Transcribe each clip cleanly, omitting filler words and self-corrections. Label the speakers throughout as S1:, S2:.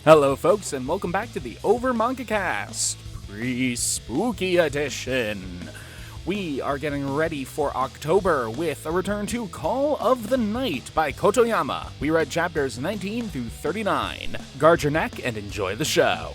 S1: Hello, folks, and welcome back to the Over Manga Cast pre-spooky edition. We are getting ready for October with a return to Call of the Night by Kotoyama. We read chapters 19 through 39. Guard your neck and enjoy the show.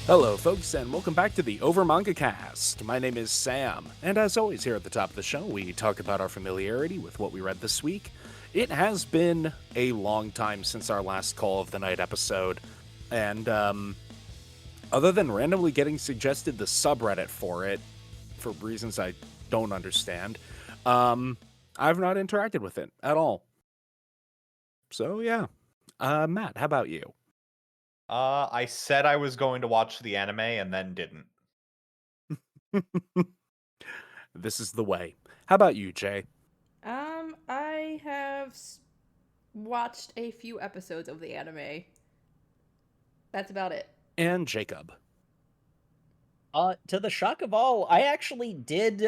S1: Hello, folks, and welcome back to the Over Manga Cast. My name is Sam, and as always, here at the top of the show, we talk about our familiarity with what we read this week. It has been a long time since our last Call of the Night episode, and other than randomly getting suggested the subreddit for it, for reasons I don't understand, I've not interacted with it at all. So, yeah. Matt, how about you?
S2: I said I was going to watch the anime and then didn't.
S1: This is the way. How about you, Jay?
S3: I have watched a few episodes of the anime. That's about it.
S1: And Jacob.
S4: To the shock of all, I actually did,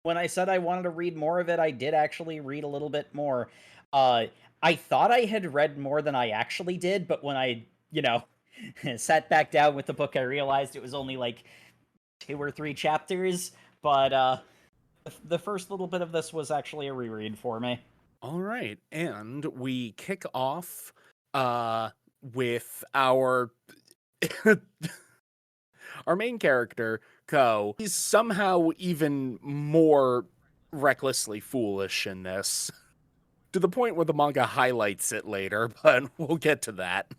S4: when I said I wanted to read more of it, I did actually read a little bit more. I thought I had read more than I actually did, but when I, sat back down with the book, I realized it was only like 2 or 3 chapters, but, the first little bit of this was actually a reread for me.
S1: All right, and we kick off with our our main character, Ko. He's somehow even more recklessly foolish in this, to the point where the manga highlights it later, but we'll get to that.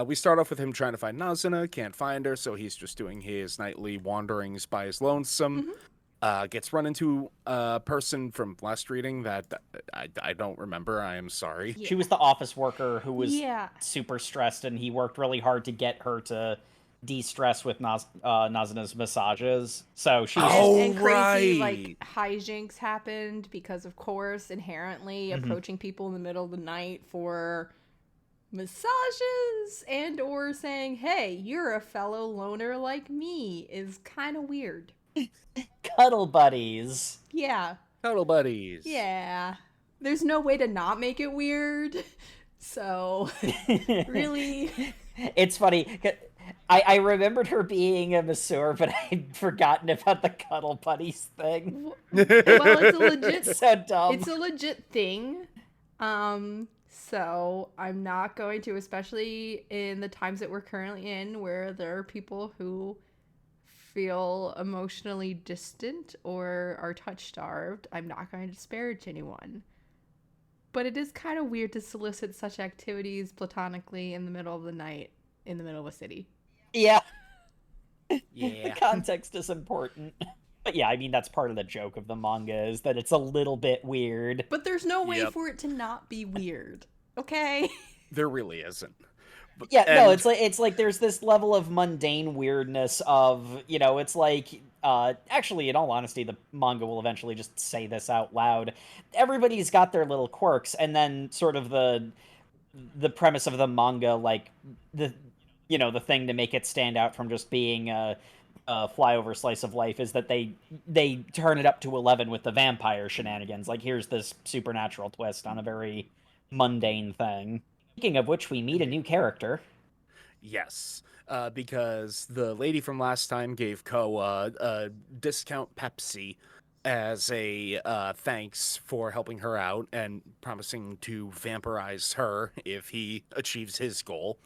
S1: We start off with him trying to find Nazuna, can't find her, so he's just doing his nightly wanderings by his lonesome. Gets run into a person from last reading that I don't remember. I am sorry.
S4: She was the office worker who was
S3: Yeah.
S4: super stressed, and he worked really hard to get her to de-stress with Nazuna's massages. So she was
S3: And crazy
S1: right.
S3: hijinks happened because, of course, inherently approaching people in the middle of the night for massages and or saying, "Hey, you're a fellow loner like me," is kind of weird.
S4: cuddle buddies.
S3: Yeah.
S1: Cuddle buddies.
S3: Yeah. There's no way to not make it weird. So, really.
S4: It's funny. I remembered her being a masseur, but I'd forgotten about the cuddle buddies thing.
S3: Well, it's a legit
S4: So dumb.
S3: It's a legit thing. So I'm not going to, especially in the times that we're currently in, where there are people who feel emotionally distant or are touch-starved, I'm not going to disparage anyone. But it is kind of weird to solicit such activities platonically in the middle of the night, in the middle of a city.
S4: Yeah.
S1: Yeah.
S4: The context is important. But yeah, I mean, that's part of the joke of the manga, is that it's a little bit weird.
S3: But there's no way
S1: Yep.
S3: for it to not be weird. Okay?
S1: There really isn't.
S4: Yeah, no,
S1: And-
S4: it's like there's this level of mundane weirdness of, it's like, actually, in all honesty, the manga will eventually just say this out loud. Everybody's got their little quirks, and then sort of the premise of the manga, like, the thing to make it stand out from just being a flyover slice of life is that they turn it up to 11 with the vampire shenanigans. Like, here's this supernatural twist on a very mundane thing. Speaking of which, we meet a new character.
S1: Yes, because the lady from last time gave Ko a discount Pepsi as a thanks for helping her out and promising to vampirize her if he achieves his goal.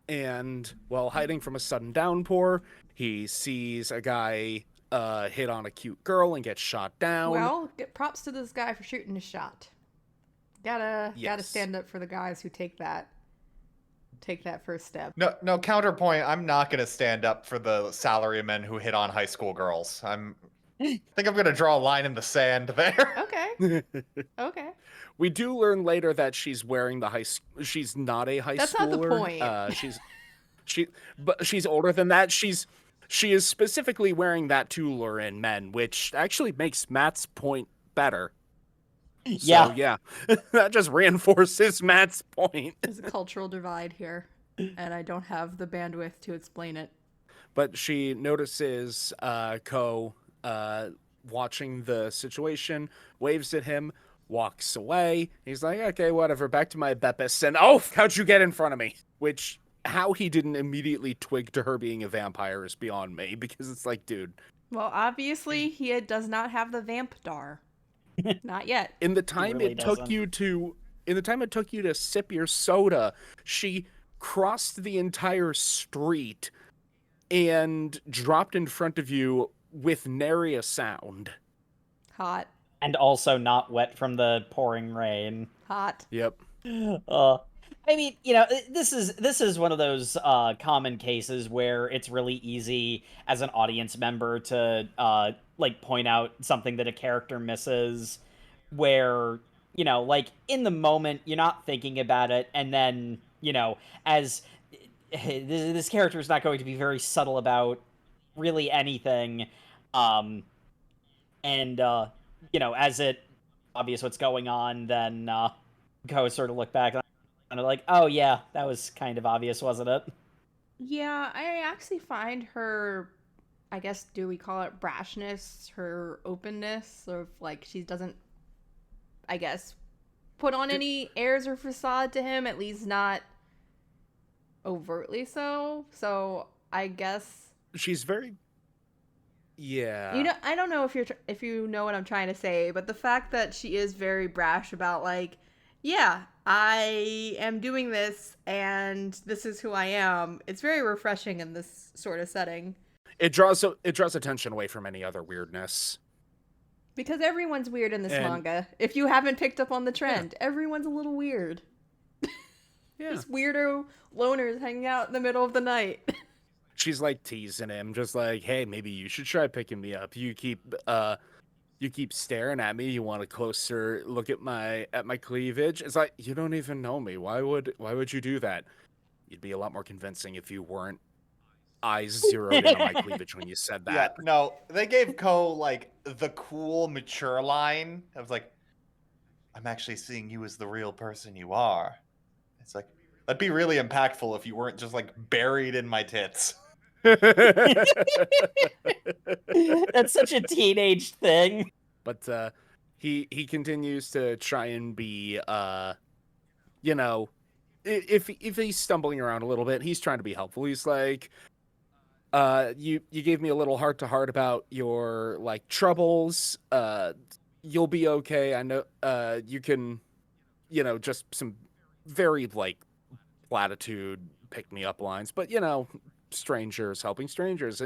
S1: And while hiding from a sudden downpour, he sees a guy hit on a cute girl and gets shot down.
S3: Well, props to this guy for shooting his shot. Gotta
S1: Yes.
S3: stand up for the guys who take that first step.
S2: No, counterpoint, I'm not going to stand up for the salarymen who hit on high school girls. I think I'm going to draw a line in the sand there.
S3: Okay. Okay.
S1: We do learn later that she's wearing the she's not a high
S3: That's
S1: schooler.
S3: not the point.
S1: But she's older than that. She is specifically wearing that to lure in men, which actually makes Matt's point better.
S4: Yeah.
S1: So, yeah. That just reinforces Matt's point.
S3: There's a cultural divide here, and I don't have the bandwidth to explain it.
S1: But she notices Ko watching the situation, waves at him, walks away. He's like, okay, whatever, back to my Beppis. And, oh, how'd you get in front of me? Which, how he didn't immediately twig to her being a vampire is beyond me, because it's like, dude.
S3: Well, obviously, he does not have the vamp dar. Not yet.
S1: In the time
S4: really
S1: it took
S4: doesn't.
S1: you to... In the time it took you to sip your soda, she crossed the entire street and dropped in front of you with nary a sound.
S3: Hot.
S4: And also not wet from the pouring rain.
S3: Hot.
S1: Yep.
S4: I mean, you know, this is one of those common cases where it's really easy as an audience member to like point out something that a character misses, where, you know, like in the moment you're not thinking about it, and then, you know, as this character is not going to be very subtle about really anything, and you know, as it obvious what's going on, then go sort of look back and I'm like, oh yeah, that was kind of obvious, wasn't it?
S3: Yeah, I actually find her, I guess, do we call it brashness, her openness, of like she doesn't, I guess, put on any airs or facade to him, at least not overtly so. So I guess
S1: She's very... Yeah.
S3: you know, I don't know if you know what I'm trying to say, but the fact that she is very brash about like, yeah, I am doing this and this is who I am. It's very refreshing in this sort of setting.
S1: It draws attention away from any other weirdness.
S3: Because everyone's weird in this
S1: And-
S3: manga. If you haven't picked up on the trend, everyone's a little weird.
S1: Yeah.
S3: Just weirdo loners hanging out in the middle of the night.
S1: She's like teasing him, just like, hey, maybe you should try picking me up. You keep staring at me. You want a closer look at my cleavage? It's like, you don't even know me. Why would you do that? You'd be a lot more convincing if you weren't eyes zeroed in on my cleavage when you said
S2: Yeah,
S1: that.
S2: no, they gave Ko like the cool, mature line. I was like, I'm actually seeing you as the real person you are. It's like, that'd be really impactful if you weren't just like buried in my tits.
S4: That's such a teenage thing.
S1: But he continues to try and be, you know, if he's stumbling around a little bit, he's trying to be helpful. He's like, you gave me a little heart to heart about your like troubles. You'll be okay. I know. You can, you know, just some very like platitude pick me up lines, but you know, strangers helping strangers.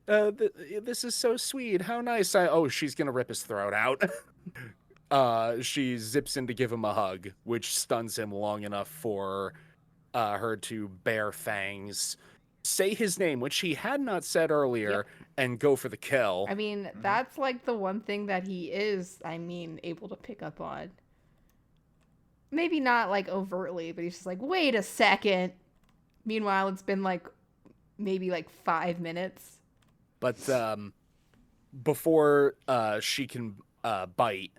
S1: This is so sweet. How nice. She's gonna rip his throat out. She zips in to give him a hug, which stuns him long enough for her to bare fangs, say his name, which he had not said earlier, and go for the kill.
S3: I mean, that's like the one thing that he is, I mean, able to pick up on. Maybe not like overtly, but he's just like, wait a second. Meanwhile, it's been like maybe like 5 minutes.
S1: But before she can bite,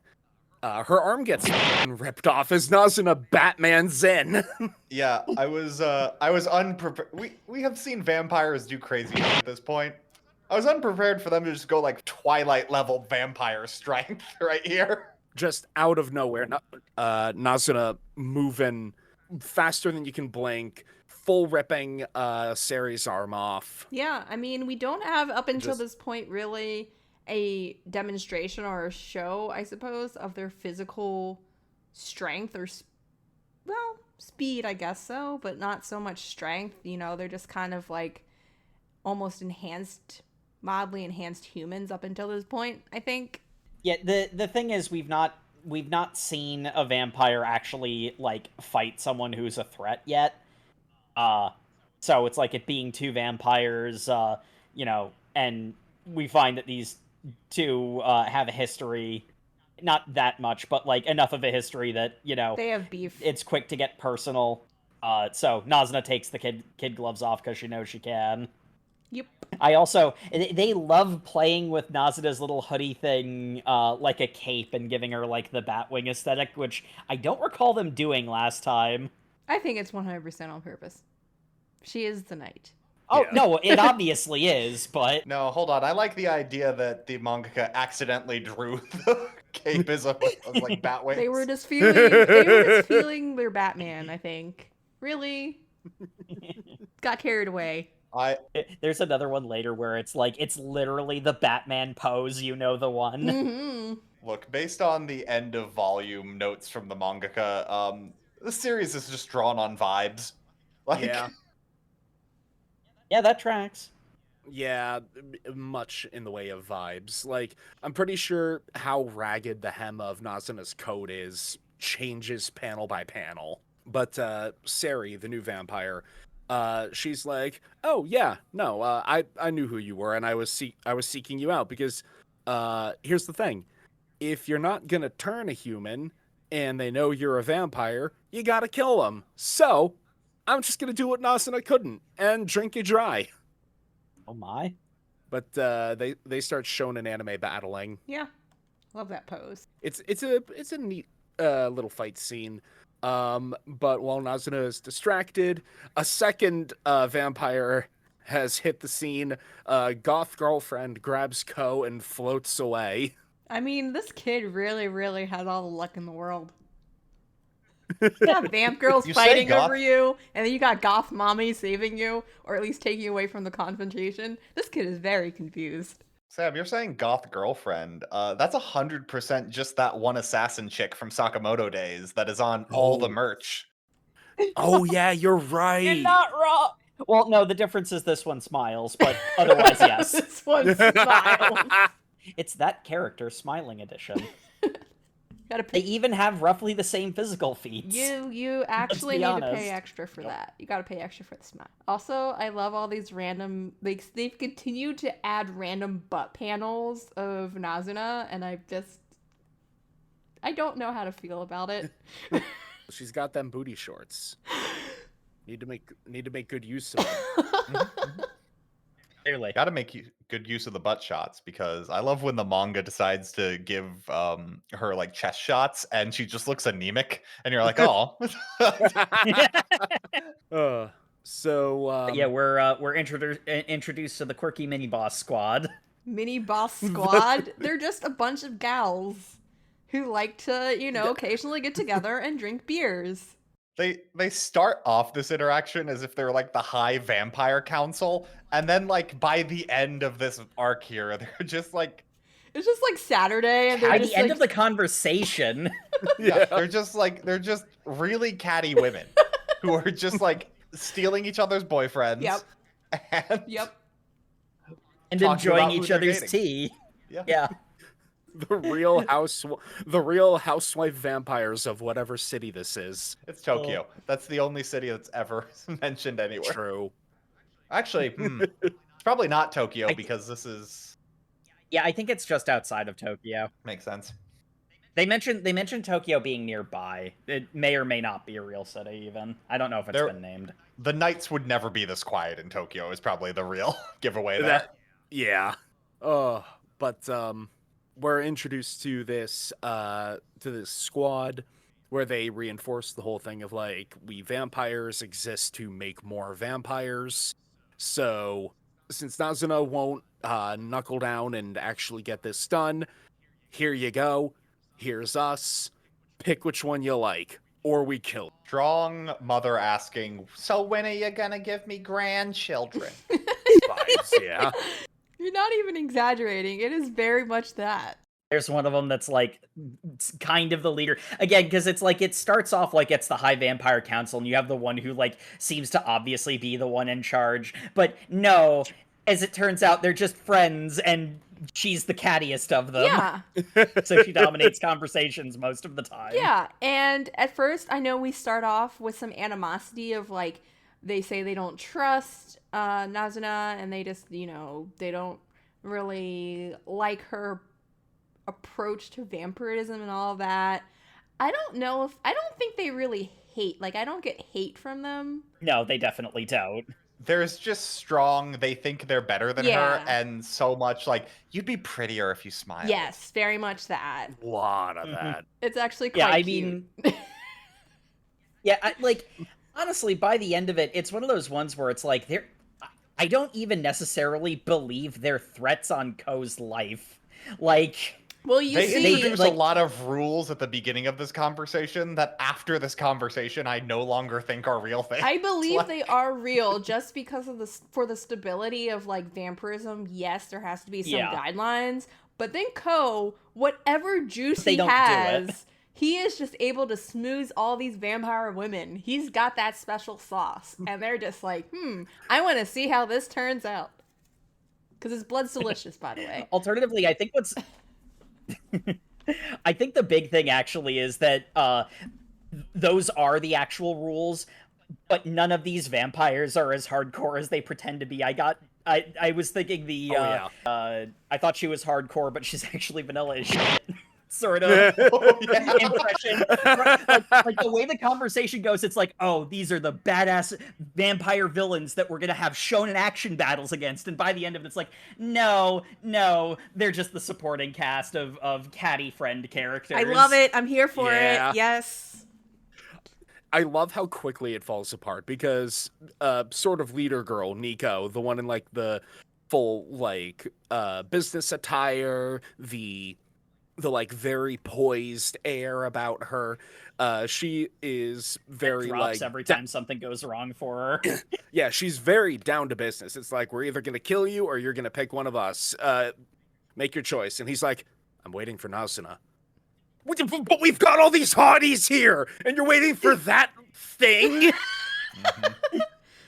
S1: her arm gets ripped off as Nazuna Batman's in.
S2: Yeah, I was unprepared. We have seen vampires do crazy shit at this point. I was unprepared for them to just go like Twilight level vampire strength right here.
S1: Just out of nowhere, Nazuna moving faster than you can blink, full ripping Sari's arm off.
S3: Yeah, I mean, we don't have up until
S1: Just-
S3: this point really a demonstration or a show, I suppose, of their physical strength or, well, speed, I guess so, but not so much strength. You know, they're just kind of like almost mildly enhanced humans up until this point, I think.
S4: Yeah, the thing is, we've not seen a vampire actually like fight someone who's a threat yet. So it's like it being two vampires, you know, and we find that these two have a history, not that much, but like enough of a history that, you know,
S3: They have beef.
S4: it's quick to get personal. So Nazuna takes the kid gloves off because she knows she can.
S3: Yep.
S4: I also, they love playing with Nazuna's little hoodie thing, like a cape, and giving her like the Batwing aesthetic, which I don't recall them doing last time.
S3: I think it's 100% on purpose. She is the knight.
S4: Oh,
S1: Yeah.
S4: no, it obviously is, but...
S2: No, hold on. I like the idea that the mangaka accidentally drew the cape as like bat wings.
S3: They were just feeling their Batman, I think. Really? Got carried away.
S4: There's another one later where it's like, it's literally the Batman pose, you know the one.
S3: Mm-hmm.
S2: Look, based on the end of volume notes from the mangaka, the series is just drawn on vibes. Like,
S1: Yeah.
S4: Yeah, that tracks.
S1: Yeah, much in the way of vibes. Like, I'm pretty sure how ragged the hem of Nazuna's coat is changes panel by panel. But Sari, the new vampire, she's like, "Oh yeah, no, I knew who you were, and I was seeking you out because here's the thing: if you're not gonna turn a human, and they know you're a vampire, you gotta kill them. So I'm just gonna do what Nasuna couldn't and drink you dry."
S4: Oh my.
S1: But they start shonen anime battling.
S3: Yeah. Love that pose.
S1: It's a neat little fight scene. But while Nazuna is distracted, a second vampire has hit the scene. Goth girlfriend grabs Ko and floats away.
S3: I mean, this kid really, really has all the luck in the world. You got vamp girls
S2: You say
S3: fighting
S2: goth-
S3: over you, and then you got goth mommy saving you, or at least taking you away from the confrontation. This kid is very confused.
S2: Sam, you're saying goth girlfriend. That's 100% just that one assassin chick from Sakamoto days that is on all the
S1: Oh.
S2: merch.
S1: Oh yeah, you're right.
S4: You're not wrong! Well, no, the difference is this one smiles, but otherwise, yes.
S3: This one smiles.
S4: It's that character smiling edition.
S3: Gotta
S4: They
S3: pay.
S4: even have roughly the same physical feats.
S3: You actually
S4: be
S3: need to pay
S4: honest.
S3: extra for that. You gotta pay extra for the smile. Also, I love all these random. They've continued to add random butt panels of Nazuna, and I don't know how to feel about it.
S1: She's got them booty shorts. Need to make good use of them.
S4: Clearly.
S2: Gotta make good use of the butt shots because I love when the manga decides to give her like chest shots and she just looks anemic and you're like, oh.
S1: So
S4: Yeah, we're introduced to the quirky mini boss squad.
S3: Mini boss squad. They're just a bunch of gals who like to, occasionally get together and drink beers.
S2: They start off this interaction as if they're like the High Vampire Council, and then like by the end of this arc here, they're just like
S3: It's just like Saturday, and they're
S4: At
S3: just
S4: the end
S3: like,
S4: of the conversation,
S2: yeah, they're just really catty women who are just like stealing each other's boyfriends.
S3: Yep.
S2: And
S3: Yep.
S4: and
S2: Talking
S4: enjoying
S2: about who
S4: each
S2: they're
S4: other's
S2: dating.
S4: tea.
S2: Yeah.
S4: Yeah.
S1: the real housewife vampires of whatever city this is.
S2: It's Tokyo. That's the only city that's ever mentioned anywhere.
S1: True.
S2: Actually, it's probably not Tokyo
S4: I-
S2: because this is
S4: Yeah, I think it's just outside of Tokyo.
S2: makes sense.
S4: They mentioned Tokyo being nearby. It may or may not be a real city even. I don't know if it's
S2: There-
S4: been named.
S2: The nights would never be this quiet in Tokyo is probably the real giveaway there.
S1: Yeah. But we're introduced to this squad where they reinforce the whole thing of like we vampires exist to make more vampires. So since Nazuna won't knuckle down and actually get this done, here you go. Here's us. Pick which one you like, or we kill.
S2: Strong mother asking, so when are you gonna give me grandchildren?
S1: Vibes, yeah.
S3: You're not even exaggerating. It is very much that.
S4: There's one of them that's like kind of the leader again because it's like it starts off like it's the High Vampire Council and you have the one who like seems to obviously be the one in charge, but no, as it turns out they're just friends and she's the cattiest of them.
S3: Yeah.
S4: So she dominates conversations most of the time.
S3: Yeah. And at first, I know we start off with some animosity of like, they say they don't trust Nazuna and they just, they don't really like her approach to vampirism and all of that. I don't think they really hate. Like, I don't get hate from them.
S4: No, they definitely don't.
S2: There's just strong, they think they're better than her,
S3: Yeah.
S2: and so much like, you'd be prettier if you smiled.
S3: Yes, very much that.
S1: A lot of that.
S3: It's actually quite
S4: Yeah, I
S3: cute.
S4: mean, yeah, honestly, by the end of it, it's one of those ones where it's like I don't even necessarily believe their threats on Ko's life. Like,
S3: Well, you
S2: They
S3: see,
S2: introduce
S4: like-
S2: a lot of rules at the beginning of this conversation that after this conversation I no longer think are real things.
S3: I believe
S2: Like,
S3: they are real just because of for the stability of like vampirism. Yes, there has to be some
S4: Yeah.
S3: guidelines, but then Ko, whatever juice
S4: They
S3: he
S4: don't do it.
S3: has, he is just able to smooth all these vampire women. He's got that special sauce, and they're just like, I want to see how this turns out. Because his blood's delicious, by the way.
S4: Alternatively, I think I think the big thing actually is that those are the actual rules, but none of these vampires are as hardcore as they pretend to be. I was thinking I thought she was hardcore, but she's actually vanilla as shit. Sort of impression. Like the way the conversation goes, it's like, oh, these are the badass vampire villains that we're gonna have shown in action battles against, and by the end of it, it's like, no, they're just the supporting cast of catty friend characters.
S3: I love it. I'm here for
S1: Yeah.
S3: it. Yes.
S1: I love how quickly it falls apart because sort of leader girl, Nico, the one in like the full like business attire, the like very poised air about her. She is very
S4: drops
S1: like
S4: every time something goes wrong for her.
S1: yeah, she's very down to business. It's like, we're either gonna kill you or you're gonna pick one of us. Make your choice. And he's like, I'm waiting for Nasuna. But we've got all these hotties here, and you're waiting for that thing?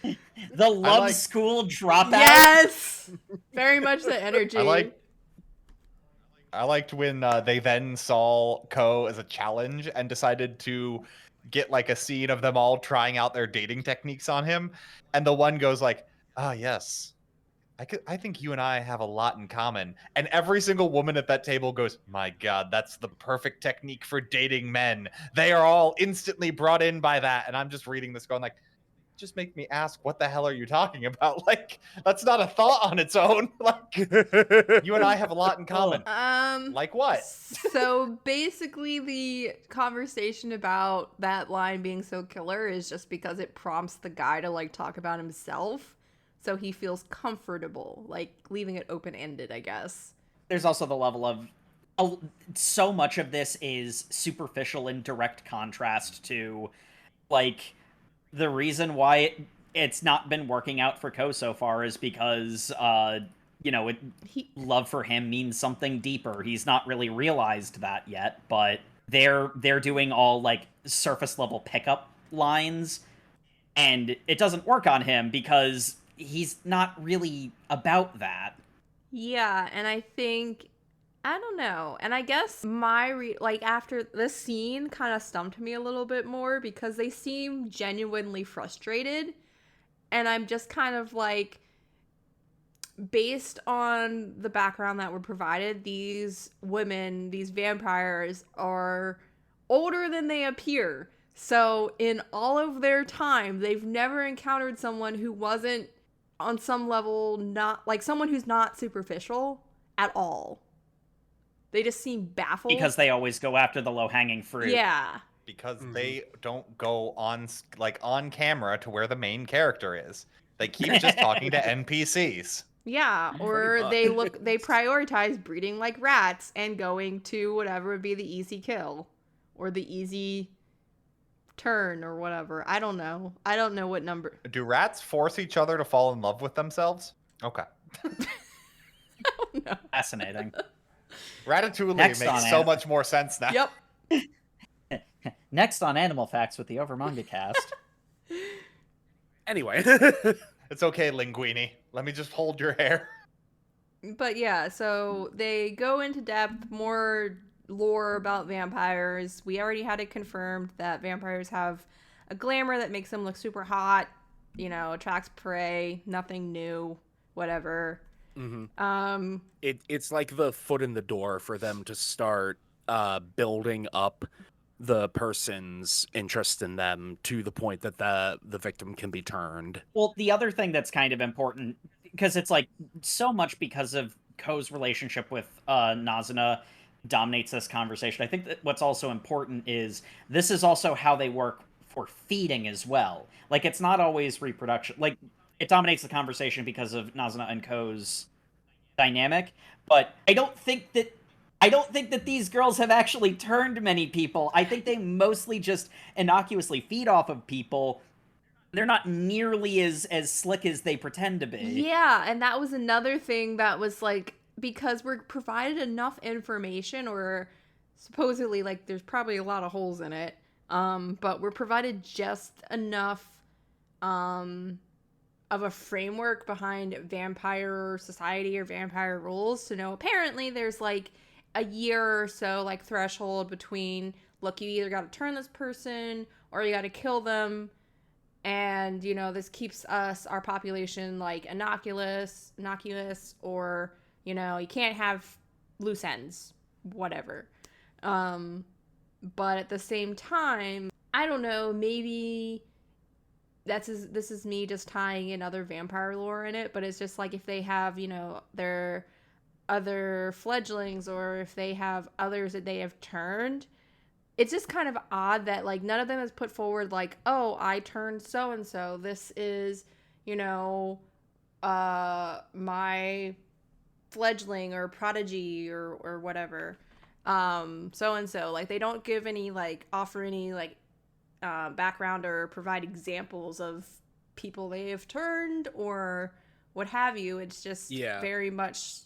S4: The love
S2: like-
S4: school dropout.
S3: Yes. Very much the energy.
S2: I liked when they then saw Ko as a challenge and decided to get like a scene of them all trying out their dating techniques on him, and the one goes like, "Ah, yes, I think you and I have a lot in common." And every single woman at that table goes, "My God, that's the perfect technique for dating men." They are all instantly brought in by that, and I'm just reading this going like, just make me ask, what the hell are you talking about? Like, that's not a thought on its own. Like, you and I have a lot in common. Like what?
S3: So basically the conversation about that line being so killer is just because it prompts the guy to like talk about himself, so he feels comfortable, like leaving it open-ended, I guess.
S4: There's also the level of so much of this is superficial in direct contrast to like the reason why it's not been working out for Ko so far is because love for him means something deeper. He's not really realized that yet, but they're doing all like surface level pickup lines, and it doesn't work on him because he's not really about that.
S3: Yeah, and I think, I don't know. And I guess after this scene kind of stumped me a little bit more because they seem genuinely frustrated. And I'm just kind of like, based on the background that were provided, these women, these vampires, are older than they appear. So in all of their time, they've never encountered someone who wasn't on some level not like someone who's not superficial at all. They just seem baffled.
S4: Because they always go after the low-hanging fruit.
S3: Yeah.
S2: Because they don't go on camera to where the main character is. They keep just talking to NPCs.
S3: Yeah, or they prioritize breeding like rats and going to whatever would be the easy kill or the easy turn or whatever. I don't know. I don't know what number.
S2: Do rats force each other to fall in love with themselves? Okay.
S3: I don't know.
S4: Fascinating.
S2: Ratatouille
S4: Next
S2: makes
S4: on
S2: so
S4: it.
S2: much more sense now.
S3: Yep.
S4: Next on Animal Facts with the Over Manga Cast.
S1: Anyway.
S2: It's okay, Linguini. Let me just hold your hair.
S3: But yeah, so they go into depth, more lore about vampires. We already had it confirmed that vampires have a glamour that makes them look super hot, attracts prey, nothing new, whatever.
S1: Mm-hmm. It's like the foot in the door for them to start building up the person's interest in them to the point that the victim can be turned.
S4: Well, the other thing that's kind of important, because it's like so much because of Ko's relationship with Nazuna dominates this conversation. I think that what's also important is this is also how they work for feeding as well. Like, it's not always reproduction. Like, it dominates the conversation because of Nazuna and Ko's dynamic, but I don't think that these girls have actually turned many people. I think they mostly just innocuously feed off of people. They're not nearly as slick as they pretend to be.
S3: Yeah, and that was another thing that was like, because we're provided enough information, or supposedly, like, there's probably a lot of holes in it, but we're provided just enough of a framework behind vampire society or vampire rules to know apparently there's like a year or so like threshold between, look, you either got to turn this person or you got to kill them, and you know, this keeps our population like innocuous, or you know, you can't have loose ends, whatever. But at the same time, I don't know, maybe this is me just tying in other vampire lore in it, but it's just like if they have, you know, their other fledglings, or if they have others that they have turned, it's just kind of odd that like none of them has put forward like, oh, I turned so and so. This is, you know, my fledgling or prodigy or whatever. So and so. Like they don't give any like offer any like background or provide examples of people they have turned or what have you. It's just very much,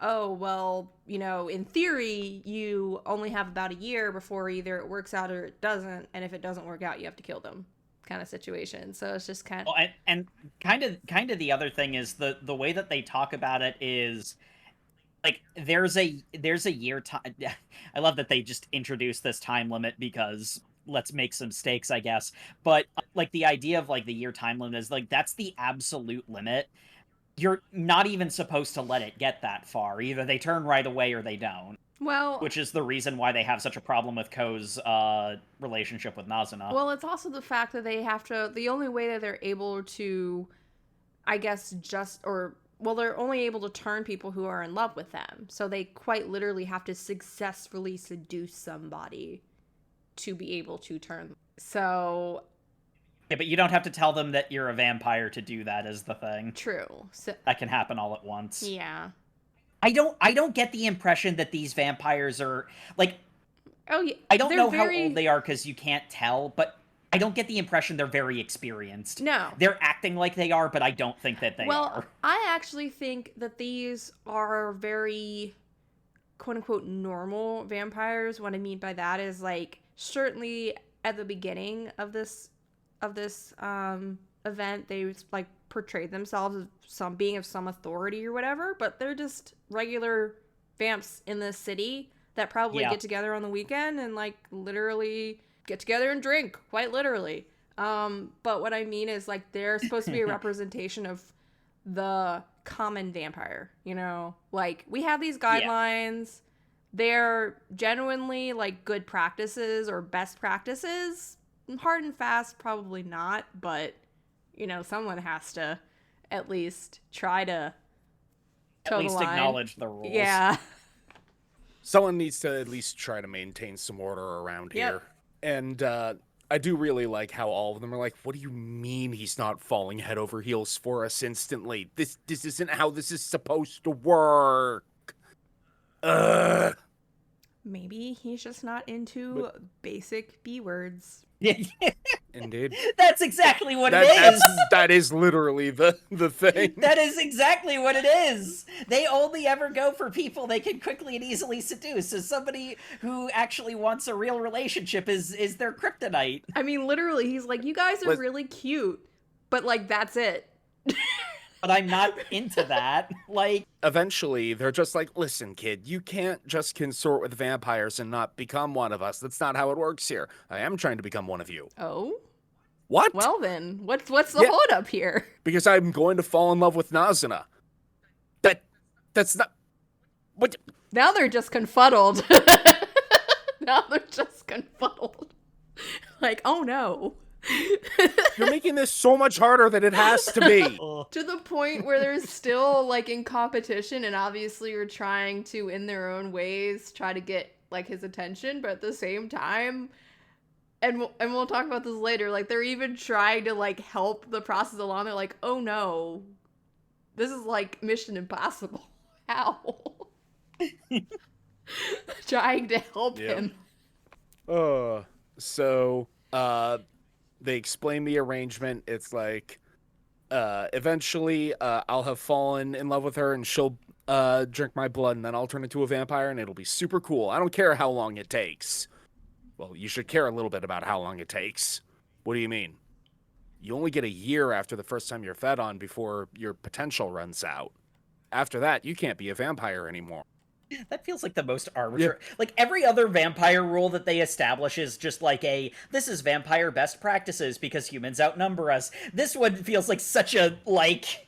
S3: oh, well, you know, in theory, you only have about a year before either it works out or it doesn't, and if it doesn't work out, you have to kill them, kind of situation. So it's just kind of...
S4: Well, and kind of the other thing is the way that they talk about it is like there's a year time. I love that they just introduced this time limit because let's make some stakes, I guess. But like the idea of like the year time limit is like that's the absolute limit. You're not even supposed to let it get that far. Either they turn right away or they don't.
S3: Well,
S4: which is the reason why they have such a problem with Ko's relationship with Nazuna.
S3: Well, it's also the fact that they have to... The only way that they're able to, I guess, they're only able to turn people who are in love with them. So they quite literally have to successfully seduce somebody to be able to turn them. So...
S4: Yeah, but you don't have to tell them that you're a vampire to do that, is the thing.
S3: True. So...
S4: That can happen all at once.
S3: Yeah.
S4: I don't get the impression that these vampires are, like...
S3: Oh, yeah.
S4: I don't know how old they are because you can't tell, but I don't get the impression they're very experienced.
S3: No.
S4: They're acting like they are, but I don't think that they are.
S3: Well, I actually think that these are very, quote-unquote, normal vampires. What I mean by that is, like, certainly at the beginning of this event, they, like, portrayed themselves as being of some authority or whatever, but they're just regular vamps in the city that probably get together on the weekend and like literally get together and drink, quite literally. But what I mean is like they're supposed to be a representation of the common vampire, you know? Like we have these guidelines. They're genuinely like good practices or best practices. Hard and fast, probably not, but you know, someone has to at least try to
S4: at least acknowledge the rules.
S3: Yeah.
S1: Someone needs to at least try to maintain some order around here. And I do really like how all of them are like, what do you mean he's not falling head over heels for us instantly? This isn't how this is supposed to work.
S3: Maybe he's just not into basic B words.
S1: Indeed.
S4: That's exactly what it is.
S1: That is literally the thing.
S4: That is exactly what it is. They only ever go for people they can quickly and easily seduce. So somebody who actually wants a real relationship is their kryptonite.
S3: I mean, literally, he's like, you guys are really cute, but like, that's it.
S4: But I'm not into that. Like,
S1: eventually, they're just like, listen, kid, you can't just consort with vampires and not become one of us. That's not how it works here. I am trying to become one of you.
S3: Oh?
S1: What?
S3: Well then, what's the hold up here?
S1: Because I'm going to fall in love with Nazuna. That's not... What?
S3: Now they're just confuddled. Now they're just confuddled. Like, oh no.
S1: You're making this so much harder than it has to be.
S3: To the point where they're still like in competition and obviously are trying to, in their own ways, try to get like his attention, but at the same time, and we'll talk about this later. Like, they're even trying to like help the process along. They're like, oh no, this is like Mission Impossible. How? Trying to help
S1: Yep.
S3: him.
S1: So they explain the arrangement. It's like eventually I'll have fallen in love with her and she'll drink my blood and then I'll turn into a vampire and it'll be super cool. I don't care how long it takes. Well, you should care a little bit about how long it takes. What do you mean? You only get a year after the first time you're fed on before your potential runs out. After that, you can't be a vampire anymore.
S4: That feels like the most arbitrary. Yeah. Like, every other vampire rule that they establish is just like this is vampire best practices because humans outnumber us. This one feels like such a, like,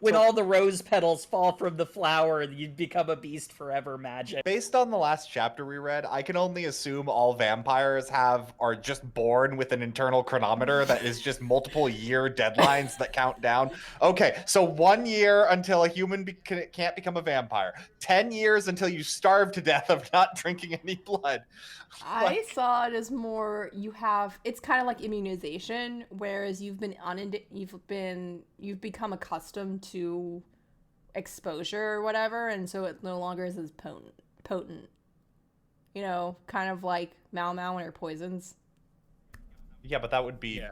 S4: when all the rose petals fall from the flower, you become a beast forever magic.
S2: Based on the last chapter we read, I can only assume all vampires are just born with an internal chronometer that is just multiple year deadlines that count down. Okay, so 1 year until a human can't become a vampire. 10 years until you starve to death of not drinking any blood.
S3: I saw it as more it's kind of like immunization, whereas you've become accustomed to exposure or whatever, and so it no longer is as potent. You know, kind of like Mau when it poisons.
S2: Yeah, but that would be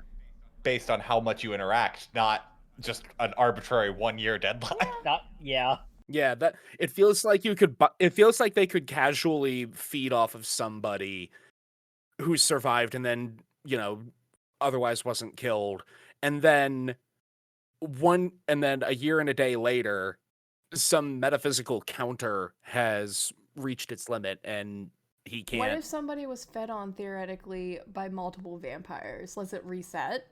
S2: based on how much you interact, not just an arbitrary 1 year deadline.
S1: Yeah, that it feels like they could casually feed off of somebody who survived and then, otherwise wasn't killed. And then a year and a day later, some metaphysical counter has reached its limit and he can't.
S3: What if somebody was fed on theoretically by multiple vampires? Does it reset?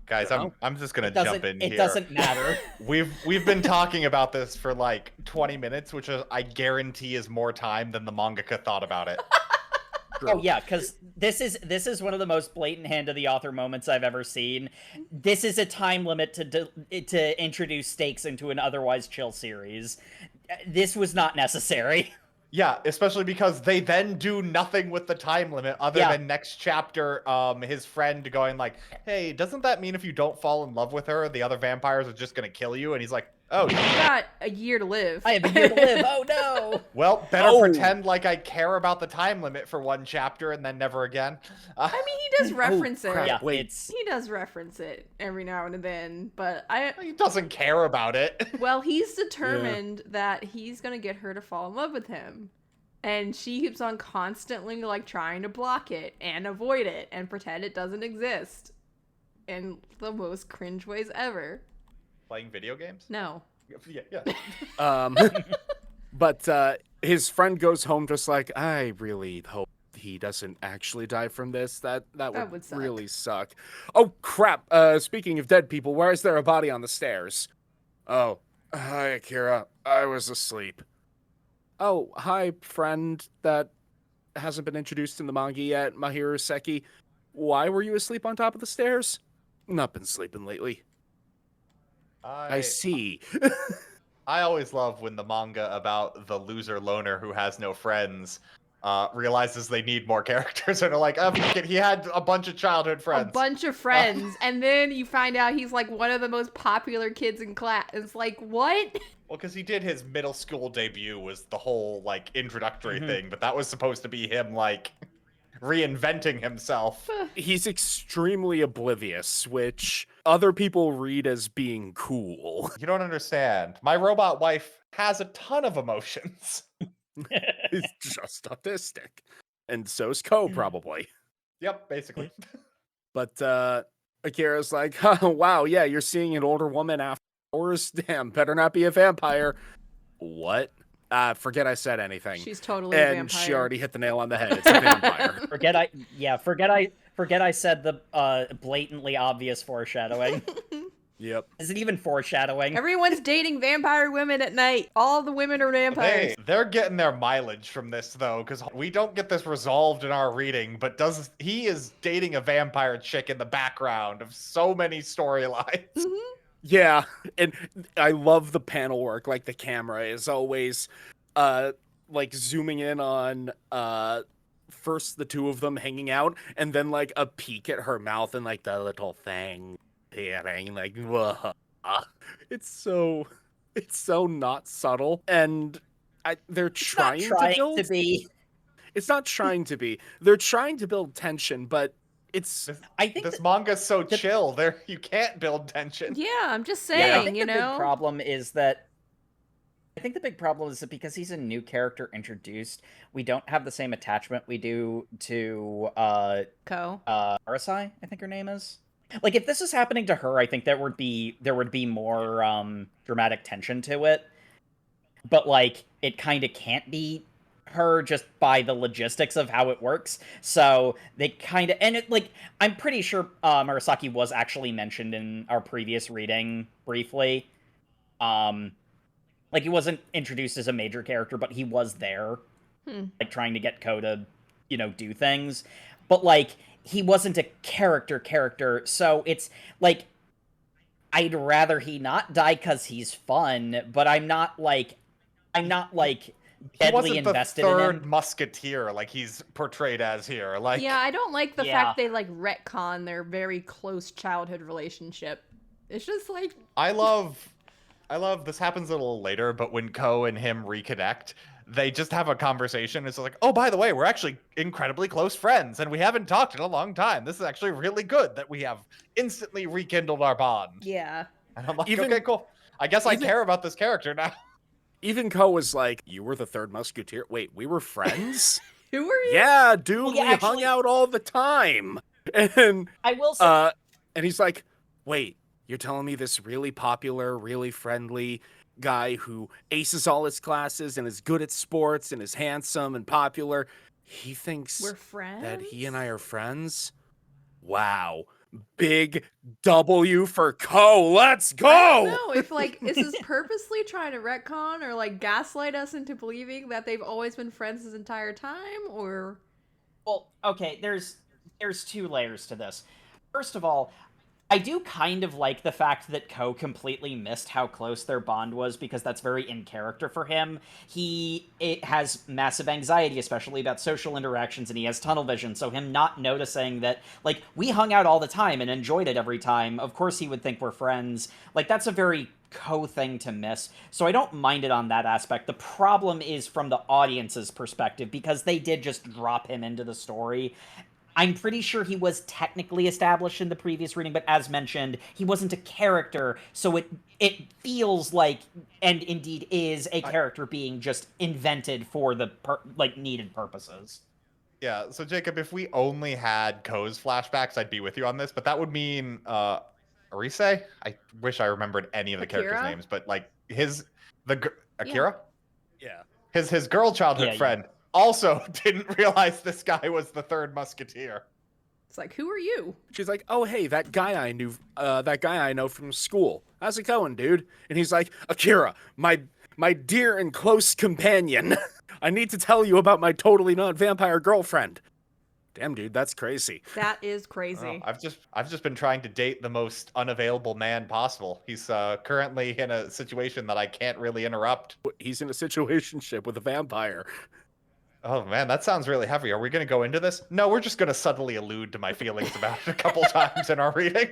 S2: Guys, I'm just gonna jump in here.
S4: It doesn't matter.
S2: We've been talking about this for like 20 minutes, which I guarantee is more time than the mangaka thought about it.
S4: Oh yeah, because this is one of the most blatant hand of the author moments I've ever seen. This is a time limit to introduce stakes into an otherwise chill series. This was not necessary.
S2: Yeah, especially because they then do nothing with the time limit other than next chapter, his friend going like, hey, doesn't that mean if you don't fall in love with her, the other vampires are just going to kill you? And he's like, oh,
S3: you got a year to live.
S4: I have a year to live. Oh, no.
S2: Well, better pretend like I care about the time limit for one chapter and then never again.
S3: I mean, he does reference it.
S4: Yeah,
S3: he does reference it every now and then, but
S2: he doesn't care about it.
S3: Well, he's determined that he's going to get her to fall in love with him. And she keeps on constantly, like, trying to block it and avoid it and pretend it doesn't exist. In the most cringe ways ever.
S2: Playing video games?
S3: No.
S2: Yeah.
S1: But his friend goes home just like, I really hope he doesn't actually die from this. That would
S3: suck.
S1: Really suck. Oh, crap. Speaking of dead people, why is there a body on the stairs? Oh, hi, Akira. I was asleep. Oh, hi, friend that hasn't been introduced in the manga yet, Mahiro Seki. Why were you asleep on top of the stairs? Not been sleeping lately. I see.
S2: I always love when the manga about the loser loner who has no friends realizes they need more characters and are like, oh, he had a bunch of childhood friends.
S3: A bunch of friends. And then you find out he's like one of the most popular kids in class. It's like, what?
S2: Well, because he did his middle school debut was the whole, like, introductory thing, but that was supposed to be him, like, reinventing himself.
S1: He's extremely oblivious, which other people read as being cool.
S2: You don't understand. My robot wife has a ton of emotions.
S1: He's just autistic. And so's Ko, probably.
S2: Yep, basically.
S1: But Akira's like, oh, wow, yeah, you're seeing an older woman after hours? Damn, better not be a vampire. What? Forget I said anything.
S3: She's totally a vampire.
S1: And she already hit the nail on the head. It's a vampire.
S4: Forget I said the blatantly obvious foreshadowing.
S1: Yep.
S4: Is it even foreshadowing?
S3: Everyone's dating vampire women at night. All the women are vampires.
S2: They're getting their mileage from this, though, because we don't get this resolved in our reading, but he is dating a vampire chick in the background of so many storylines.
S3: Mm-hmm.
S1: Yeah, and I love the panel work. Like, the camera is always, like, zooming in on, first the two of them hanging out, and then like a peek at her mouth and like the little thing peering, like, whoa. It's so not subtle, and they're
S4: It's not
S1: trying to
S4: trying
S1: build.
S4: to be.
S1: It's not trying to be. They're trying to build tension, but it's.
S4: I think
S2: This
S4: that-
S2: manga's so chill. There, you can't build tension.
S3: Yeah, I'm just
S4: Yeah, I
S3: saying,
S4: think
S3: you
S4: the big
S3: know.
S4: problem is that because he's a new character introduced, we don't have the same attachment we do to
S3: Ko.
S4: Arasai, I think her name is. Like, if this is happening to her, I think there would be more dramatic tension to it. But like, it kind of can't be her just by the logistics of how it works. So they kind of, and it, like, I'm pretty sure Murasaki was actually mentioned in our previous reading briefly. Like, he wasn't introduced as a major character, but he was there, like, trying to get Ko to, do things. But, like, he wasn't a character, so it's, like, I'd rather he not die because he's fun, but I'm not, like, deadly invested in him.
S2: He wasn't the third musketeer like he's portrayed as here. Like,
S3: Yeah, I don't like the
S4: Yeah.
S3: fact they like retcon their very close childhood relationship. It's just like
S2: I love this happens a little later, but when Ko and him reconnect, they just have a conversation. It's like, oh, by the way, we're actually incredibly close friends, and we haven't talked in a long time. This is actually really good that we have instantly rekindled our bond.
S3: yeah.
S2: And I'm like,
S1: Even-
S2: okay, cool. I guess I
S1: even-
S2: care about this character now.
S1: Even Ko was like, "You were the third musketeer? Wait, we were friends?"
S3: Who were you?
S1: Yeah, dude,
S4: Well, yeah,
S1: we hung
S4: actually-
S1: out all the time. And
S4: I will say,
S1: and he's like, "Wait, you're telling me this really popular, really friendly guy who aces all his classes and is good at sports and is handsome and popular, he thinks
S3: We're friends.
S1: that he and I are friends? Wow. Big W for Ko. Let's go."
S3: I don't know if like is this purposely trying to retcon or like gaslight us into believing that they've always been friends this entire time, or
S4: well, okay, there's two layers to this. First of all, I do kind of like the fact that Ko completely missed how close their bond was, because that's very in character for him. It has massive anxiety, especially about social interactions, and he has tunnel vision, so him not noticing that, like, we hung out all the time and enjoyed it every time, of course he would think we're friends. Like, that's a very Ko thing to miss, so I don't mind it on that aspect. The problem is from the audience's perspective, because they did just drop him into the story. I'm pretty sure he was technically established in the previous reading, but as mentioned, he wasn't a character, so it feels like, and indeed is, a character being just invented for the needed purposes.
S2: Yeah, so Jacob, if we only had Ko's flashbacks, I'd be with you on this, but that would mean Arise? I wish I remembered any of the characters'
S3: Akira?
S2: names, but like Akira?
S1: Yeah.
S2: His girl childhood
S4: Yeah.
S2: friend also didn't realize this guy was the third musketeer.
S3: it's like, who are you?
S1: She's like, "Oh, hey, that guy I know from school. How's it going, dude?" And he's like, "Akira, my dear and close companion. I need to tell you about my totally not vampire girlfriend." Damn, dude, that's crazy.
S3: That is
S2: Oh,
S3: crazy.
S2: I've just been trying to date the most unavailable man possible. He's currently in a situation that I can't really interrupt.
S1: He's in a situationship with a vampire.
S2: Oh man, that sounds really heavy. Are we going to go into this? No, we're just going to subtly allude to my feelings about it a couple times in our reading.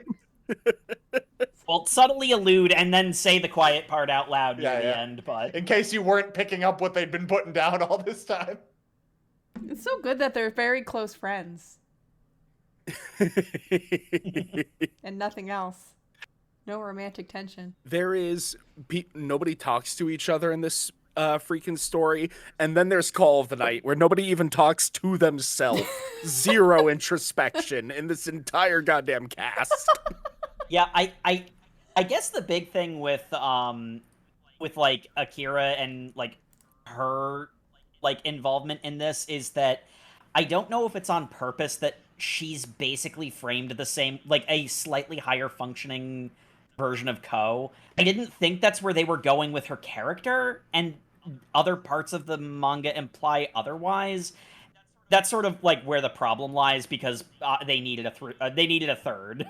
S4: Well, subtly allude and then say the quiet part out loud near the end, but...
S2: In case you weren't picking up what they'd been putting down all this time.
S3: It's so good that they're very close friends and nothing else. No romantic tension.
S1: There is nobody talks to each other in this freaking story, and then there's Call of the Night, where nobody even talks to themselves. Zero introspection in this entire goddamn cast.
S4: Yeah, I guess the big thing with like Akira and like her like involvement in this is that I don't know if it's on purpose that she's basically framed the same, like a slightly higher functioning version of Ko. I didn't think that's where they were going with her character, and other parts of the manga imply otherwise. That's sort of like where the problem lies, because they needed a third.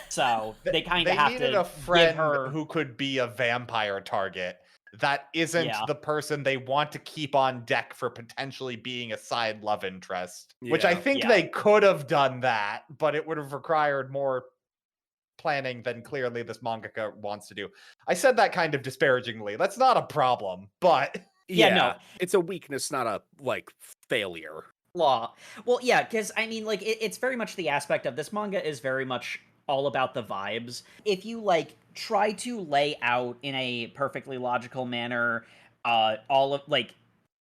S4: So they kind of have to
S2: needed a friend
S4: give her...
S2: who could be a vampire target. that isn't
S4: Yeah.
S2: the person they want to keep on deck for potentially being a side love interest. Which I think
S4: Yeah.
S2: they could have done that, but it would have required more planning than clearly this mangaka wants to do. I said that kind of disparagingly. That's not a problem, but
S4: Yeah, no.
S1: It's a weakness, not a failure.
S4: Law. Well, yeah, because I mean, like, it's very much the aspect of this manga is very much all about the vibes. If you try to lay out in a perfectly logical manner, all of the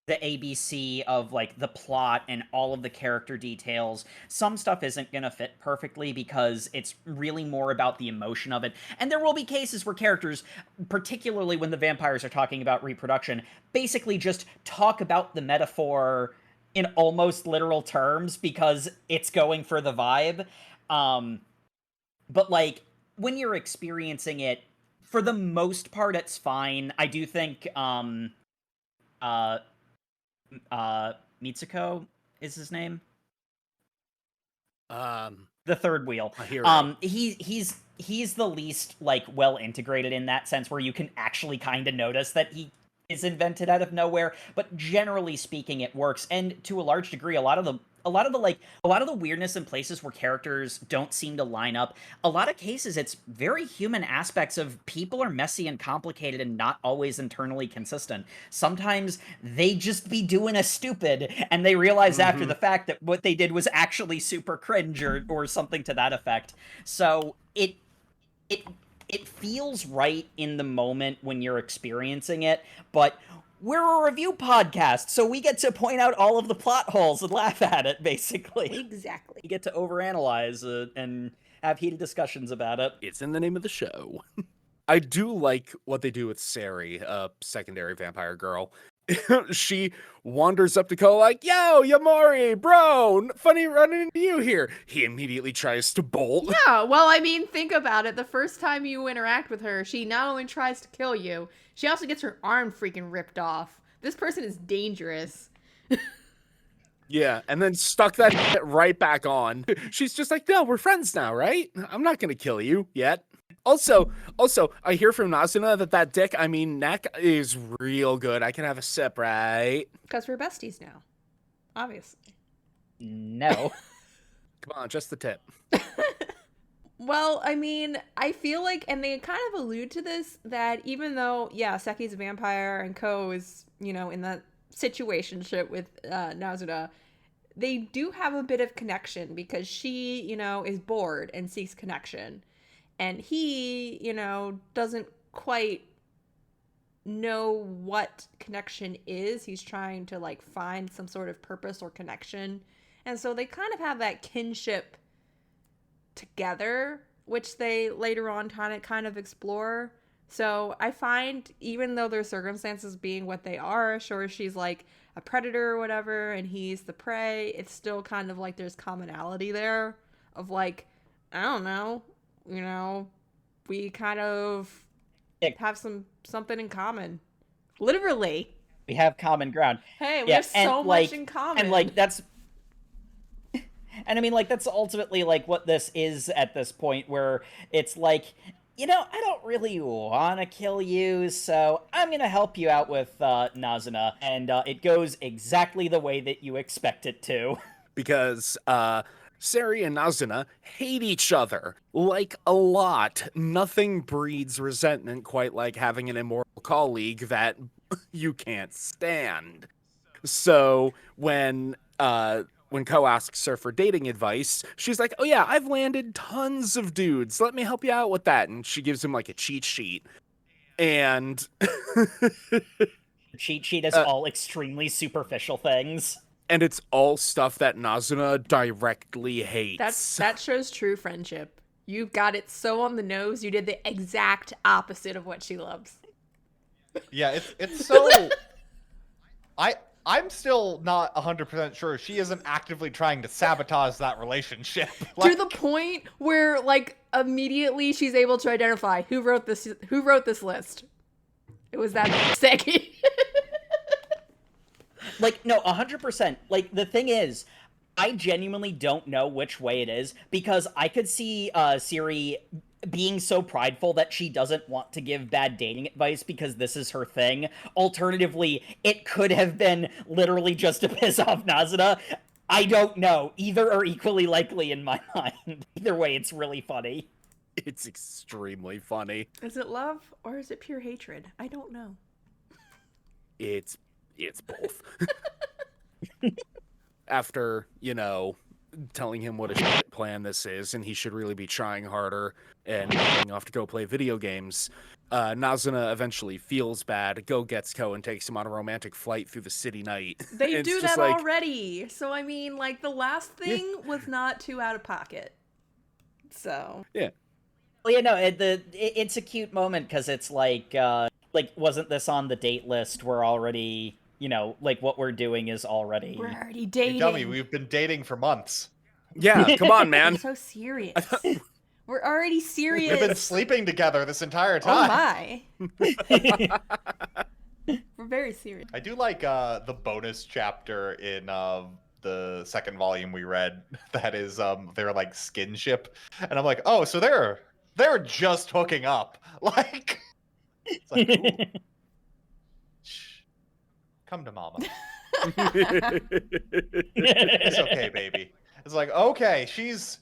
S4: ABC of the plot and all of the character details, some stuff isn't gonna fit perfectly because it's really more about the emotion of it. And there will be cases where characters, particularly when the vampires are talking about reproduction, basically just talk about the metaphor in almost literal terms because it's going for the vibe. But when you're experiencing it, for the most part, it's fine. I do think Mitsuko is his name. The third wheel. He's the least well integrated in that sense, where you can actually kind of notice that he is invented out of nowhere, but generally speaking it works. And to a large degree, a lot of the weirdness in places where characters don't seem to line up, a lot of cases it's very human aspects of people are messy and complicated and not always internally consistent. Sometimes they just be doing a stupid and they realize after the fact that what they did was actually super cringe or something to that effect. So it feels right in the moment when you're experiencing it, but we're a review podcast, so we get to point out all of the plot holes and laugh at it, basically.
S3: Exactly.
S4: We get to overanalyze it and have heated discussions about it.
S1: It's in the name of the show. I do like what they do with Sari, a secondary vampire girl. She wanders up to Ko like, yo, Yamori, bro, funny running into you here. He immediately tries to bolt.
S3: Yeah, well, I mean, think about it. The first time you interact with her, she not only tries to kill you, she also gets her arm freaking ripped off. This person is dangerous.
S1: Yeah, and then stuck that shit right back on. She's just like, no, we're friends now, right? I'm not gonna kill you yet. Also, I hear from Nazuna that neck is real good. I can have a sip, right?
S3: Because we're besties now. Obviously.
S4: No.
S1: Come on, just the tip.
S3: Well, I mean, I feel like, and they kind of allude to this, that even though, yeah, Seki's a vampire and Ko is, in that situationship with Nazuna, they do have a bit of connection because she, is bored and seeks connection. And he, doesn't quite know what connection is. He's trying to, find some sort of purpose or connection. And so they kind of have that kinship together, which they later on kind of explore. So I find, even though their circumstances being what they are, sure, she's a predator or whatever, and he's the prey, it's still kind of there's commonality there of I don't know, we kind of have something in common. Literally.
S4: We have common ground.
S3: Hey, we have so much in common.
S4: And that's and I mean that's ultimately what this is at this point, where it's I don't really want to kill you, so I'm going to help you out with Nazuna. And it goes exactly the way that you expect it to.
S1: Because Sari and Nazuna hate each other, a lot. Nothing breeds resentment quite like having an immoral colleague that you can't stand. So when Ko asks her for dating advice, she's like, oh yeah, I've landed tons of dudes. Let me help you out with that. And she gives him a cheat sheet. And
S4: the cheat sheet is all extremely superficial things.
S1: And it's all stuff that Nazuna directly hates.
S3: That shows true friendship. You got it so on the nose, you did the exact opposite of what she loves.
S2: Yeah, it's so... I'm still not 100% sure she isn't actively trying to sabotage that relationship.
S3: To the point where, immediately she's able to identify who wrote this list. It was that Seki.
S4: No, 100%. The thing is, I genuinely don't know which way it is, because I could see Siri being so prideful that she doesn't want to give bad dating advice because this is her thing. Alternatively, it could have been literally just to piss off Nazuna. I don't know. Either are equally likely in my mind. Either way, it's really funny.
S1: It's extremely funny.
S3: Is it love or is it pure hatred? I don't know.
S1: It's both. After, telling him what a shit plan this is, and he should really be trying harder and going off to go play video games, Nazuna eventually feels bad, gets Ko and takes him on a romantic flight through the city night.
S3: They do that already. So, I mean, like, the last thing was not too out of pocket. So.
S1: Yeah.
S4: Well, it's a cute moment because it's like, wasn't this on the date list? We're already, what we're doing is already...
S3: We're already dating.
S2: Hey, dummy, we've been dating for months.
S1: Yeah, come on, man.
S3: We're so serious. We're already serious.
S2: We've been sleeping together this entire time.
S3: Oh my. We're very serious.
S2: I do like the bonus chapter in the second volume we read. That is their like skinship, and I'm like, oh, so they're just hooking up. Like, it's like, ooh. Shh. Come to mama. It's okay, baby. It's like, okay, she's.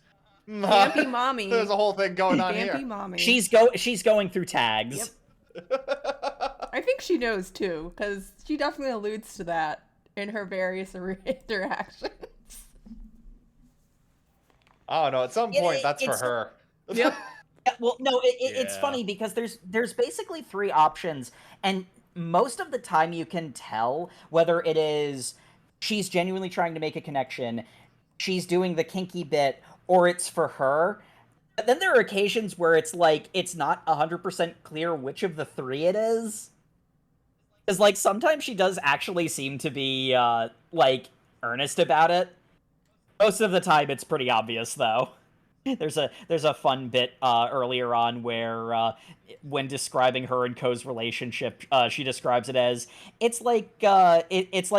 S3: Vampy mommy.
S2: There's a whole thing going on
S3: Vampy
S2: here.
S3: mommy.
S4: She's going through tags.
S3: Yep. I think she knows too, because she definitely alludes to that in her various interactions.
S2: Oh no! At some point, that's for her.
S3: Yep.
S4: Well, no, it's funny because there's basically three options, and most of the time you can tell whether it is she's genuinely trying to make a connection, she's doing the kinky bit, or it's for her. But then there are occasions where it's like, it's not 100% clear which of the three it is. Because, like, sometimes she does actually seem to be, earnest about it. Most of the time it's pretty obvious, though. There's a fun bit earlier on where when describing her and Ko's relationship, she describes it as it's like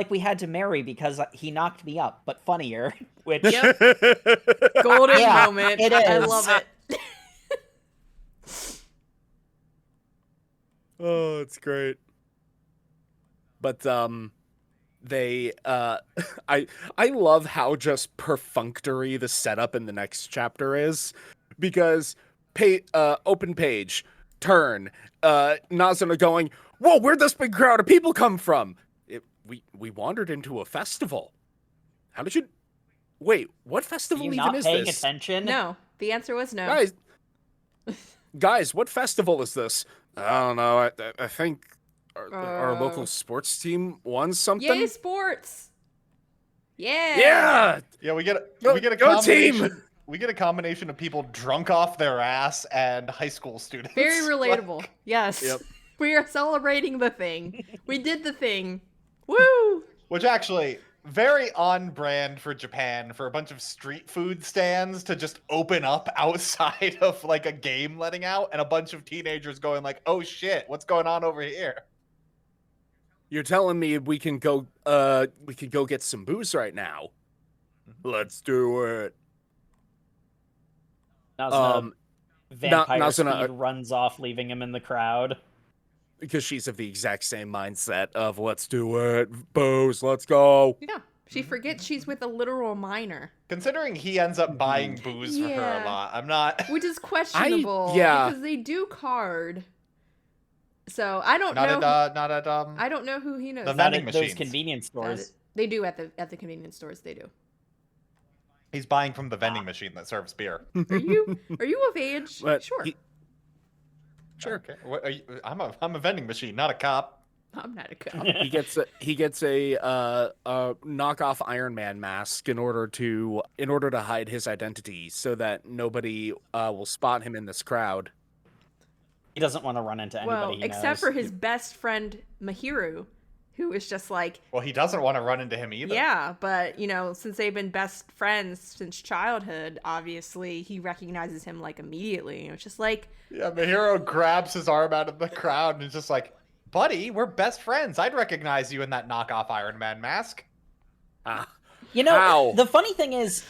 S4: we had to marry because he knocked me up, but funnier. Which
S3: Golden moment.
S4: It is.
S3: I love it.
S1: Oh, it's great. But they I love how just perfunctory the setup in the next chapter is, because open page, turn, Nazuna going, whoa, where'd this big crowd of people come from? We wandered into a festival. How did you... Wait, what festival
S4: you
S1: even
S4: not
S1: is
S4: paying
S1: this?
S4: attention?
S3: No, the answer was no.
S1: Guys, what festival is this? I don't know. I think our local sports team won something.
S3: Yay, sports! Yeah.
S1: Yeah.
S2: Yeah, we get a
S1: go
S2: combination.
S1: team!
S2: We get a combination of people drunk off their ass and high school students.
S3: Very relatable.
S2: Like,
S3: yes.
S1: Yep.
S3: We are celebrating the thing. We did the thing. Woo!
S2: which actually very on brand for Japan, for a bunch of street food stands to just open up outside of like a game letting out, and a bunch of teenagers going like, "Oh shit, what's going on over here?"
S1: You're telling me we can go get some booze right now? Let's do it.
S4: Vampire
S1: Nazuna,
S4: Speed runs off, leaving him in the crowd.
S1: Because she's of the exact same mindset of let's do it, booze, let's go.
S3: Yeah, she forgets she's with a literal minor.
S2: Considering he ends up buying booze for her a lot, I'm not.
S3: Which is questionable.
S1: yeah.
S3: Because they do card. So I don't know. I don't know who he knows.
S2: The
S4: Not
S2: vending
S4: at those
S2: machines.
S4: convenience stores.
S3: They do at the convenience stores. They do.
S2: He's buying from the vending machine that serves beer.
S3: Are you of age?
S1: But
S3: Sure.
S2: Sure. Okay. What, I'm a vending machine, not a cop.
S3: I'm not a cop.
S1: He gets a knockoff Iron Man mask in order to hide his identity so that nobody will spot him in this crowd.
S4: He doesn't want to run into anybody
S3: Well,
S4: he
S3: except
S4: knows.
S3: for his best friend Mahiru, who is just like,
S2: Well, he doesn't want to run into him either.
S3: yeah, but since they've been best friends since childhood, obviously he recognizes him like immediately. And it's just like,
S2: Yeah, Mahiro grabs his arm out of the crowd and is just like, "Buddy, we're best friends. I'd recognize you in that knockoff Iron Man mask."
S1: Ah,
S4: You know,
S1: How?
S4: the funny thing is,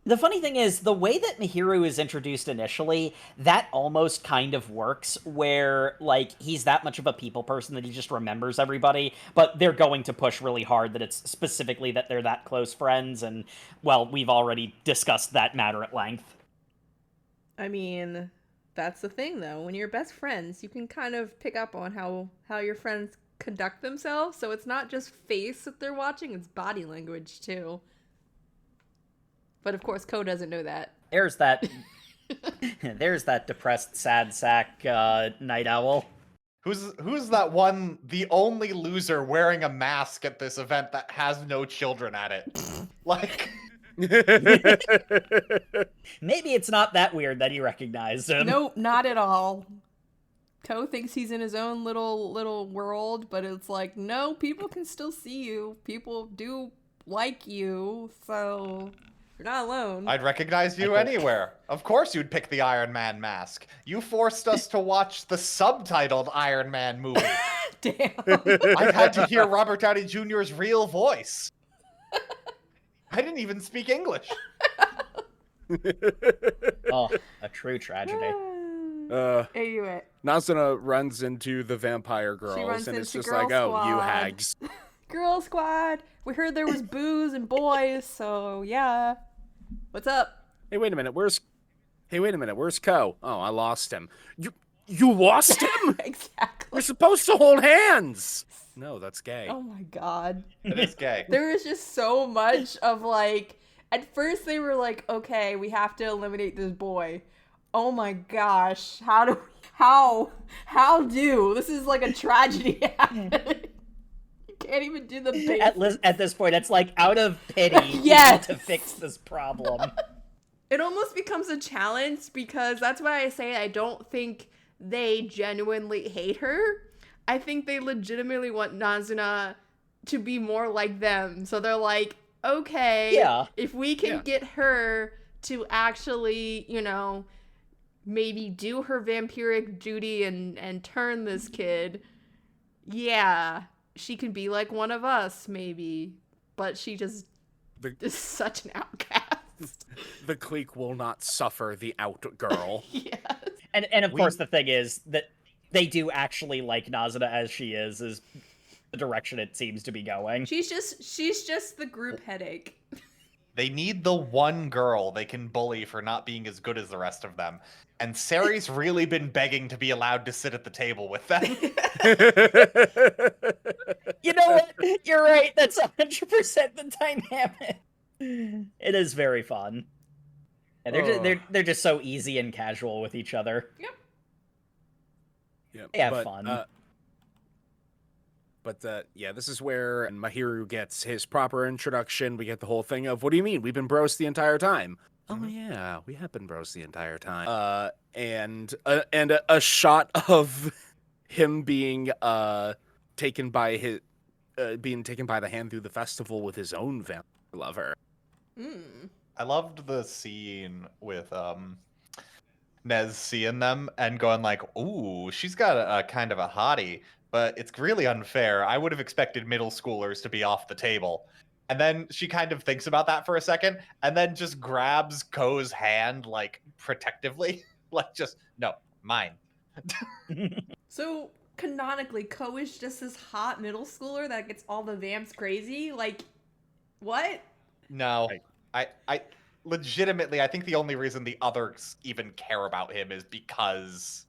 S4: The funny thing is, the way that Mihiru is introduced initially, that almost kind of works, where, like, he's that much of a people person that he just remembers everybody, but they're going to push really hard that it's specifically that they're that close friends, and, well, we've already discussed that matter at length.
S3: I mean, that's the thing, though. When you're best friends, you can kind of pick up on how your friends conduct themselves, so it's not just face that they're watching, it's body language, too. But of course, Ko doesn't know that.
S4: There's that... there's that depressed, sad sack night owl.
S2: Who's that one, the only loser wearing a mask at this event that has no children at it? Like...
S4: Maybe it's not that weird that he recognized him.
S3: Nope, not at all. Ko thinks he's in his own little world, but it's like, no, people can still see you. People do like you, so... You're not alone.
S2: I'd recognize you anywhere. Of course you'd pick the Iron Man mask. You forced us to watch the subtitled Iron Man movie.
S3: Damn.
S2: I've had to hear Robert Downey Jr.'s real voice. I didn't even speak English.
S4: Oh, a true tragedy.
S3: Anyway.
S1: Nazuna runs into the vampire
S3: She runs
S1: girls, and
S3: into
S1: it's just
S3: Girl
S1: like, oh, you
S3: Squad.
S1: hags.
S3: Girl Squad. We heard there was booze and boys, so yeah. What's up?
S1: Hey, wait a minute, where's Ko? Oh, I lost him. You lost him?
S3: Exactly.
S1: We're supposed to hold hands. No, that's gay.
S3: Oh my god.
S2: It is gay.
S3: There is just so much of like, at first they were like, okay, we have to eliminate this boy. Oh my gosh, how do? This is like a tragedy happening. You can't even do the base.
S4: At this point, it's like, out of pity,
S3: Yes.
S4: we need to fix this problem.
S3: It almost becomes a challenge because that's why I say I don't think they genuinely hate her. I think they legitimately want Nazuna to be more like them. So they're like, okay,
S4: Yeah.
S3: if we can get her to actually, maybe do her vampiric duty and turn this kid, yeah, she can be like one of us, maybe. But she just is such an outcast.
S1: The clique will not suffer the out girl.
S3: Yes.
S4: And of course, the thing is that they do actually like Nazuna as she is the direction it seems to be going.
S3: She's just the group headache.
S2: They need the one girl they can bully for not being as good as the rest of them. And Sari's really been begging to be allowed to sit at the table with them.
S4: You know what? You're right. That's 100% the dynamic. It is very fun. And they're just so easy and casual with each other.
S3: Yep.
S1: Yeah,
S4: They have fun.
S1: This is where Mihiru gets his proper introduction. We get the whole thing of, what do you mean? We've been bros the entire time. Oh yeah, we have been bros the entire time. And a shot of him being taken by the hand through the festival with his own vampire lover.
S2: I loved the scene with Nez seeing them and going like, ooh, she's got a kind of a hottie, but it's really unfair. I would have expected middle schoolers to be off the table. And then she kind of thinks about that for a second and then just grabs Ko's hand like protectively. Like just, no, mine.
S3: So canonically, Ko is just this hot middle schooler that gets all the vamps crazy? Like, what?
S2: No. I legitimately, I think the only reason the others even care about him is because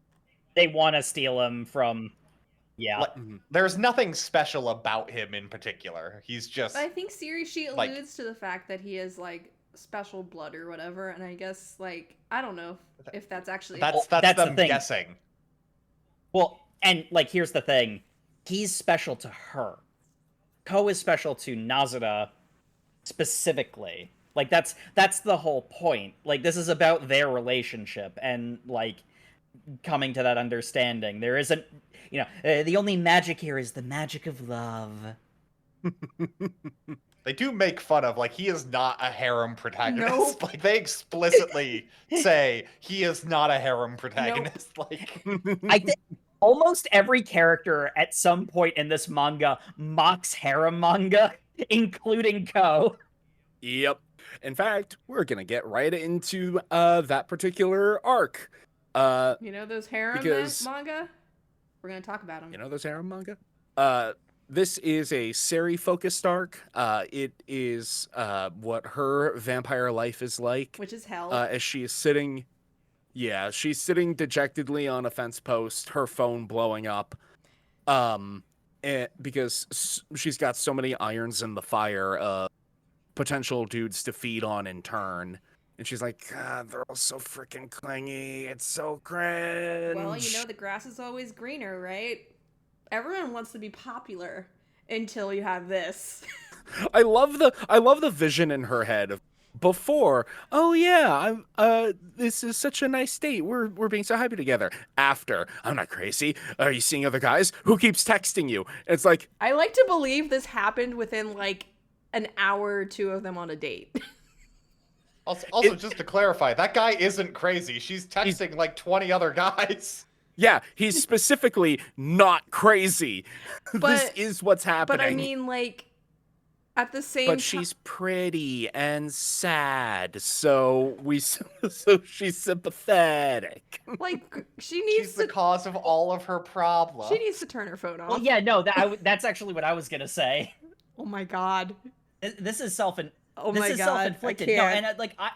S4: They want to steal him from... Yeah.
S2: like, there's nothing special about him in particular. He's just...
S3: I think she alludes
S2: like-
S3: to the fact that he is, like, special blood or whatever, and I guess, like, I don't know if that's actually...
S2: That's
S4: That's the
S2: them
S4: thing.
S2: guessing.
S4: Well, and, like, here's the thing. He's special to her. Ko is special to Nazuna specifically. Like, that's the whole point. Like, this is about their relationship and, like, coming to that understanding. There isn't, the only magic here is the magic of love.
S2: They do make fun of, like, he is not a harem protagonist.
S3: Nope.
S2: Like, they explicitly say he is not a harem protagonist. Like,
S4: I think almost every character at some point in this manga mocks harem manga, including Ko.
S1: Yep. In fact, we're gonna get right into that particular arc.
S3: You know those harem
S1: Because
S3: manga? We're gonna talk about them.
S1: you know those harem manga? This is a Seri focused arc. It is what her vampire life is like.
S3: Which is hell.
S1: As she is sitting, she's sitting dejectedly on a fence post, her phone blowing up. Because she's got so many irons in the fire, potential dudes to feed on in turn. And she's like, God, they're all so freaking clingy. It's so cringe.
S3: Well, you know the grass is always greener, right? Everyone wants to be popular until you have this.
S1: I love the vision in her head of before. Oh yeah, this is such a nice date. We're being so happy together. After, I'm not crazy. Are you seeing other guys? Who keeps texting you? It's like,
S3: I like to believe this happened within like an hour or two of them on a date.
S2: Also, just to clarify, that guy isn't crazy. She's texting like 20 other guys.
S1: yeah, he's specifically not crazy. This is what's happening.
S3: But I mean, like, at the same
S1: But she's pretty and sad, so she's sympathetic.
S3: like she needs
S2: She's the cause of all of her problems.
S3: She needs to turn her phone off.
S4: Well, yeah, no, that's actually what I was gonna say.
S3: Oh my god.
S4: This is
S3: Oh
S4: this
S3: my
S4: is
S3: god.
S4: self-inflicted.
S3: I
S4: No,
S3: can't.
S4: and like I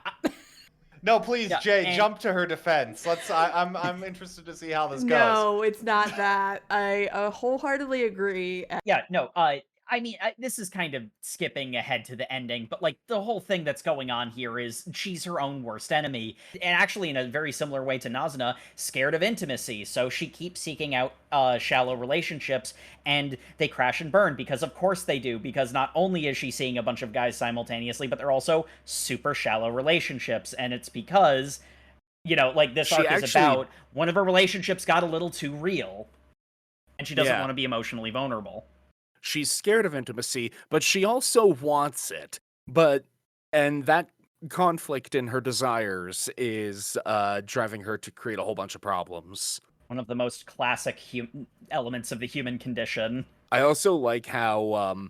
S2: No, please,
S4: Yeah,
S2: Jay,
S4: and-
S2: jump to her defense. I'm interested to see how this goes.
S3: No, it's not that. I wholeheartedly agree.
S4: yeah, no, I mean, this is kind of skipping ahead to the ending, but like the whole thing that's going on here is she's her own worst enemy, and actually in a very similar way to Nazuna, scared of intimacy, so she keeps seeking out shallow relationships, and they crash and burn because of course they do, because not only is she seeing a bunch of guys simultaneously, but they're also super shallow relationships, and it's because, you know, like this arc is about one of her relationships got a little too real, and she doesn't want to be emotionally vulnerable.
S1: She's scared of intimacy, but she also wants it. And that conflict in her desires is driving her to create a whole bunch of problems.
S4: One of the most classic elements of the human condition.
S1: I also like how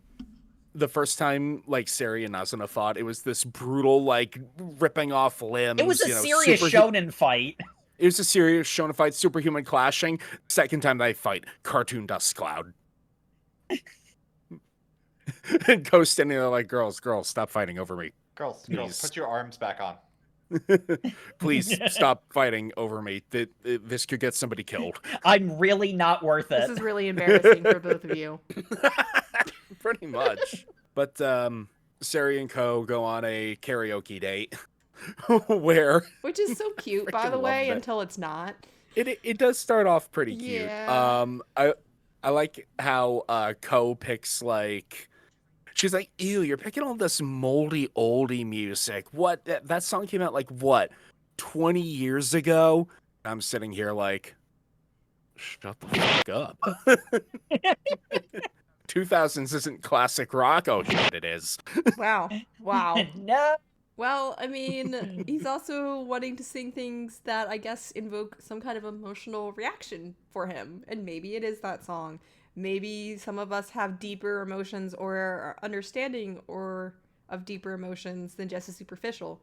S1: the first time like Seri and Nazuna fought, it was this brutal like ripping off limbs.
S4: It was a serious shonen fight.
S1: It was a serious shonen fight, superhuman clashing. Second time they fight, cartoon dust cloud. And Go standing there like, girls, stop fighting over me.
S2: Girls, put your arms back on.
S1: Please stop fighting over me. This could get somebody killed.
S4: I'm really not worth it.
S3: This is really embarrassing for both of you.
S1: Pretty much. But Seri and Ko go on a karaoke date
S3: which is so cute, by the way, until it's not.
S1: It does start off pretty cute.
S3: Yeah.
S1: I like how Ko picks like, she's like, ew, you're picking all this moldy oldie music. What? That song came out like, what, 20 years ago? I'm sitting here like, shut the fuck up. 2000s isn't classic rock. Oh, shit, it is.
S3: Wow.
S4: No.
S3: Well, I mean, he's also wanting to sing things that I guess invoke some kind of emotional reaction for him. And maybe it is that song. Maybe some of us have deeper emotions or understanding of deeper emotions than just a superficial,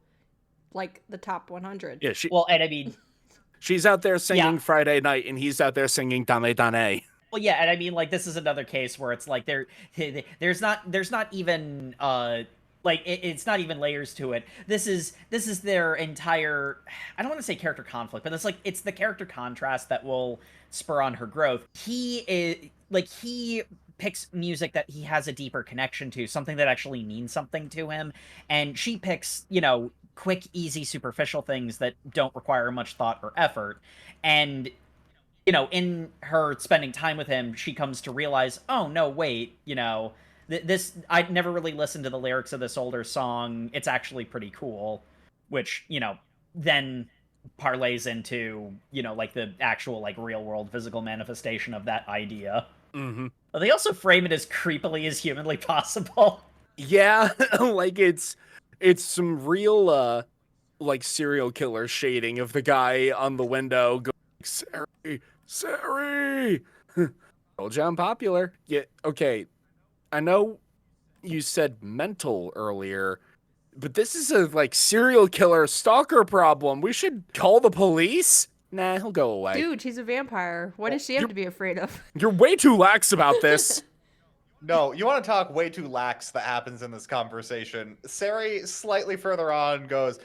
S3: like the top 100.
S1: Yeah,
S4: Well, and I mean,
S1: she's out there singing Friday Night, and he's out there singing Dame Dane.
S4: well, yeah, and I mean, like, this is another case where it's like there's not even like it's not even layers to it. This is their entire, I don't want to say character conflict, but it's the character contrast that will spur on her growth. He picks music that he has a deeper connection to, something that actually means something to him, and she picks, you know, quick, easy, superficial things that don't require much thought or effort. And, you know, in her spending time with him, she comes to realize, oh no, wait, you know, this, I'd never really listened to the lyrics of this older song. It's actually pretty cool, which, you know, then parlays into, you know, like the actual, like, real world physical manifestation of that idea.
S1: Mm-hmm.
S4: They also frame it as creepily as humanly possible.
S1: Yeah, like it's some real like serial killer shading of the guy on the window going, Seri, told you I'm popular. Yeah, okay. I know you said mental earlier. But this is a, like, serial killer stalker problem. We should call the police? Nah, he'll go away.
S3: Dude, she's a vampire. What does she have to be afraid of?
S1: You're way too lax about this.
S2: No, you want to talk way too lax that happens in this conversation. Sari, slightly further on, goes,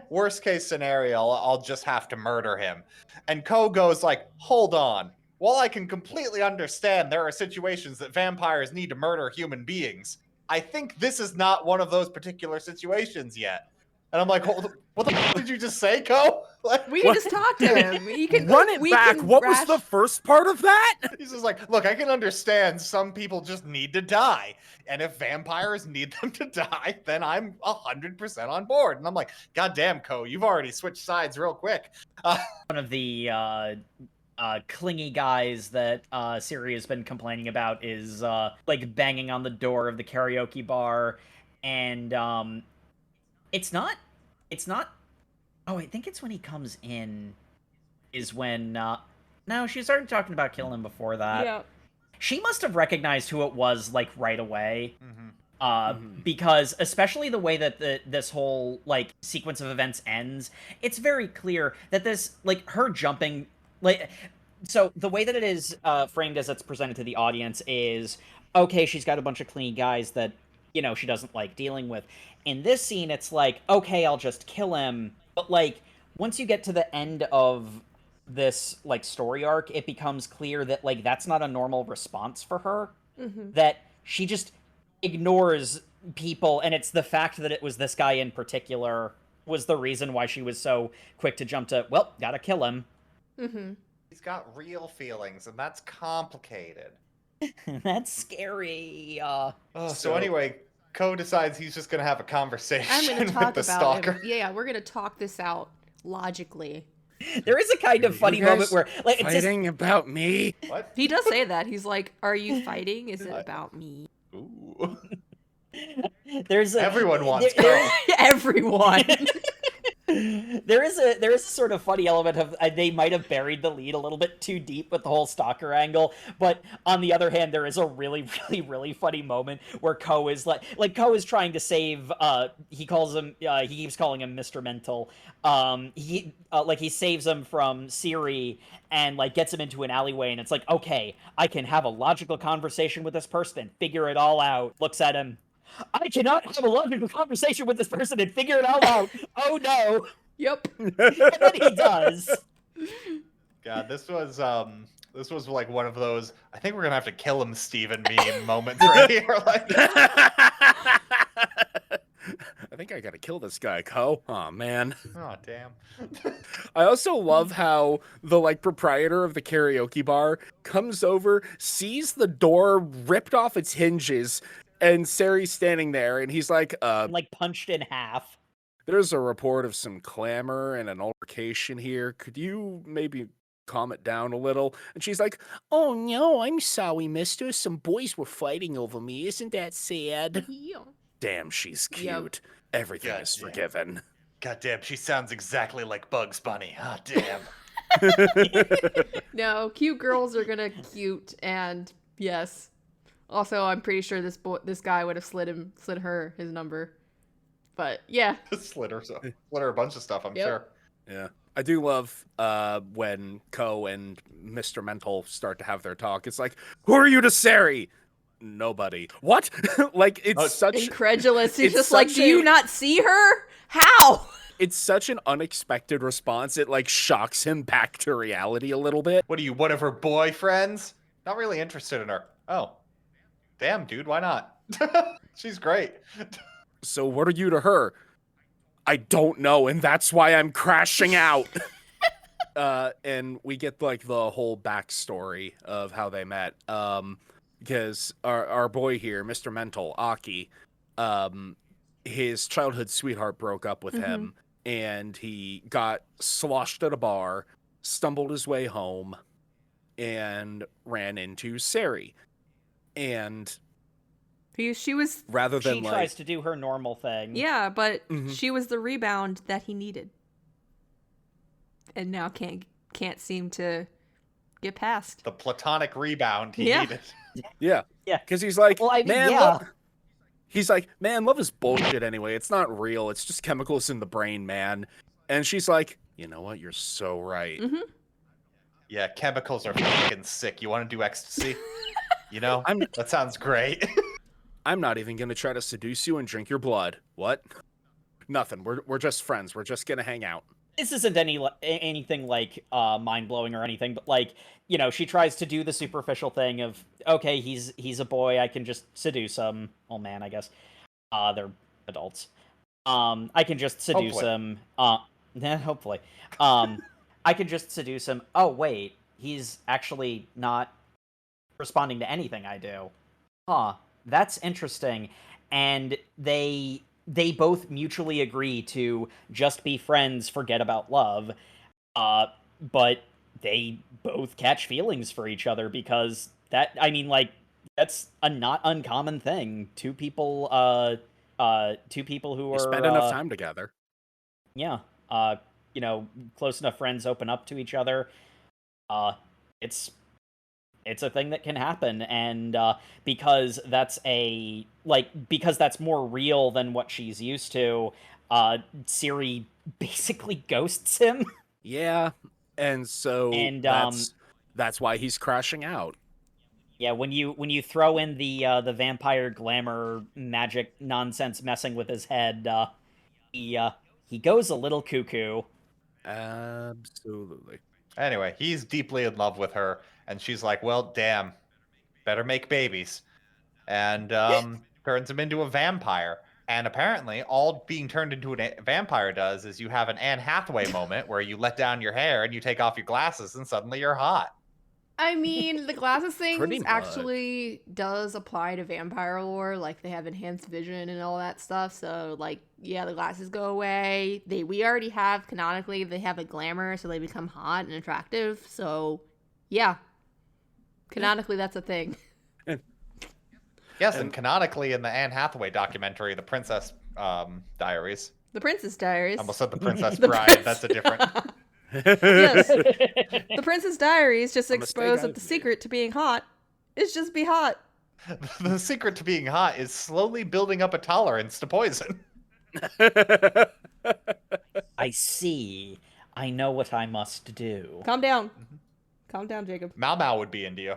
S2: worst case scenario, I'll just have to murder him. And Ko goes like, hold on. While I can completely understand there are situations that vampires need to murder human beings, I think this is not one of those particular situations yet. And I'm like, what the f- did you just say, Ko? Like,
S3: We can just talk to him. He can
S1: Run it
S3: we
S1: back.
S3: can
S1: What was the first part of that?
S2: he's just like, look, I can understand some people just need to die. And if vampires need them to die, then I'm 100% on board. And I'm like, God damn, Ko, you've already switched sides real quick.
S4: One of the clingy guys that Siri has been complaining about is like banging on the door of the karaoke bar, and it's not. Oh, I think it's when he comes in is when. No, she started talking about killing him before that.
S3: Yeah.
S4: She must have recognized who it was like right away.
S2: Mm-hmm.
S4: Because especially the way that this whole like sequence of events ends, it's very clear that this like her jumping like so the way that it is framed as it's presented to the audience is okay, she's got a bunch of clean guys that she doesn't like dealing with. In this scene, it's like okay, I'll just kill him, but like once you get to the end of this like story arc, it becomes clear that like that's not a normal response for her.
S3: Mm-hmm.
S4: That she just ignores people, and it's the fact that it was this guy in particular was the reason why she was so quick to jump to, well, gotta kill him.
S3: Mm-hmm.
S2: He's got real feelings, and that's complicated.
S4: That's scary.
S2: So anyway, Ko decides he's just gonna have a conversation
S3: I'm gonna
S2: with
S3: talk
S2: the
S3: about
S2: stalker.
S3: it. Yeah, we're gonna talk this out logically.
S4: There is a kind of funny
S1: You guys
S4: moment where like it's just,
S1: fighting about me?
S2: What?
S3: He does say that. He's like, "Are you fighting? Is it about me?"
S2: Ooh.
S4: there's a,
S2: Everyone wants
S4: there-
S2: Ko.
S3: Everyone.
S4: there is a sort of funny element of they might have buried the lead a little bit too deep with the whole stalker angle, but on the other hand, there is a really funny moment where Ko is like Ko is trying to save he calls him he keeps calling him Mr. Mental. He saves him from Siri and like gets him into an alleyway, and it's like, okay, I can have a logical conversation with this person and figure it all out. Looks at him. I cannot have a logical conversation with this person and figure it all out. Oh no.
S3: Yep.
S4: And then he does.
S2: God, this was like one of those, I think we're gonna have to kill him, Steven meme moments right here. Like,
S1: I think I gotta kill this guy, Ko. Oh man.
S2: oh damn.
S1: I also love how the like proprietor of the karaoke bar comes over, sees the door ripped off its hinges, and Sari's standing there, and he's like,
S4: Like punched in half.
S1: there's a report of some clamor and an altercation here. Could you maybe calm it down a little? And she's like, oh no, I'm sorry, mister. Some boys were fighting over me. Isn't that sad?
S3: Yeah.
S1: Damn, she's
S3: Yep.
S1: cute. Everything
S2: God
S1: is
S2: damn.
S1: forgiven.
S2: God damn, she sounds exactly like Bugs Bunny. Ah, damn.
S3: No, cute girls are gonna cute, and yes. Also, I'm pretty sure this guy would have slid her his number. But yeah.
S2: Slit her a bunch of stuff, I'm
S3: Yep.
S2: sure.
S1: Yeah. I do love when Ko and Mr. Mental start to have their talk. It's like, who are you to Sari? Nobody. What? Like, it's such
S3: Incredulous. He's
S1: it's
S3: just like,
S1: such
S3: do you
S1: a-
S3: not see her? How?
S1: it's such an unexpected response. It like shocks him back to reality a little bit.
S2: What are you, one of her boyfriends? Not really interested in her. Oh. Damn, dude, why not? She's great.
S1: So what are you to her? I don't know, and that's why I'm crashing out. And we get like the whole backstory of how they met. Because our boy here, Mr. Mental, Aki, his childhood sweetheart broke up with him, and he got sloshed at a bar, stumbled his way home, and ran into Sari. And
S3: She was,
S1: rather than
S4: She
S1: like,
S4: tries to do her normal thing.
S3: yeah, but
S1: Mhm.
S3: she was the rebound that he needed, and now can't seem to get past.
S2: The platonic rebound he
S3: Yeah.
S2: needed.
S1: yeah,
S4: Yeah.
S1: because he's like,
S4: Well, I mean,
S1: man,
S4: yeah.
S1: look. he's like, man, love is bullshit anyway. It's not real. It's just chemicals in the brain, man. And she's like, you know what? You're so right.
S3: Mm-hmm.
S2: Yeah, chemicals are fucking sick. You want to do ecstasy? You know,
S1: I'm
S2: that sounds great.
S1: I'm not even gonna try to seduce you and drink your blood. What? Nothing. We're just friends. We're just gonna hang out.
S4: This isn't anything like mind blowing or anything, but like, you know, she tries to do the superficial thing of, okay, he's a boy, I can just seduce him. Oh man, I guess. They're adults. I can just seduce him. Hopefully. I can just seduce him. Oh wait, he's actually not responding to anything I do. Huh, that's interesting. And they both mutually agree to just be friends, forget about love. But they both catch feelings for each other because that's a not uncommon thing. Two people who
S1: You
S4: are
S1: spend enough time together.
S4: Yeah. You know, close enough friends open up to each other. It's a thing that can happen, and because that's more real than what she's used to, Siri basically ghosts him.
S1: Yeah, and so that's why he's crashing out.
S4: Yeah, when you throw in the vampire glamour magic nonsense messing with his head, he goes a little cuckoo.
S1: Absolutely.
S2: Anyway, he's deeply in love with her, and she's like, well, damn, better make babies. And turns him into a vampire. And apparently, all being turned into a vampire does is you have an Anne Hathaway moment where you let down your hair and you take off your glasses and suddenly you're hot.
S3: I mean, the glasses
S1: Pretty
S3: thing
S1: much.
S3: actually does apply to vampire lore. Like, they have enhanced vision and all that stuff. So, like, yeah, the glasses go away. We already have, canonically, they have a glamour, so they become hot and attractive. So, yeah. Canonically, that's a thing.
S2: Yes, and canonically in the Anne Hathaway documentary, The Princess Diaries.
S3: The Princess Diaries.
S2: I almost said The Princess Bride. That's a different...
S3: Yes. The Princess Diaries just
S1: A mistake
S3: expose
S1: I've
S3: that the
S1: made.
S3: secret to being hot is just be hot.
S2: The secret to being hot is slowly building up a tolerance to poison.
S4: I see. I know what I must do.
S3: Calm down. Calm down, Jacob.
S2: Mau Mau would be into you.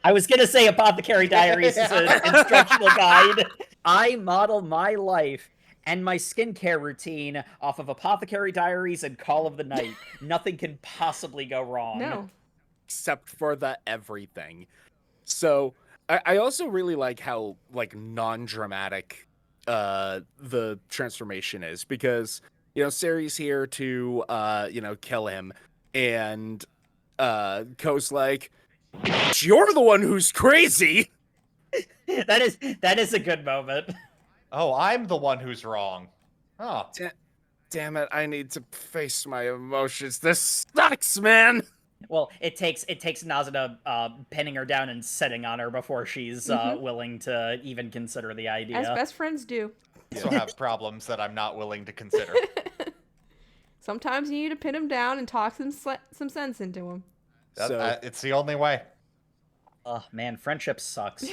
S4: I was gonna say Apothecary Diaries is an instructional guide. I model my life and my skincare routine off of Apothecary Diaries and Call of the Night. Nothing can possibly go wrong.
S3: No.
S1: Except for the everything. So I also really like how like non-dramatic the transformation is, because Sari's here to kill him, and Ko's like, you're the one who's crazy.
S4: That is a good moment.
S2: Oh, I'm the one who's wrong. Oh.
S1: Damn it, I need to face my emotions. This sucks, man.
S4: Well, it takes Nazuna pinning her down and sitting on her before she's willing to even consider the idea.
S3: As best friends do.
S2: I also have problems that I'm not willing to consider.
S3: Sometimes you need to pin him down and talk some sense into him.
S2: It's the only way.
S4: Oh man, friendship sucks.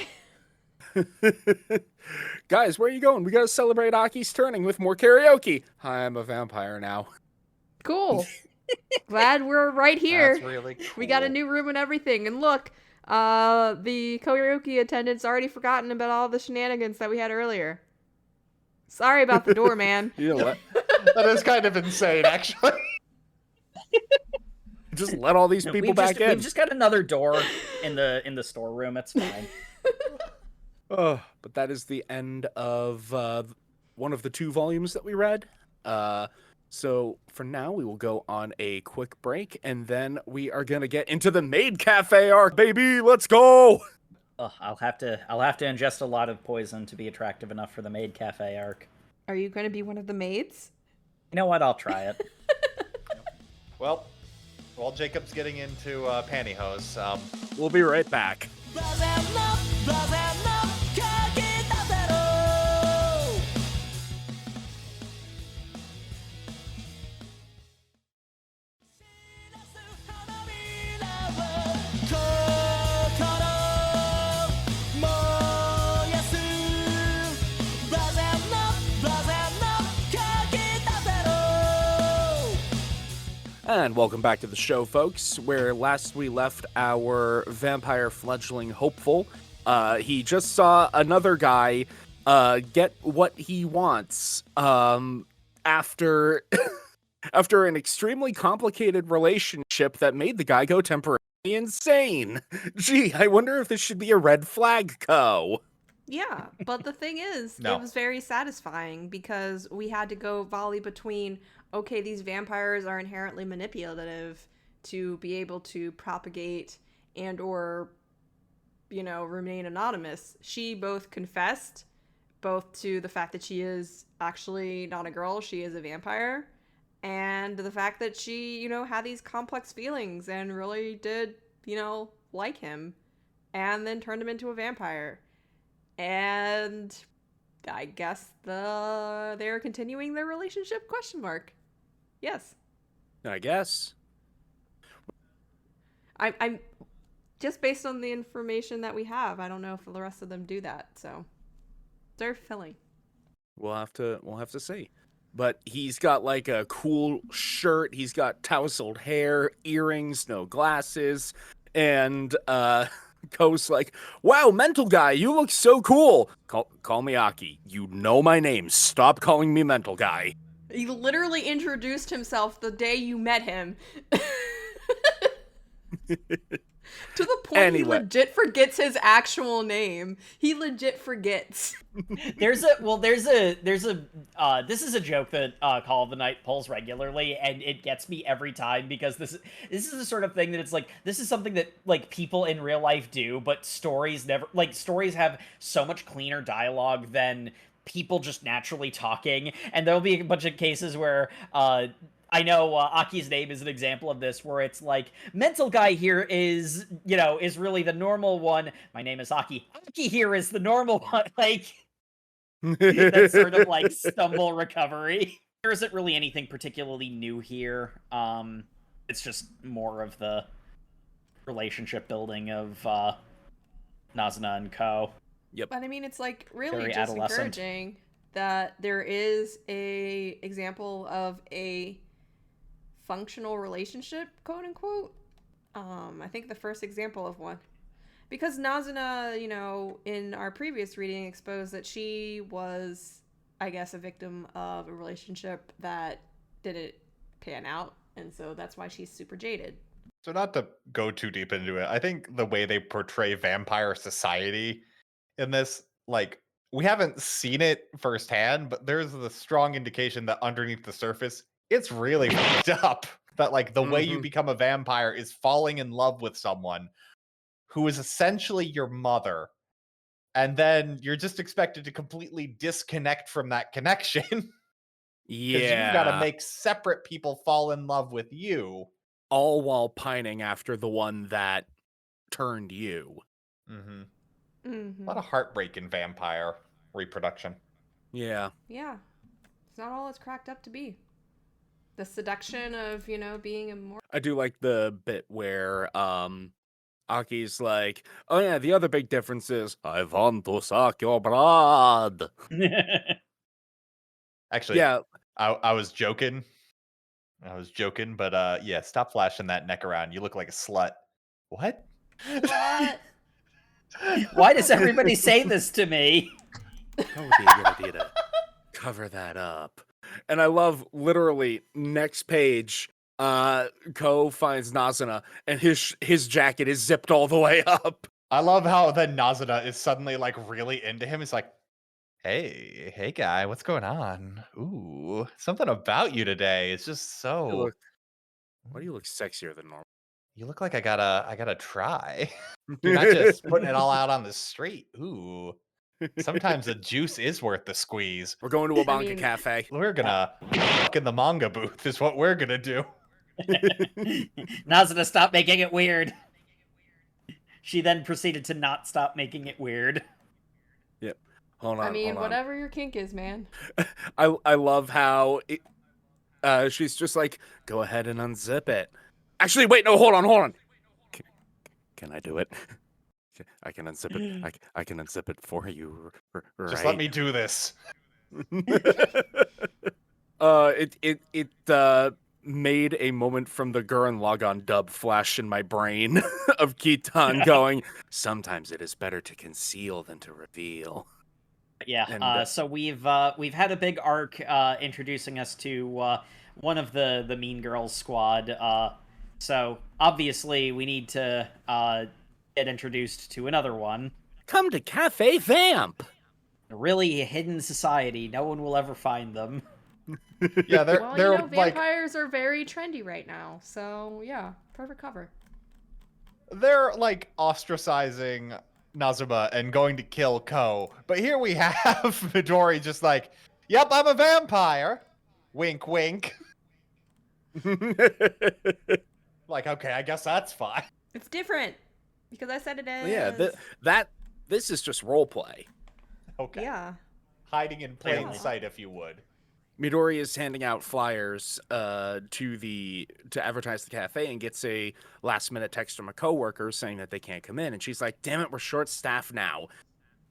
S1: Guys, where are you going? We gotta celebrate Aki's turning with more karaoke. Hi, I'm a vampire now.
S3: Cool. Glad we're right here.
S2: That's really cool.
S3: We got a new room and everything. And look, the karaoke attendant's already forgotten about all the shenanigans that we had earlier. Sorry about the door, man.
S1: You know what?
S2: That is kind of insane, actually.
S1: Just let all these people back in.
S4: We've just got another door in the storeroom. It's fine.
S1: Oh, but that is the end of one of the 2 volumes that we read. So for now, we will go on a quick break, and then we are gonna get into the Maid Cafe arc, baby. Let's go.
S4: I'll have to ingest a lot of poison to be attractive enough for the Maid Cafe arc.
S3: Are you going to be one of the maids?
S4: You know what? I'll try it.
S2: Well, while Jacob's getting into pantyhose,
S1: We'll be right back. And welcome back to the show, folks, where last we left our vampire fledgling hopeful. He just saw another guy get what he wants after after an extremely complicated relationship that made the guy go temporarily insane. Gee, I wonder if this should be a red flag, Co.
S3: Yeah, but the thing is,
S2: No.
S3: it was very satisfying because we had to go volley between, okay, these vampires are inherently manipulative to be able to propagate and or, remain anonymous. She both confessed both to the fact that she is actually not a girl, she is a vampire, and the fact that she, had these complex feelings and really did, like him, and then turned him into a vampire. And I guess they're continuing their relationship? ? Yes.
S1: I guess.
S3: I'm just based on the information that we have. I don't know if the rest of them do that. So they're filling.
S1: We'll have to see. But he's got like a cool shirt. He's got tousled hair, earrings, no glasses, and Ko's like, "Wow, mental guy, you look so cool. Call me Aki. You know my name. Stop calling me mental guy."
S3: He literally introduced himself the day you met him. To the point he legit forgets his actual name. He legit forgets.
S4: This is a joke that Call of the Night pulls regularly, and it gets me every time because this is the sort of thing that it's like, this is something that like people in real life do, but stories never, like, stories have so much cleaner dialogue than people just naturally talking, and there'll be a bunch of cases where I know Aki's name is an example of this, where it's like, mental guy here is really the normal one. My name is Aki. Aki here is the normal one. Like, that sort of like stumble recovery. There isn't really anything particularly new here. It's just more of the relationship building of Nazuna and Ko.
S1: Yep.
S3: But I mean, it's like really
S4: Very
S3: just
S4: adolescent.
S3: encouraging that there is a example of a functional relationship, quote unquote. I think the first example of one, because Nazuna, in our previous reading, exposed that she was, I guess, a victim of a relationship that didn't pan out, and so that's why she's super jaded.
S2: So not to go too deep into it, I think the way they portray vampire society in this, like, we haven't seen it firsthand, but there's the strong indication that underneath the surface, it's really fucked up. That, like, the way you become a vampire is falling in love with someone who is essentially your mother, and then you're just expected to completely disconnect from that connection. Because you've got to make separate people fall in love with you.
S1: All while pining after the one that turned you.
S2: A lot of heartbreak in vampire reproduction.
S1: Yeah.
S3: Yeah. It's not all it's cracked up to be. The seduction of, being immortal.
S1: I do like the bit where Aki's like, "Oh yeah, the other big difference is I want to suck your blood."
S2: Actually,
S1: Yeah.
S2: I was joking. But yeah, stop flashing that neck around. You look like a slut. What?
S3: What?
S4: Why does everybody say this to me?
S1: How would be a good idea to cover that up? And I love, literally, next page, Ko finds Nazuna, and his jacket is zipped all the way up.
S2: I love how then Nazuna is suddenly like really into him. He's like, hey guy, what's going on? Ooh, something about you today. It's just so.
S1: Why do you look sexier than normal?
S2: You look like I gotta try. You're not just putting it all out on the street. Ooh. Sometimes the juice is worth the squeeze.
S1: We're going to a manga cafe.
S2: We're gonna fuck in the manga booth is what we're gonna do.
S4: Nazuna, stop making it weird. She then proceeded to not stop making it weird.
S1: Yep. Hold on.
S3: Whatever your kink is, man.
S1: I love how she's just like, go ahead and unzip it. Actually, wait, no, hold on. Can I do it? I can unzip it. I can unzip it for you. Right?
S2: Just let me do this.
S1: made a moment from the Gurren Lagann dub flash in my brain of Kitan going, sometimes it is better to conceal than to reveal.
S4: Yeah,
S1: And,
S4: so we've had a big arc introducing us to one of the Mean Girls squad. So obviously we need to get introduced to another one.
S1: come to Cafe Vamp!
S4: A really hidden society. No one will ever find them.
S2: Yeah, they're
S3: Well,
S2: they're like
S3: vampires are very trendy right now, so yeah, perfect cover.
S2: they're like ostracizing Nazuma and going to kill Ko. But here we have Midori just like, yep, I'm a vampire. Wink, wink. Like, okay, I guess that's fine.
S3: It's different because I said it is.
S1: Yeah, this is just roleplay.
S2: Okay.
S3: Yeah.
S2: Hiding in plain
S3: Yeah.
S2: sight, if you would.
S1: Midori is handing out flyers to advertise the cafe and gets a last-minute text from a coworker saying that they can't come in. And she's like, damn it, we're short-staffed now.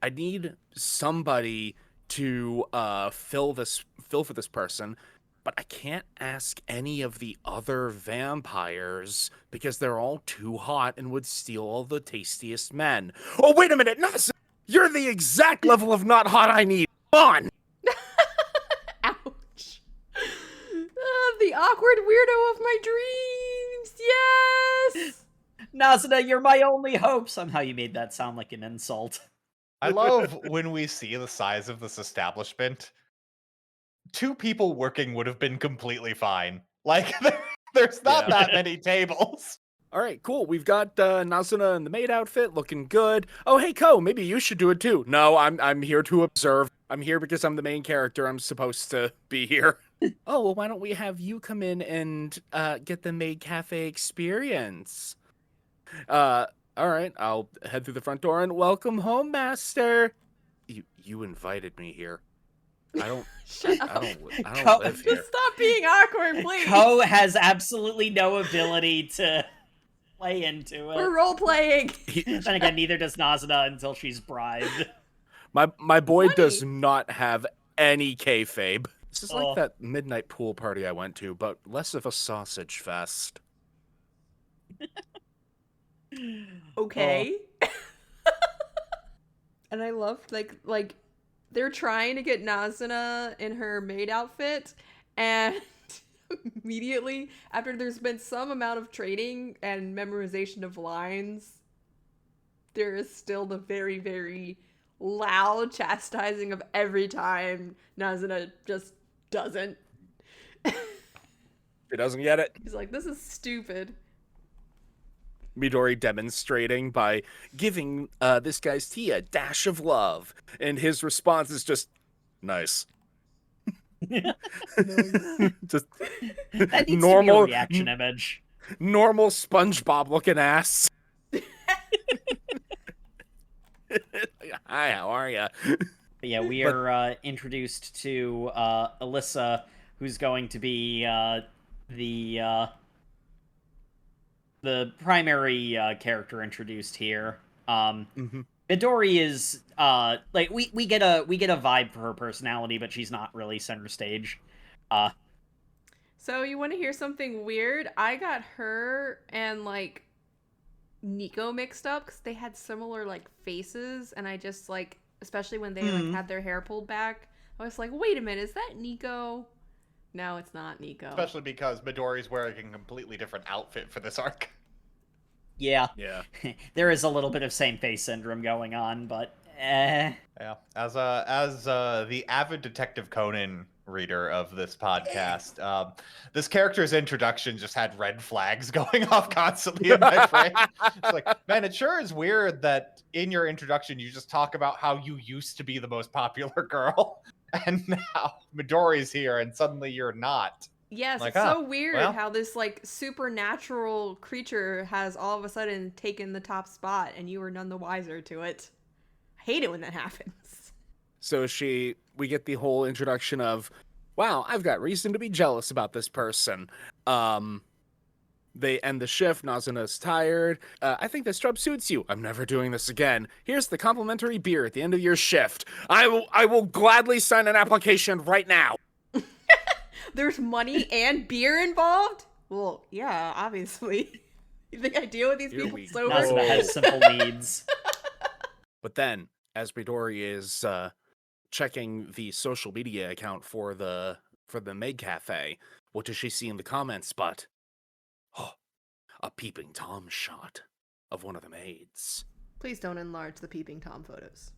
S1: I need somebody to fill for this person, but I can't ask any of the other vampires because they're all too hot and would steal all the tastiest men. Oh, wait a minute, Nasa! You're the exact level of not hot I need. Come on!
S3: Ouch. The awkward weirdo of my dreams. Yes.
S4: Nazuna, you're my only hope. Somehow you made that sound like an insult.
S2: I love when we see the size of this establishment. 2 people working would have been completely fine. Like, there's not
S1: Yeah.
S2: that many tables.
S1: All right, cool. We've got Nazuna in the maid outfit, looking good. Oh, hey, Ko, maybe you should do it too. No, I'm here to observe. I'm here because I'm the main character. I'm supposed to be here. Oh, well, why don't we have you come in and get the maid cafe experience? All right, I'll head through the front door and welcome home, master. You invited me here. I don't.
S3: Shut
S1: I
S3: up.
S1: don't live here.
S3: Just stop being awkward, please.
S4: Ko has absolutely no ability to play into
S3: We're
S4: it.
S3: role playing.
S4: Then again, neither does Nazuna until she's bribed.
S1: My boy
S3: Funny.
S1: does not have any kayfabe. This is
S4: Oh.
S1: like that midnight pool party I went to, but less of a sausage fest.
S3: Okay. And I love like they're trying to get Nazuna in her maid outfit, and immediately after there's been some amount of training and memorization of lines, there is still the very, very loud chastising of every time Nazuna just doesn't.
S1: He doesn't get it.
S3: He's like, this is stupid.
S1: Midori demonstrating by giving this guy's tea a dash of love, and his response is just nice. Just
S4: That needs
S1: normal
S4: to be a reaction image.
S1: normal SpongeBob looking ass. Hi, how are ya?
S4: But yeah, we are introduced to Alyssa, who's going to be the primary character introduced here. Midori is like we get a vibe for her personality, but she's not really center stage.
S3: So you want to hear something weird? I got her and like Nico mixed up because they had similar like faces, and I just like, especially when they like had their hair pulled back, I was like, wait a minute, is that Nico? No, it's not Nico.
S2: Especially because Midori's wearing a completely different outfit for this arc.
S4: Yeah,
S1: Yeah.
S4: there is a little bit of same face syndrome going on, but
S2: Yeah. As the avid Detective Conan reader of this podcast, this character's introduction just had red flags going off constantly in my brain. It's like, man, it sure is weird that in your introduction you just talk about how you used to be the most popular girl, and now Midori's here and suddenly you're not.
S3: Yes,
S2: Like,
S3: it's
S2: ah,
S3: so weird
S2: well.
S3: how this like supernatural creature has all of a sudden taken the top spot and you were none the wiser to it. I hate it when that happens.
S1: So we get the whole introduction of, wow, I've got reason to be jealous about this person. They end the shift. Nazuna's tired. I think this job suits you. I'm never doing this again. Here's the complimentary beer at the end of your shift. I will gladly sign an application right now.
S3: There's money and beer involved? Well, yeah, obviously. You think I deal with these
S1: Here
S3: people
S1: we
S3: sober?
S1: go.
S4: Nazuna has simple needs.
S1: But then, as Midori is checking the social media account for the maid cafe, what does she see in the comments but a peeping Tom shot of one of the maids?
S3: Please don't enlarge the peeping Tom photos.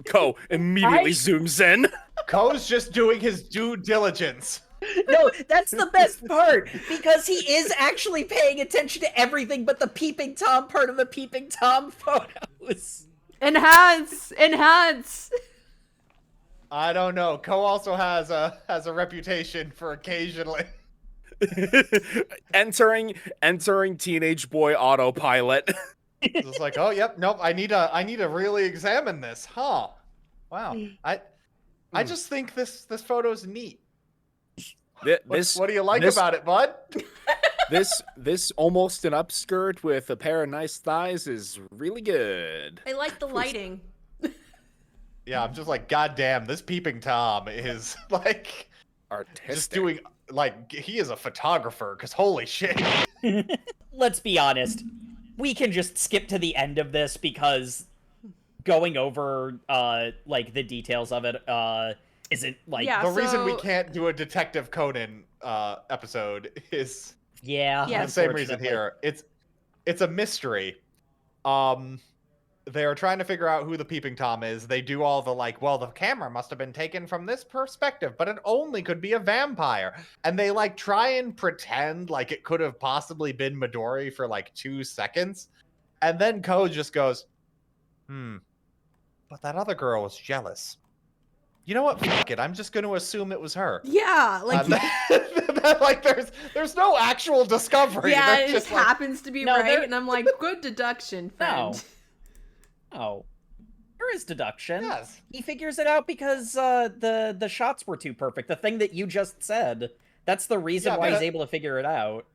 S1: Ko immediately zooms in.
S2: Ko's just doing his due diligence.
S4: No, that's the best part, because he is actually paying attention to everything but the peeping Tom part of the peeping Tom photos.
S3: Enhance!
S2: I don't know. Ko also has a reputation for occasionally.
S1: entering teenage boy autopilot.
S2: It's like, oh, yep, nope. I need to really examine this, huh? Wow. I just think this photo's neat. What do you like about it, bud?
S1: This almost an upskirt with a pair of nice thighs is really good.
S3: I like the lighting.
S2: Yeah, I'm just like, goddamn, this peeping Tom is like
S1: Artistic.
S2: just doing like he is a photographer. Because holy shit.
S4: Let's be honest. We can just skip to the end of this because going over like the details of it isn't like
S3: Yeah.
S2: The reason we
S3: so-
S2: can't do a Detective Conan episode is
S4: yeah,
S3: Yeah.
S2: the same reason
S4: unfortunately.
S2: here. It's a mystery. They are trying to figure out who the peeping Tom is. They do all the like, well, the camera must have been taken from this perspective, but it only could be a vampire. And they like try and pretend like it could have possibly been Midori for like 2 seconds. And then Ko just goes, but that other girl was jealous. You know what? Fuck it. I'm just going to assume it was her.
S3: Yeah, like
S2: Like there's no actual discovery.
S3: yeah,
S2: They're
S3: it just
S2: like,
S3: happens to be
S4: No,
S3: right,
S4: they're-
S3: and I'm like, good deduction, friend.
S4: No. Oh, there is deduction.
S2: Yes.
S4: He figures it out because the shots were too perfect. The thing that you just said. That's the reason
S2: Yeah,
S4: why
S2: but-
S4: he's able to figure it out.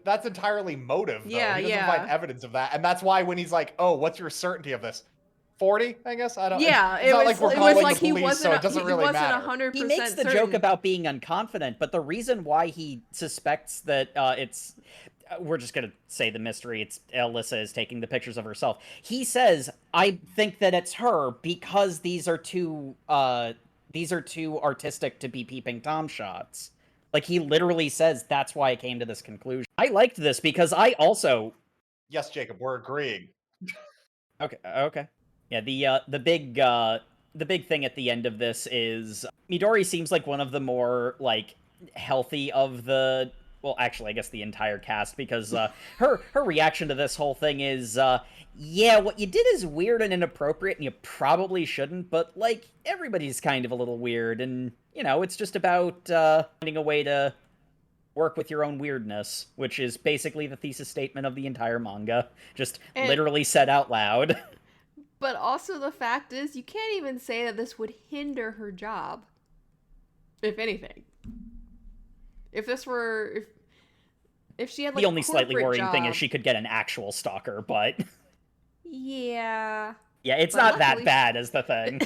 S2: That's entirely motive, though.
S3: Yeah,
S2: He doesn't
S3: yeah.
S2: find evidence of that. And that's why when he's like, oh, what's your certainty of this? 40, I guess? I don't
S3: Yeah,
S2: it's
S3: it
S2: not
S3: was,
S2: like we're
S3: it
S2: calling
S3: was like
S2: the
S3: he
S2: police,
S3: wasn't.
S2: so it doesn't really
S3: he wasn't
S2: matter.
S3: 100%.
S4: He makes the
S3: certain.
S4: joke about being unconfident, but the reason why he suspects that it's we're just gonna say the mystery. It's Alyssa is taking the pictures of herself. He says, "I think that it's her because these are too artistic to be peeping Tom shots." Like he literally says that's why I came to this conclusion. I liked this because I also
S2: Yes, Jacob, we're agreeing.
S4: Okay. Yeah, the big thing at the end of this is Midori seems like one of the more like healthy of the well, actually, I guess the entire cast because her reaction to this whole thing is yeah, what you did is weird and inappropriate and you probably shouldn't, but like everybody's kind of a little weird and you know, it's just about finding a way to work with your own weirdness, which is basically the thesis statement of the entire manga, just
S3: And-
S4: literally said out loud.
S3: But also the fact is, you can't even say that this would hinder her job. If anything, if this were, if she had like
S4: The only slightly
S3: corporate
S4: worrying thing is
S3: job-
S4: she could get an actual stalker, but
S3: Yeah.
S4: yeah, it's
S3: But
S4: not that
S3: luckily-
S4: bad as the thing.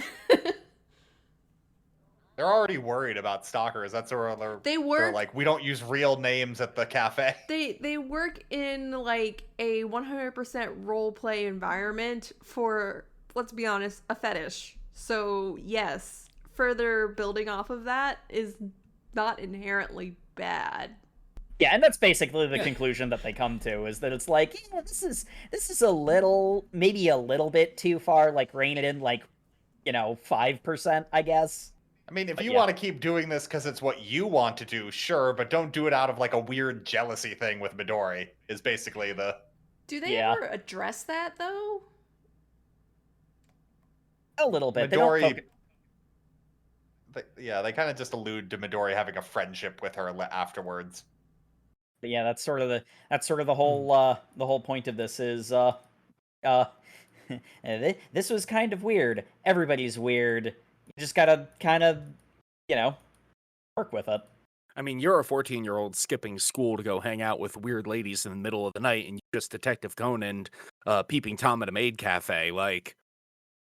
S2: They're already worried about stalkers. That's where they're
S3: They work.
S2: like, we don't use real names at the cafe.
S3: They work in like a 100% role play environment for, let's be honest, a fetish. So yes, further building off of that is not inherently bad.
S4: Yeah, and that's basically the conclusion that they come to is that it's like, yeah, this is a little, maybe a little bit too far, like rein it in like, 5%, I guess.
S2: I mean, if
S4: But
S2: you
S4: yeah.
S2: want to keep doing this because it's what you want to do, sure, but don't do it out of like a weird jealousy thing with Midori, is basically the...
S3: Do they
S4: Yeah.
S3: ever address that though?
S4: A little bit. They don't
S2: Midori...
S4: focus-
S2: they kind of just allude to Midori having a friendship with her afterwards.
S4: But yeah, that's sort of the whole point of this is this was kind of weird. Everybody's weird. You just gotta kind of, work with it.
S1: I mean, you're a 14-year-old skipping school to go hang out with weird ladies in the middle of the night, and you just Detective Conan peeping Tom at a maid cafe. Like,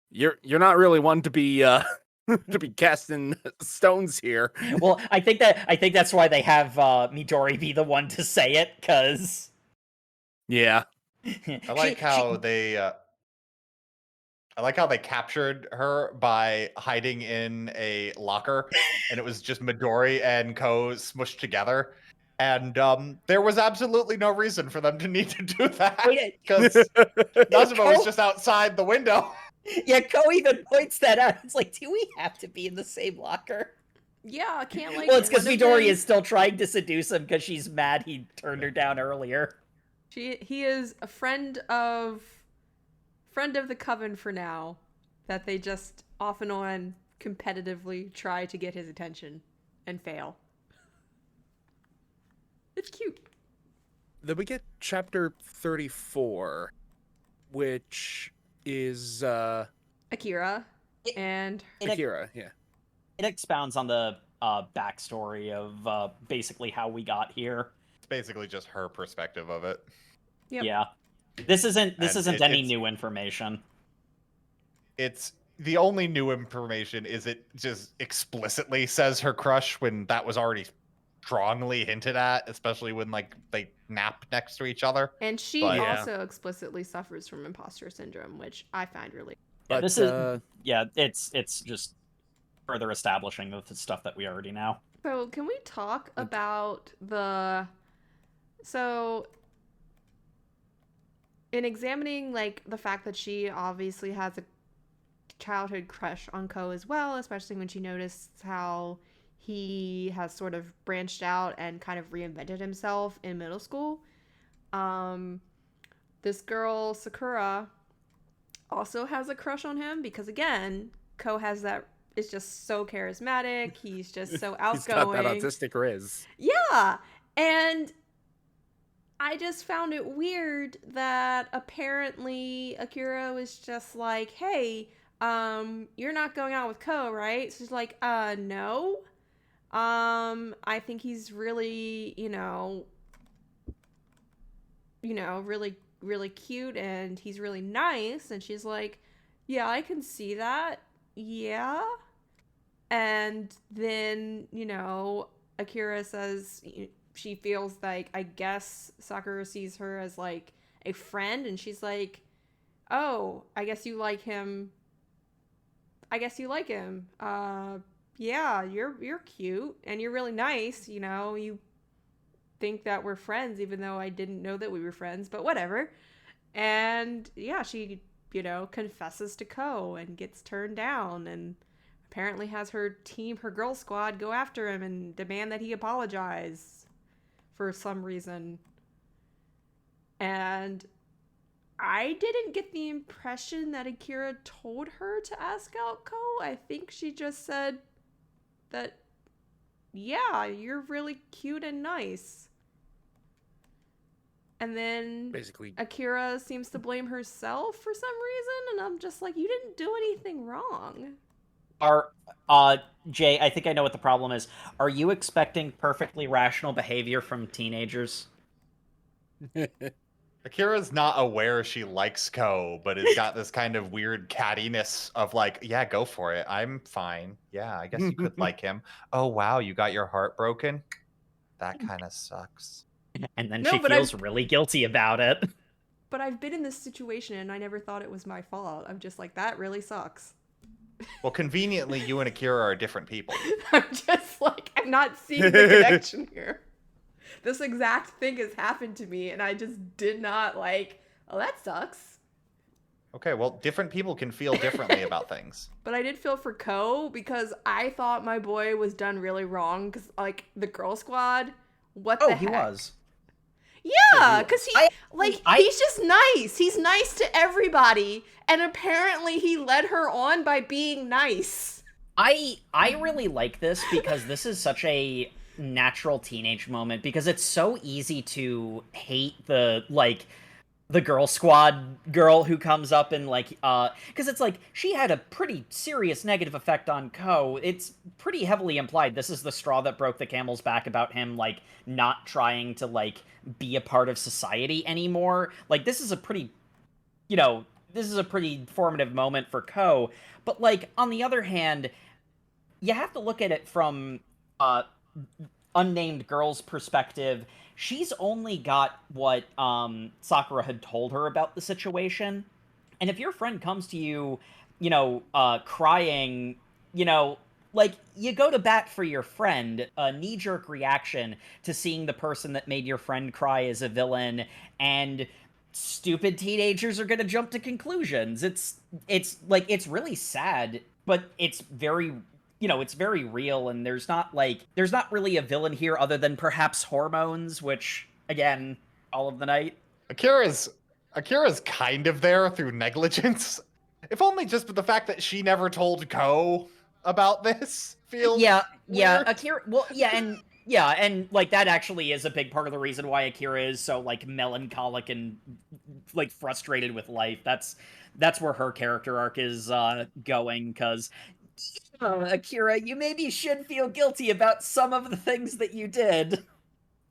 S1: you're not really one to be to be casting stones here.
S4: Well, I think that's why they have Midori be the one to say it, because
S1: Yeah.
S2: I like how they captured her by hiding in a locker, and it was just Midori and Ko smushed together. And there was absolutely no reason for them to need to do that because Nazuma was just outside the window.
S4: Yeah, Ko even points that out. It's like, do we have to be in the same locker?
S3: Yeah, I can't like.
S4: Well, it's because
S3: one of
S4: Midori
S3: them-
S4: is still trying to seduce him because she's mad he turned her down earlier.
S3: He is a friend of the coven for now, that they just off and on competitively try to get his attention and fail. It's cute.
S1: Then we get chapter 34, which is
S3: Akira and
S1: Akira, yeah.
S4: It expounds on the backstory of basically how we got here.
S2: It's basically just her perspective of it.
S3: Yep.
S4: Yeah, this isn't any
S2: it's
S4: new information.
S2: It's the only new information is it just explicitly says her crush when that was already strongly hinted at, especially when like they nap next to each other.
S3: And she
S2: But-
S1: Yeah.
S3: also explicitly suffers from imposter syndrome, which I find really.
S4: Yeah,
S1: But,
S4: this is it's just further establishing the stuff that we already know.
S3: So can we talk about in examining like the fact that she obviously has a childhood crush on Ko as well, especially when she noticed how he has sort of branched out and kind of reinvented himself in middle school. This girl Sakura also has a crush on him because again, Ko has that is just so charismatic. He's just so outgoing.
S1: He's got that autistic riz.
S3: Yeah. And I just found it weird that apparently Akira was just like, hey, you're not going out with Ko, right? So she's like, no. I think he's really, really, really cute and he's really nice. And she's like, yeah, I can see that. Yeah. And then, Akira says she feels like, I guess Sakura sees her as like a friend, and she's like, oh, I guess you like him. Yeah, you're cute and you're really nice, you think that we're friends even though I didn't know that we were friends, but whatever. And yeah, she, confesses to Ko and gets turned down and apparently has her girl squad go after him and demand that he apologize for some reason. And I didn't get the impression that Akira told her to ask out Ko. I think she just said that, yeah, you're really cute and nice. And then
S1: Basically,
S3: Akira seems to blame herself for some reason, and I'm just like, you didn't do anything wrong.
S4: Jay, I think I know what the problem is. Are you expecting perfectly rational behavior from teenagers?
S2: Akira's not aware she likes Ko, but has got this kind of weird cattiness of like, yeah, go for it. I'm fine. Yeah, I guess you could like him. Oh, wow, you got your heart broken? That kind of sucks.
S4: And then
S3: No,
S4: she
S3: but
S4: feels really guilty about it.
S3: But I've been in this situation and I never thought it was my fault. I'm just like, that really sucks.
S2: Well, conveniently, you and Akira are different people.
S3: I'm just like, I'm not seeing the connection here. This exact thing has happened to me and I just did not like, oh, that sucks.
S2: Okay, well, different people can feel differently about things.
S3: But I did feel for Ko because I thought my boy was done really wrong because, like, the girl squad, what the heck?
S4: He was.
S3: Yeah, because he's just nice. He's nice to everybody, and apparently he led her on by being nice.
S4: I really like this because this is such a natural teenage moment because it's so easy to hate the girl squad girl who comes up and because it's like she had a pretty serious negative effect on Ko. It's pretty heavily implied this is the straw that broke the camel's back about him not trying to be a part of society anymore. This is a pretty formative moment for Ko. But on the other hand, you have to look at it from unnamed girl's perspective. She's only got what Sakura had told her about the situation. And if your friend comes to you, crying, like, you go to bat for your friend. A knee-jerk reaction to seeing the person that made your friend cry as a villain, and stupid teenagers are going to jump to conclusions. It's really sad, but it's very it's very real, and there's not really a villain here other than perhaps hormones, which, again, all of the night.
S2: Akira's kind of there through negligence. If only just the fact that she never told Ko about this feels weird.
S4: Akira, and like, that actually is a big part of the reason why Akira is so, like, melancholic and, like, frustrated with life. That's where her character arc is going, because Akira, you maybe should feel guilty about some of the things that you did.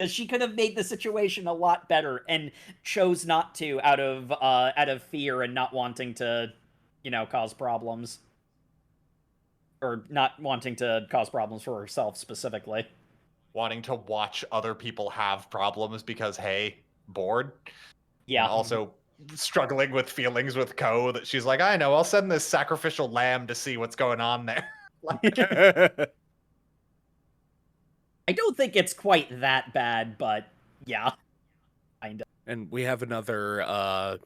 S4: She could have made the situation a lot better and chose not to out of fear and not wanting to, cause problems. Or not wanting to cause problems for herself specifically.
S2: Wanting to watch other people have problems because, hey, bored.
S4: Yeah.
S2: And also struggling with feelings with Ko that she's like, I know, I'll send this sacrificial lamb to see what's going on there.
S4: I don't think it's quite that bad, but yeah. Kind of.
S1: And we have another,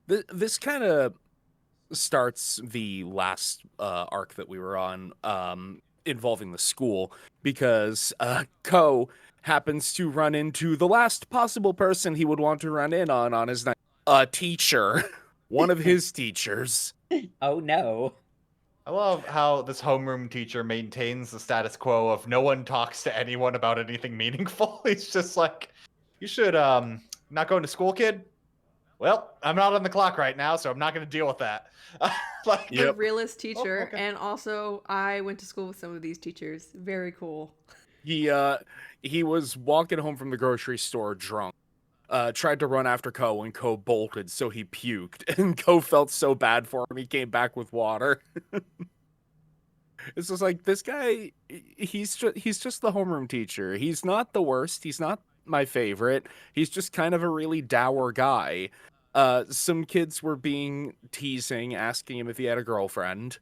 S1: this kind of starts the last arc that we were on, involving the school, because Ko happens to run into the last possible person he would want to run in on his night. A teacher. One of his teachers.
S4: Oh no.
S2: I love how this homeroom teacher maintains the status quo of no one talks to anyone about anything meaningful. He's just like, you should not going to school, kid? Well, I'm not on the clock right now, so I'm not going to deal with that.
S3: Like, a realist teacher, okay. And also I went to school with some of these teachers. Very cool.
S1: He was walking home from the grocery store drunk. Tried to run after Ko, and Ko bolted, so he puked. And Ko felt so bad for him, he came back with water. It's just like, this guy, he's just the homeroom teacher. He's not the worst. He's not my favorite. He's just kind of a really dour guy. Some kids were being teasing, asking him if he had a girlfriend.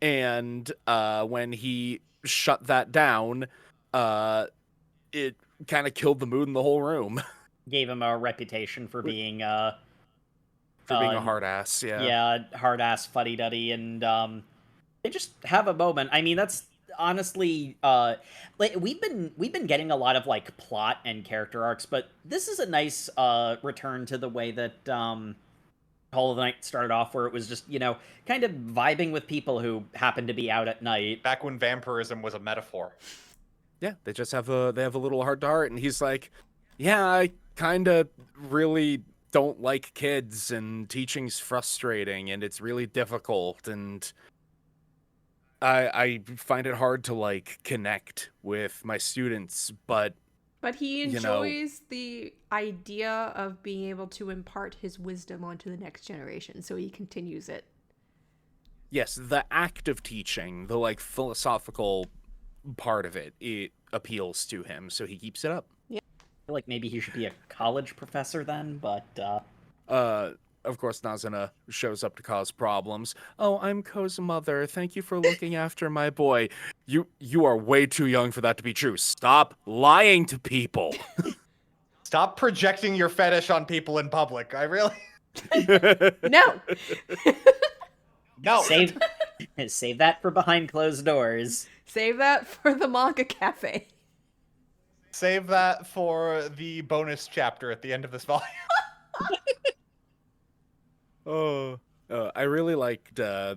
S1: And when he shut that down, it kind of killed the mood in the whole room.
S4: Gave him a reputation for being
S1: a hard ass, yeah.
S4: Yeah, hard ass fuddy duddy, and they just have a moment. I mean, that's honestly like, we've been getting a lot of, like, plot and character arcs, but this is a nice return to the way that Hall of the Night started off, where it was just, kind of vibing with people who happened to be out at night.
S2: Back when vampirism was a metaphor.
S1: Yeah, they just have a little heart to heart, and he's like, yeah, I kind of really don't like kids, and teaching's frustrating, and it's really difficult, and I find it hard to, like, connect with my students, but
S3: he enjoys the idea of being able to impart his wisdom onto the next generation, so he continues it.
S1: Yes, the act of teaching, the, like, philosophical part of it appeals to him, so he keeps it up.
S4: Yeah. I feel like maybe he should be a college professor then, but
S1: of course, Nazuna shows up to cause problems. Oh, I'm Ko's mother. Thank you for looking after my boy. You are way too young for that to be true. Stop lying to people.
S2: Stop projecting your fetish on people in public. I really...
S3: No.
S2: No.
S4: Save that for behind closed doors.
S3: Save that for the manga cafe.
S2: Save that for the bonus chapter at the end of this volume.
S1: I really liked the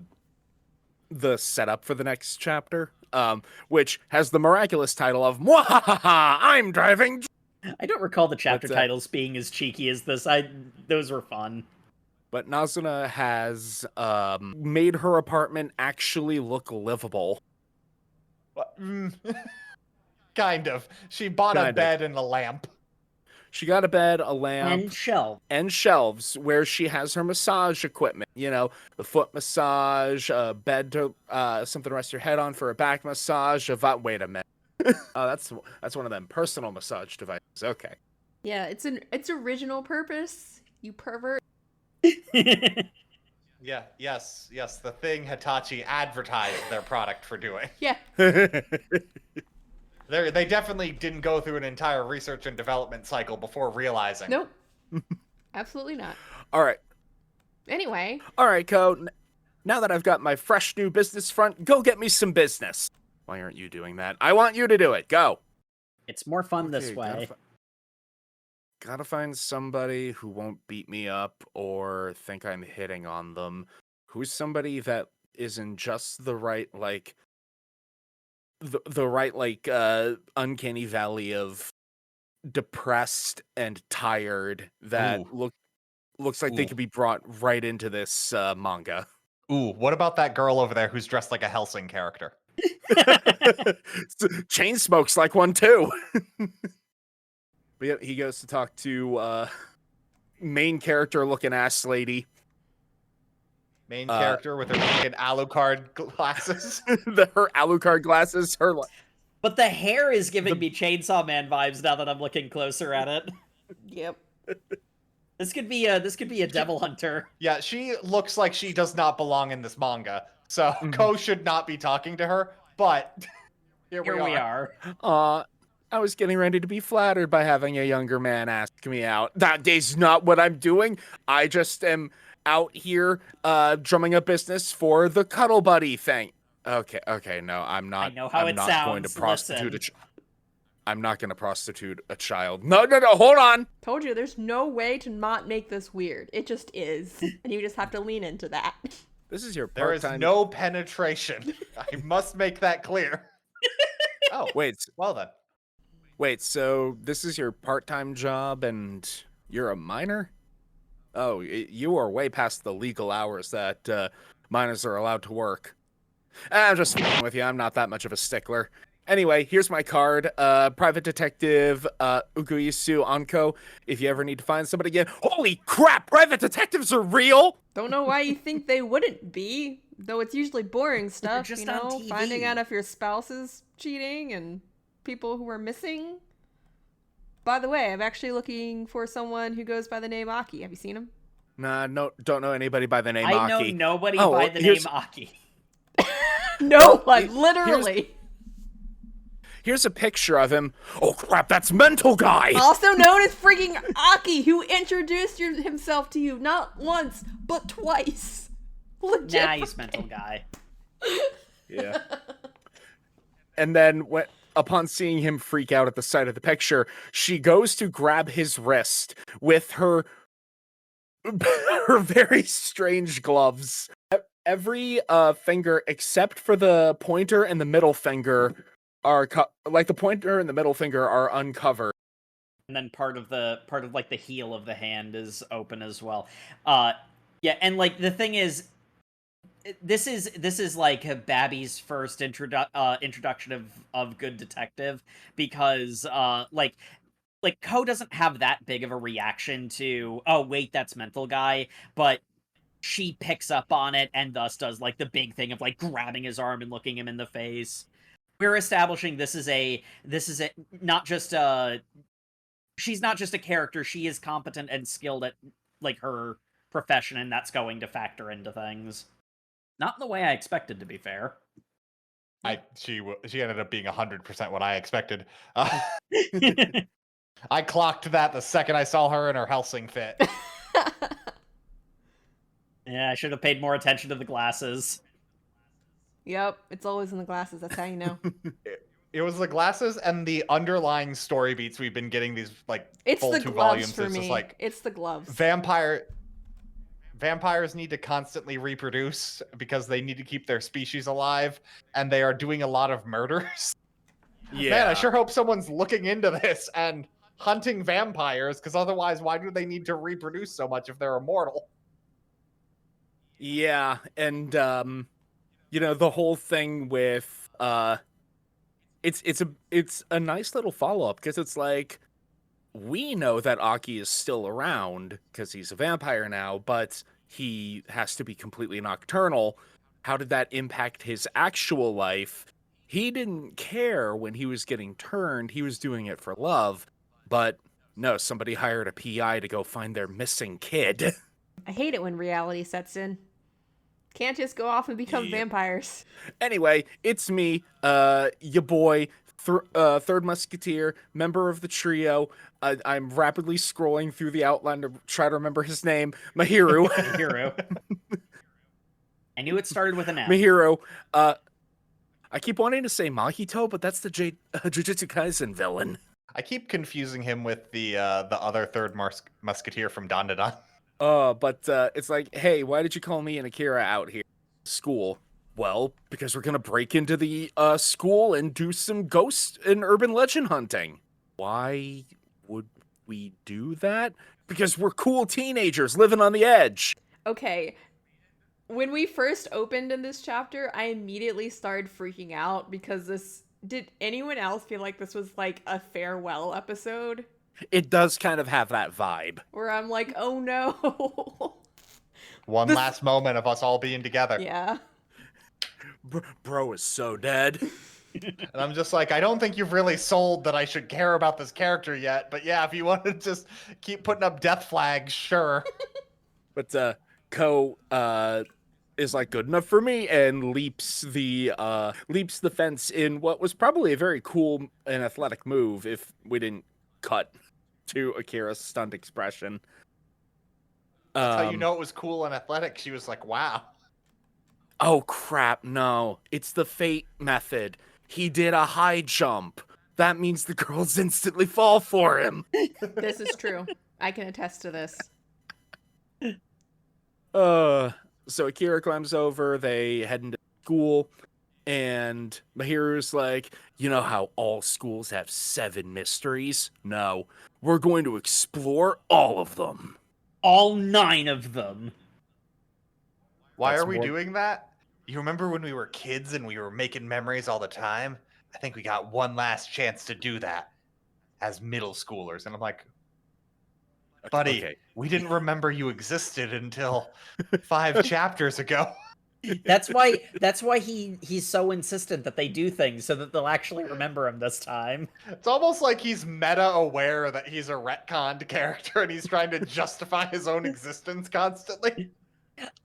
S1: setup for the next chapter, which has the miraculous title of "Mwahaha! I'm driving."
S4: I don't recall the chapter titles being as cheeky as this. Those were fun.
S1: But Nazuna has made her apartment actually look livable.
S2: Kind of. She bought a bed and a lamp.
S1: She got a bed, a lamp,
S4: And shelf.
S1: and shelves where she has her massage equipment. You know, the foot massage, a bed to something to rest your head on for a back massage. Wait a minute. Oh, that's one of them personal massage devices. Okay.
S3: Yeah, it's original purpose. You pervert.
S2: Yeah, yes, the thing Hitachi advertised their product for doing.
S3: Yeah.
S2: They definitely didn't go through an entire research and development cycle before realizing.
S3: Nope. Absolutely not.
S1: All right.
S3: Anyway.
S1: All right, Co. Now that I've got my fresh new business front, go get me some business. Why aren't you doing that? I want you to do it. Go.
S4: It's more fun this
S1: Okay,
S4: way.
S1: Gotta find somebody who won't beat me up or think I'm hitting on them. Who's somebody that is in just the right, like, the right, like, uncanny valley of depressed and tired that looks like they
S2: Ooh.
S1: could be brought right into this manga.
S2: Ooh, what about that girl over there who's dressed like a Helsing character?
S1: Chain smokes like one too. But yeah, he goes to talk to main character looking ass lady.
S2: Main character with her fucking Alucard glasses.
S1: Her Alucard glasses.
S4: But the hair is giving me Chainsaw Man vibes now that I'm looking closer at it.
S3: Yep.
S4: This could be a devil hunter.
S2: Yeah, she looks like she does not belong in this manga. So Ko should not be talking to her, but here we are.
S1: I was getting ready to be flattered by having a younger man ask me out. That is not what I'm doing. I just am out here drumming up business for the cuddle buddy thing. Okay, no, I'm not.
S4: I know how
S1: I'm
S4: it
S1: not
S4: sounds.
S1: going to prostitute
S4: Listen.
S1: I'm not going to prostitute a child. No, hold on.
S3: Told you, there's no way to not make this weird. It just is. And you just have to lean into that.
S1: This is your
S2: There is
S1: part-time...
S2: no penetration. I must make that clear. Oh,
S1: Wait.
S2: well then.
S1: Wait, so this is your part-time job and you're a minor? Oh, you are way past the legal hours that minors are allowed to work. I'm just f***ing with you. I'm not that much of a stickler. Anyway, here's my card. Private Detective Uguisu Anko. If you ever need to find somebody again. Holy crap! Private detectives are real!
S3: Don't know why you think they wouldn't be. Though it's usually boring stuff,
S4: just
S3: you know?
S4: on TV.
S3: Finding out if your spouse is cheating and people who are missing. By the way, I'm actually looking for someone who goes by the name Aki. Have you seen him?
S1: Nah, no, don't know anybody by the name Aki.
S4: I know nobody by the name Aki.
S3: No one, literally.
S1: Here's a picture of him. Oh crap, that's Mental Guy!
S3: Also known as freaking Aki, who introduced himself to you not once, but twice. Legit.
S4: Nice Mental Guy.
S1: Yeah. And then upon seeing him freak out at the sight of the picture, she goes to grab his wrist with her very strange gloves. Every finger except for the pointer and the middle finger are the pointer and the middle finger are uncovered.
S4: And then part of like the heel of the hand is open as well. Yeah, and like the thing is, this is like Babby's first introduction of Good Detective, because like Ko doesn't have that big of a reaction to, oh wait, that's Mental Guy, but she picks up on it and thus does like the big thing of like grabbing his arm and looking him in the face. We're establishing this is not just she's not just a character, she is competent and skilled at like her profession, and that's going to factor into things. Not in the way I expected, to be fair.
S2: She ended up being 100% what I expected. I clocked that the second I saw her in her Helsing fit.
S4: Yeah, I should have paid more attention to the glasses.
S3: Yep, it's always in the glasses. That's how you know.
S2: It was the glasses and the underlying story beats we've been getting these like
S3: It's
S2: full
S3: the
S2: 2
S3: gloves
S2: volumes.
S3: for
S2: It's
S3: me.
S2: just like
S3: It's the gloves.
S2: vampires need to constantly reproduce because they need to keep their species alive, and they are doing a lot of murders.
S1: Yeah.
S2: Man, I sure hope someone's looking into this and hunting vampires, because otherwise, why do they need to reproduce so much if they're immortal?
S1: Yeah, and you know, the whole thing with it's a nice little follow-up, because it's like, we know that Aki is still around because he's a vampire now, but he has to be completely nocturnal. How did that impact his actual life? He didn't care when he was getting turned. He was doing it for love. But no, somebody hired a PI to go find their missing kid.
S3: I hate it when reality sets in. Can't just go off and become
S1: Yep.
S3: vampires.
S1: Anyway, it's me, your boy, Third Musketeer, member of the trio. I'm rapidly scrolling through the outline to try to remember his name. Mahiru.
S4: Hero. I knew it started with an M.
S1: Mahiru. I keep wanting to say Mahito, but that's the Jujutsu Kaisen villain.
S2: I keep confusing him with the other third musketeer from Dandadan.
S1: But it's like, hey, why did you call me and Akira out here? School. Well, because we're gonna break into the school and do some ghost and urban legend hunting. Why would we do that? Because we're cool teenagers living on the edge.
S3: Okay. When we first opened in this chapter, I immediately started freaking out because this... Did anyone else feel like this was like a farewell episode?
S1: It does kind of have that vibe.
S3: Where I'm like, oh no.
S2: One last moment of us all being together.
S3: Yeah.
S1: Bro is so dead.
S2: And I'm just like, I don't think you've really sold that I should care about this character yet. But yeah, if you want to just keep putting up death flags, sure.
S1: But Ko is like good enough for me and leaps the fence in what was probably a very cool and athletic move if we didn't cut to Akira's stunned expression.
S2: That's how you know it was cool and athletic. She was like, wow.
S1: Oh crap, no. It's the fate method. He did a high jump. That means the girls instantly fall for him.
S3: This is true. I can attest to this.
S1: So Akira climbs over, they head into school, and Mahiru's like, you know how all schools have 7 mysteries? No, we're going to explore all of them.
S4: All 9 of them.
S2: Why
S1: That's
S2: are we
S1: more-
S2: doing that? You remember when we were kids and we were making memories all the time? I think we got one last chance to do that as middle schoolers. And I'm like, buddy,
S1: Okay.
S2: we didn't remember you existed until 5 chapters ago.
S4: That's why he's so insistent that they do things so that they'll actually remember him this time.
S2: It's almost like he's meta aware that he's a retconned character and he's trying to justify his own existence constantly.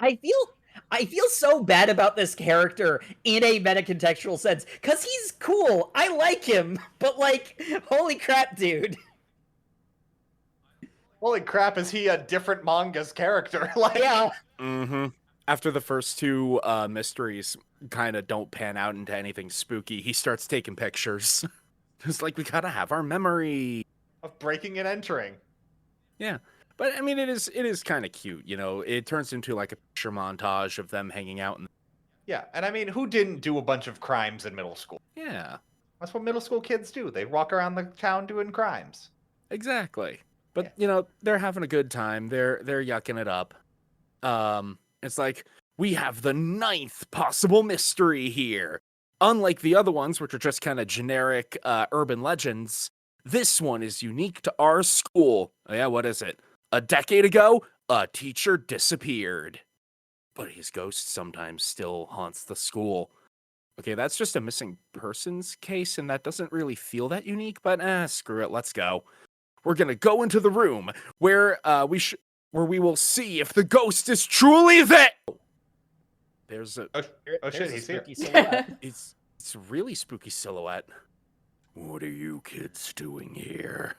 S4: I feel so bad about this character in a meta-contextual sense, because he's cool. I like him, but like, holy crap, dude.
S2: Holy crap, is he a different manga's character? Like,
S4: Yeah.
S1: Mm-hmm. After the first 2 mysteries kind of don't pan out into anything spooky, he starts taking pictures. It's like, we gotta have our memory.
S2: of breaking and entering.
S1: Yeah. But I mean, it is kind of cute, you know. It turns into like a picture montage of them hanging out.
S2: Yeah, and I mean, who didn't do a bunch of crimes in middle school?
S1: Yeah,
S2: That's what middle school kids do. They walk around the town doing crimes.
S1: exactly. But
S2: Yeah.
S1: you know, they're having a good time. They're yucking it up. It's like, we have the 9th possible mystery here. Unlike the other ones, which are just kind of generic urban legends, this one is unique to our school. Oh, yeah, what is it? A decade ago, a teacher disappeared. But his ghost sometimes still haunts the school. Okay, that's just a missing persons case, and that doesn't really feel that unique, but screw it, let's go. We're gonna go into the room where we will see if the ghost is truly there. There's a
S2: Oh
S4: There's
S2: shit,
S4: a
S2: he's here.
S4: spooky silhouette.
S1: it's a really spooky silhouette. What are you kids doing here?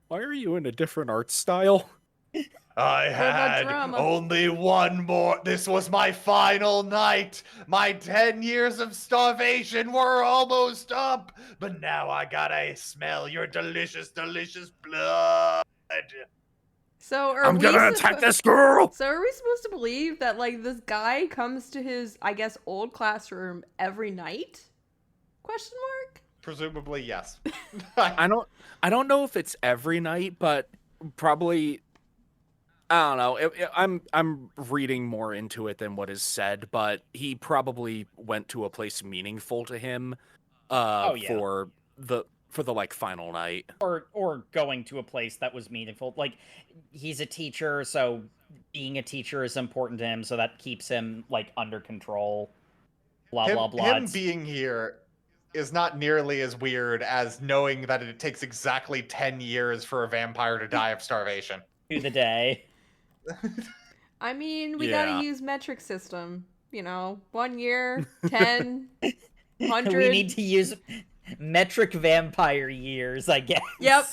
S1: Why are you in a different art style?
S2: I
S3: the
S2: had
S3: drama.
S2: only one more. This was my final night. My 10 years of starvation were almost up. But now I gotta smell your delicious, delicious blood.
S3: So
S1: I'm gonna attack this girl!
S3: So are we supposed to believe that like this guy comes to his, I guess, old classroom every night? Question mark?
S2: Presumably, yes.
S1: I don't know if it's every night, but probably, I don't know. I'm reading more into it than what is said, but he probably went to a place meaningful to him
S4: Oh, yeah.
S1: for the like final night.
S4: Or going to a place that was meaningful. Like, he's a teacher, so being a teacher is important to him, so that keeps him like under control. Blah blah blah.
S2: Him being here is not nearly as weird as knowing that it takes exactly 10 years for a vampire to die of starvation.
S4: To the day.
S3: I mean, we
S1: Yeah.
S3: gotta use metric system. 1 year, 10, 100.
S4: We need to use metric vampire years, I guess.
S3: Yep.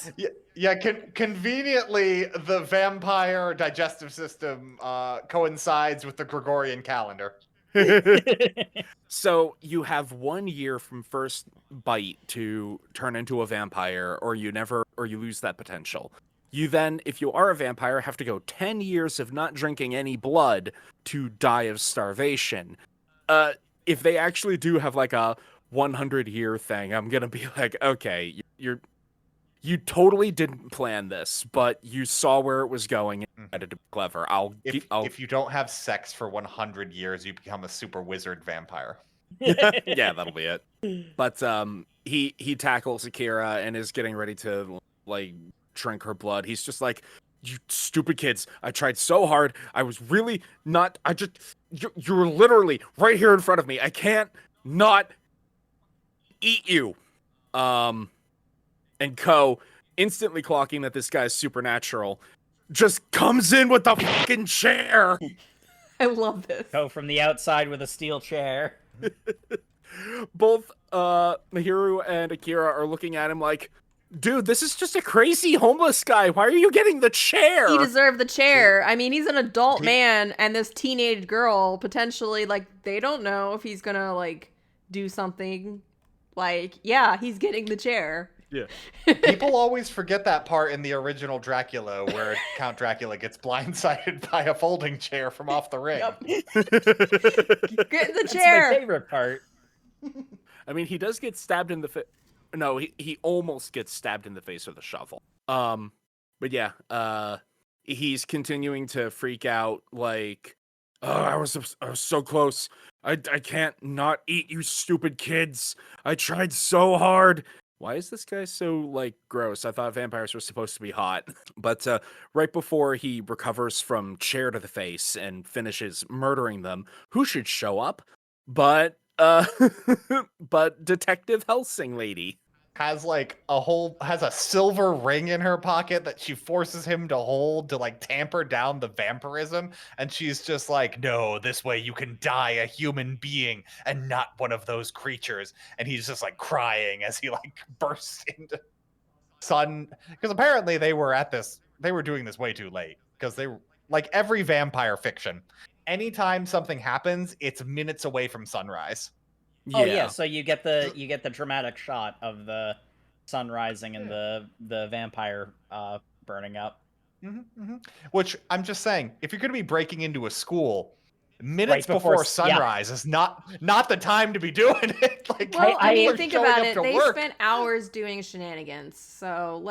S2: Yeah, conveniently, the vampire digestive system coincides with the Gregorian calendar.
S1: So you have 1 year from first bite to turn into a vampire, or you lose that potential. You then, if you are a vampire, have to go 10 years of not drinking any blood to die of starvation. If they actually do have like a 100-year thing, I'm gonna be like, okay, you totally didn't plan this, but you saw where it was going and decided to be clever.
S2: If you don't have sex for 100 years, you become a super wizard vampire.
S1: Yeah, that'll be it. But he tackles Akira and is getting ready to like drink her blood. He's just like, you stupid kids, I tried so hard. I was really not, you were literally right here in front of me. I can't not eat you. And Ko, instantly clocking that this guy's supernatural, just comes in with the fucking chair.
S3: I love this.
S4: Go from the outside with a steel chair.
S1: Both Mihiru and Akira are looking at him like, dude, this is just a crazy homeless guy. Why are you getting the chair?
S3: He deserved the chair. I mean, he's an adult man, and this teenage girl, potentially, like, they don't know if he's gonna, like, do something. Like, yeah, he's getting the chair.
S1: Yeah.
S2: People always forget that part in the original Dracula where Count Dracula gets blindsided by a folding chair from off the ring.
S3: Yep. Get in the
S4: That's
S3: chair.
S4: my favorite part.
S1: I mean, he does get stabbed in the face. No, he almost gets stabbed in the face with a shovel. But yeah, he's continuing to freak out like, oh, I was so close. I can't not eat you stupid kids. I tried so hard. Why is this guy so, like, gross? I thought vampires were supposed to be hot. But right before he recovers from chair to the face and finishes murdering them, who should show up? But Detective Helsing lady.
S2: Has a silver ring in her pocket that she forces him to hold to like tamper down the vampirism, and she's just like, no, this way you can die a human being and not one of those creatures. And he's just like crying as he like bursts into sun, because apparently they were doing this way too late, because they were like every vampire fiction, anytime something happens, it's minutes away from sunrise.
S4: Oh yeah, so you get the dramatic shot of the sun rising and the vampire burning up.
S2: Which I'm just saying, if you're going to be breaking into a school, minutes
S4: Right before
S2: sunrise is not the time to be doing it. Like,
S3: Well, I
S2: people
S3: mean,
S2: are
S3: think
S2: showing
S3: about
S2: up
S3: it.
S2: to
S3: They
S2: work.
S3: spent hours doing shenanigans, so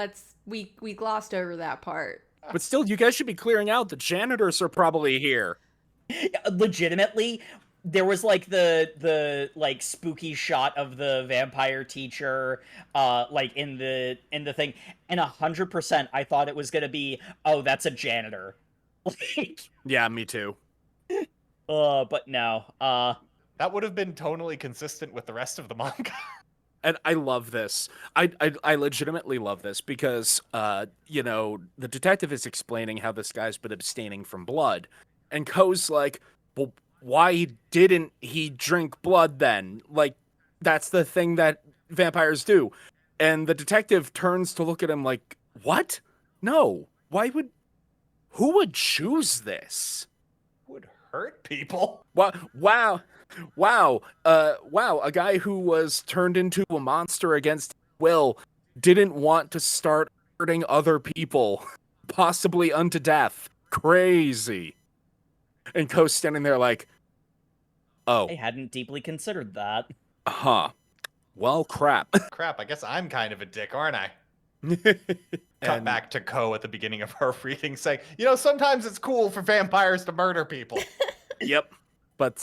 S3: we glossed over that part.
S1: But still, you guys should be clearing out. The janitors are probably here.
S4: Legitimately, there was like the like spooky shot of the vampire teacher like in the thing, and 100% I thought it was gonna be, oh, that's a janitor. Like,
S1: Yeah, me too.
S4: but no.
S2: That would have been tonally consistent with the rest of the manga.
S1: And I love this. I legitimately love this because, the detective is explaining how this guy's been abstaining from blood. And Ko's like, well, why didn't he drink blood then? Like, that's the thing that vampires do. And the detective turns to look at him like, what? No. Who would choose this?
S2: Would hurt people.
S1: Wow. A guy who was turned into a monster against his will didn't want to start hurting other people, possibly unto death. Crazy. And Ko's standing there like, oh.
S4: I hadn't deeply considered that.
S1: Huh. Well, crap.
S2: Crap, I guess I'm kind of a dick, aren't I? Cut
S1: And-
S2: back to Ko at the beginning of her reading saying, sometimes it's cool for vampires to murder people.
S1: Yep. But,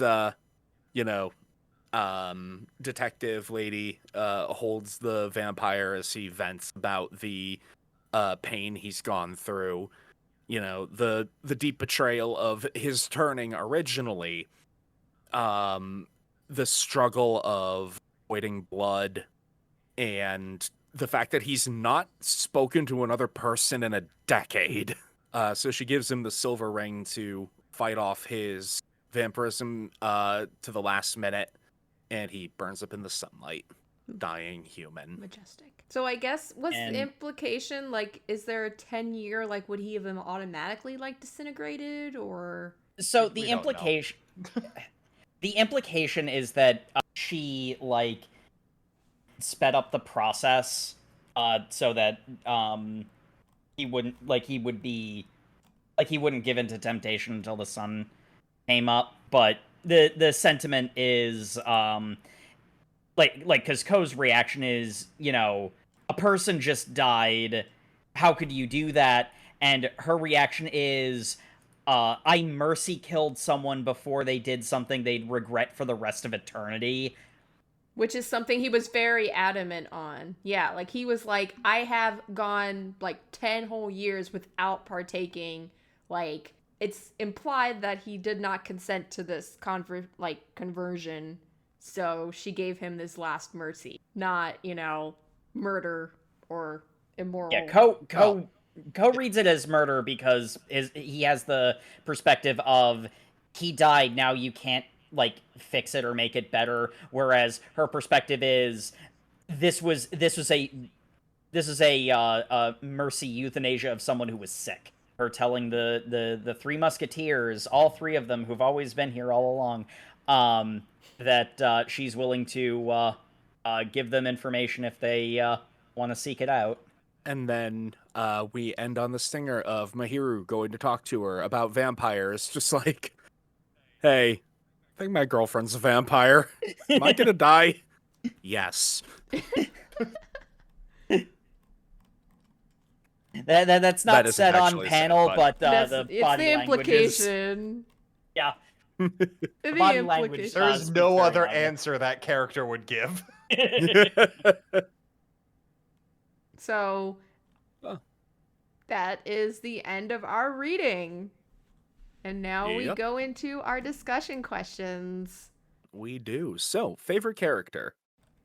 S1: detective lady holds the vampire as he vents about the pain he's gone through. You know, the deep betrayal of his turning originally, the struggle of avoiding blood, and the fact that he's not spoken to another person in a decade. So she gives him the silver ring to fight off his vampirism to the last minute, and he burns up in the sunlight, dying human.
S3: Majestic. So I guess, was
S4: And-
S3: the implication, like, is there a 10-year, like, would he have been automatically, like, disintegrated, or...
S4: So
S2: We
S4: the
S2: don't know.
S4: implication, the implication is that she like sped up the process, so that he wouldn't he wouldn't give in to temptation until the sun came up. But the sentiment is because Ko's reaction is, a person just died. How could you do that? And her reaction is, I mercy killed someone before they did something they'd regret for the rest of eternity.
S3: Which is something he was very adamant on. Yeah, like, he was like, I have gone, like, 10 whole years without partaking. Like, it's implied that he did not consent to this conversion. So she gave him this last mercy. Not, murder or immoral.
S4: Yeah, Ko reads it as murder because he has the perspective of, he died, now you can't fix it or make it better, whereas her perspective is, this is a mercy euthanasia of someone who was sick. Her telling the three musketeers, all three of them who've always been here all along, that she's willing to give them information if they want to seek it out.
S1: And then we end on the stinger of Mahiru going to talk to her about vampires, just like, hey, I think my girlfriend's a vampire. Am I gonna die? Yes.
S4: That's not
S1: That isn't
S4: said on
S1: actually
S4: panel,
S1: said,
S4: but
S3: It's
S4: the
S3: the
S4: body language is...
S3: implication.
S4: Yeah.
S3: The
S4: body language
S3: implication.
S2: There is
S4: speaks
S2: no
S4: very
S2: other
S4: loudly.
S2: answer that character would give.
S3: So,
S1: Oh.
S3: that is the end of our reading. And now we
S1: Yep.
S3: go into our discussion questions.
S1: We do. So, favorite character.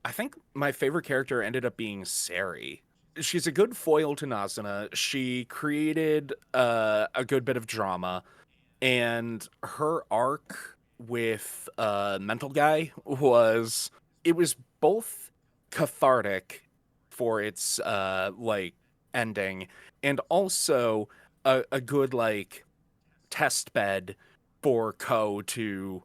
S1: I think my favorite character ended up being Sari. She's a good foil to Nazuna. She created a good bit of drama, and her arc with Mental Guy was both cathartic for its ending, and also a good test bed for Ko to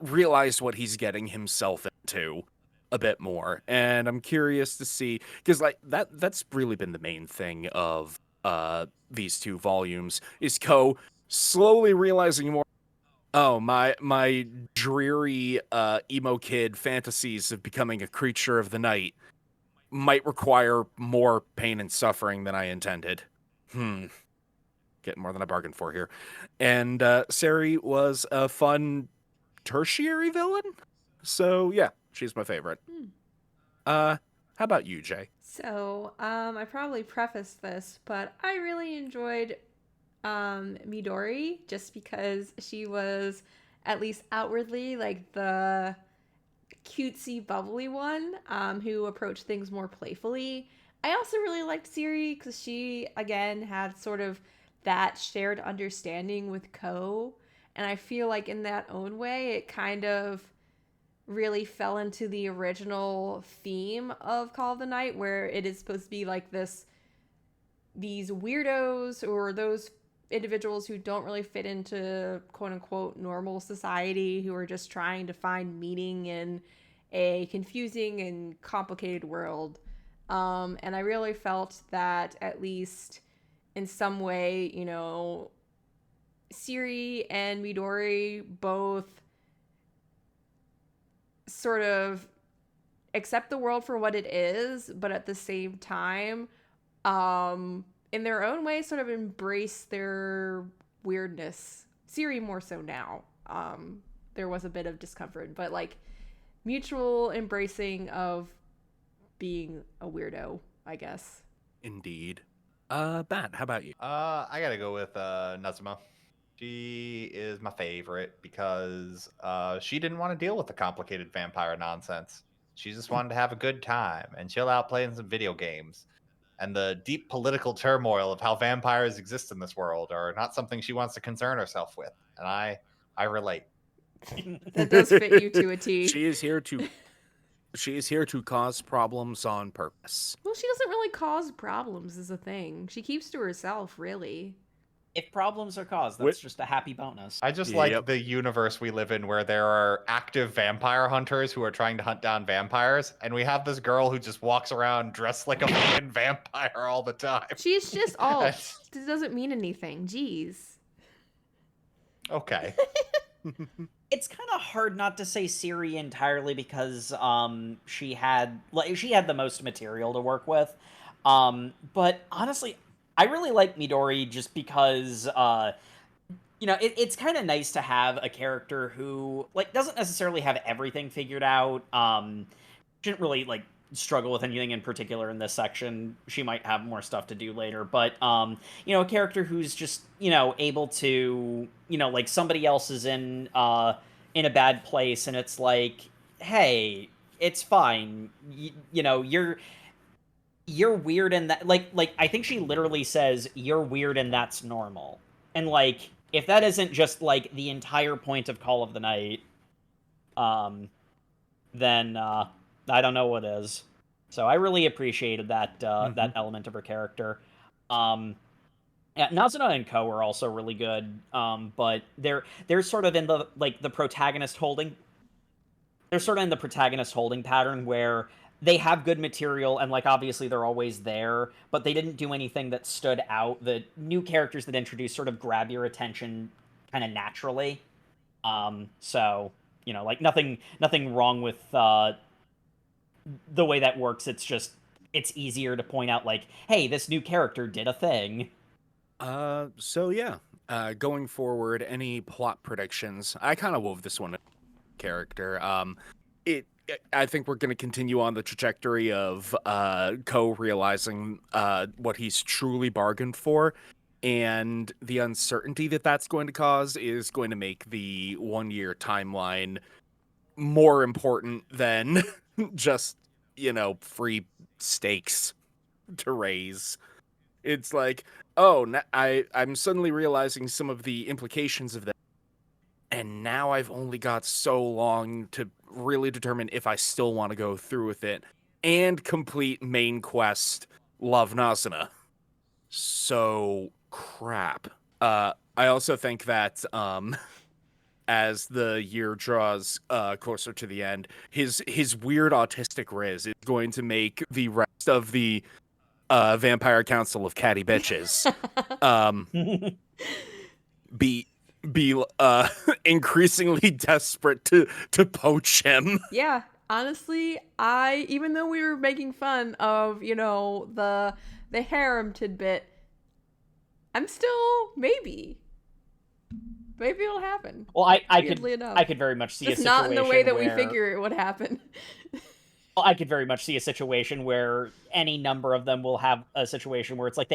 S1: realize what he's getting himself into a bit more. And I'm curious to see, because that's really been the main thing of these two volumes, is Ko slowly realizing more, oh, my dreary emo kid fantasies of becoming a creature of the night might require more pain and suffering than I intended. Getting more than I bargained for here. And Sari was a fun tertiary villain, so yeah, she's my favorite. How about you, Jay?
S3: So, I probably prefaced this, but I really enjoyed Midori, just because she was at least outwardly like the cutesy, bubbly one, who approached things more playfully. I also really liked Siri because she, again, had sort of that shared understanding with Ko, and I feel like in that own way, it kind of really fell into the original theme of Call of the Night, where it is supposed to be like these weirdos, or those individuals who don't really fit into quote unquote normal society, who are just trying to find meaning in a confusing and complicated world. And I really felt that, at least in some way, Siri and Midori both sort of accept the world for what it is, but at the same time, in their own way, sort of embrace their weirdness. Siri more so now. there was a bit of discomfort, but like mutual embracing of being a weirdo, I guess.
S1: Indeed. Matt, how about you?
S2: I gotta go with Nazuma. She is my favorite because she didn't want to deal with the complicated vampire nonsense. She just wanted to have a good time and chill out playing some video games. And the deep political turmoil of how vampires exist in this world are not something she wants to concern herself with. And I relate.
S3: That does fit you to a T.
S1: She is here to cause problems on purpose.
S3: Well, she doesn't really cause problems is a thing. She keeps to herself, really.
S4: If problems are caused, that's just a happy bonus.
S2: I just
S1: Yep.
S2: like the universe we live in where there are active vampire hunters who are trying to hunt down vampires, and we have this girl who just walks around dressed like a fucking vampire all the time.
S3: She's just alt. It doesn't mean anything. Jeez.
S2: Okay.
S4: It's kind of hard not to say Siri entirely because she had the most material to work with. But honestly, I really like Midori just because it's kind of nice to have a character who like doesn't necessarily have everything figured out. Shouldn't really like struggle with anything in particular in this section. She might have more stuff to do later, but a character who's just able to like somebody else is in a bad place and it's like, hey, it's fine. You're weird and that like I think she literally says you're weird and that's normal. And like if that isn't just like the entire point of Call of the Night, then I don't know what is. So I really appreciated that that element of her character. Yeah, Nazuna and Ko are also really good, but they're sort of in the protagonist holding. They're sort of in the protagonist holding pattern where they have good material and like obviously they're always there, but they didn't do anything that stood out. The new characters that introduced sort of grab your attention kind of naturally. So like nothing wrong with the way that works. It's just it's easier to point out like, hey, this new character did a thing.
S1: So yeah, going forward, any plot predictions? I kind of wove this one character. I think we're going to continue on the trajectory of Ko realizing what he's truly bargained for, and the uncertainty that that's going to cause is going to make the 1-year timeline more important than just free stakes to raise. It's like, oh, I'm suddenly realizing some of the implications of that. And now I've only got so long to really determine if I still want to go through with it and complete main quest Love Nazuna. So crap. I also think that as the year draws closer to the end, his weird autistic riz is going to make the rest of the Vampire Council of Catty Bitches be increasingly desperate to poach him.
S3: Yeah, honestly, even though we were making fun of, the harem tidbit, I'm still maybe it'll happen.
S4: Well, I could very much see
S3: just
S4: a situation
S3: not in the way that
S4: where...
S3: we figure it would happen.
S4: Well, I could very much see a situation where any number of them will have a situation where it's like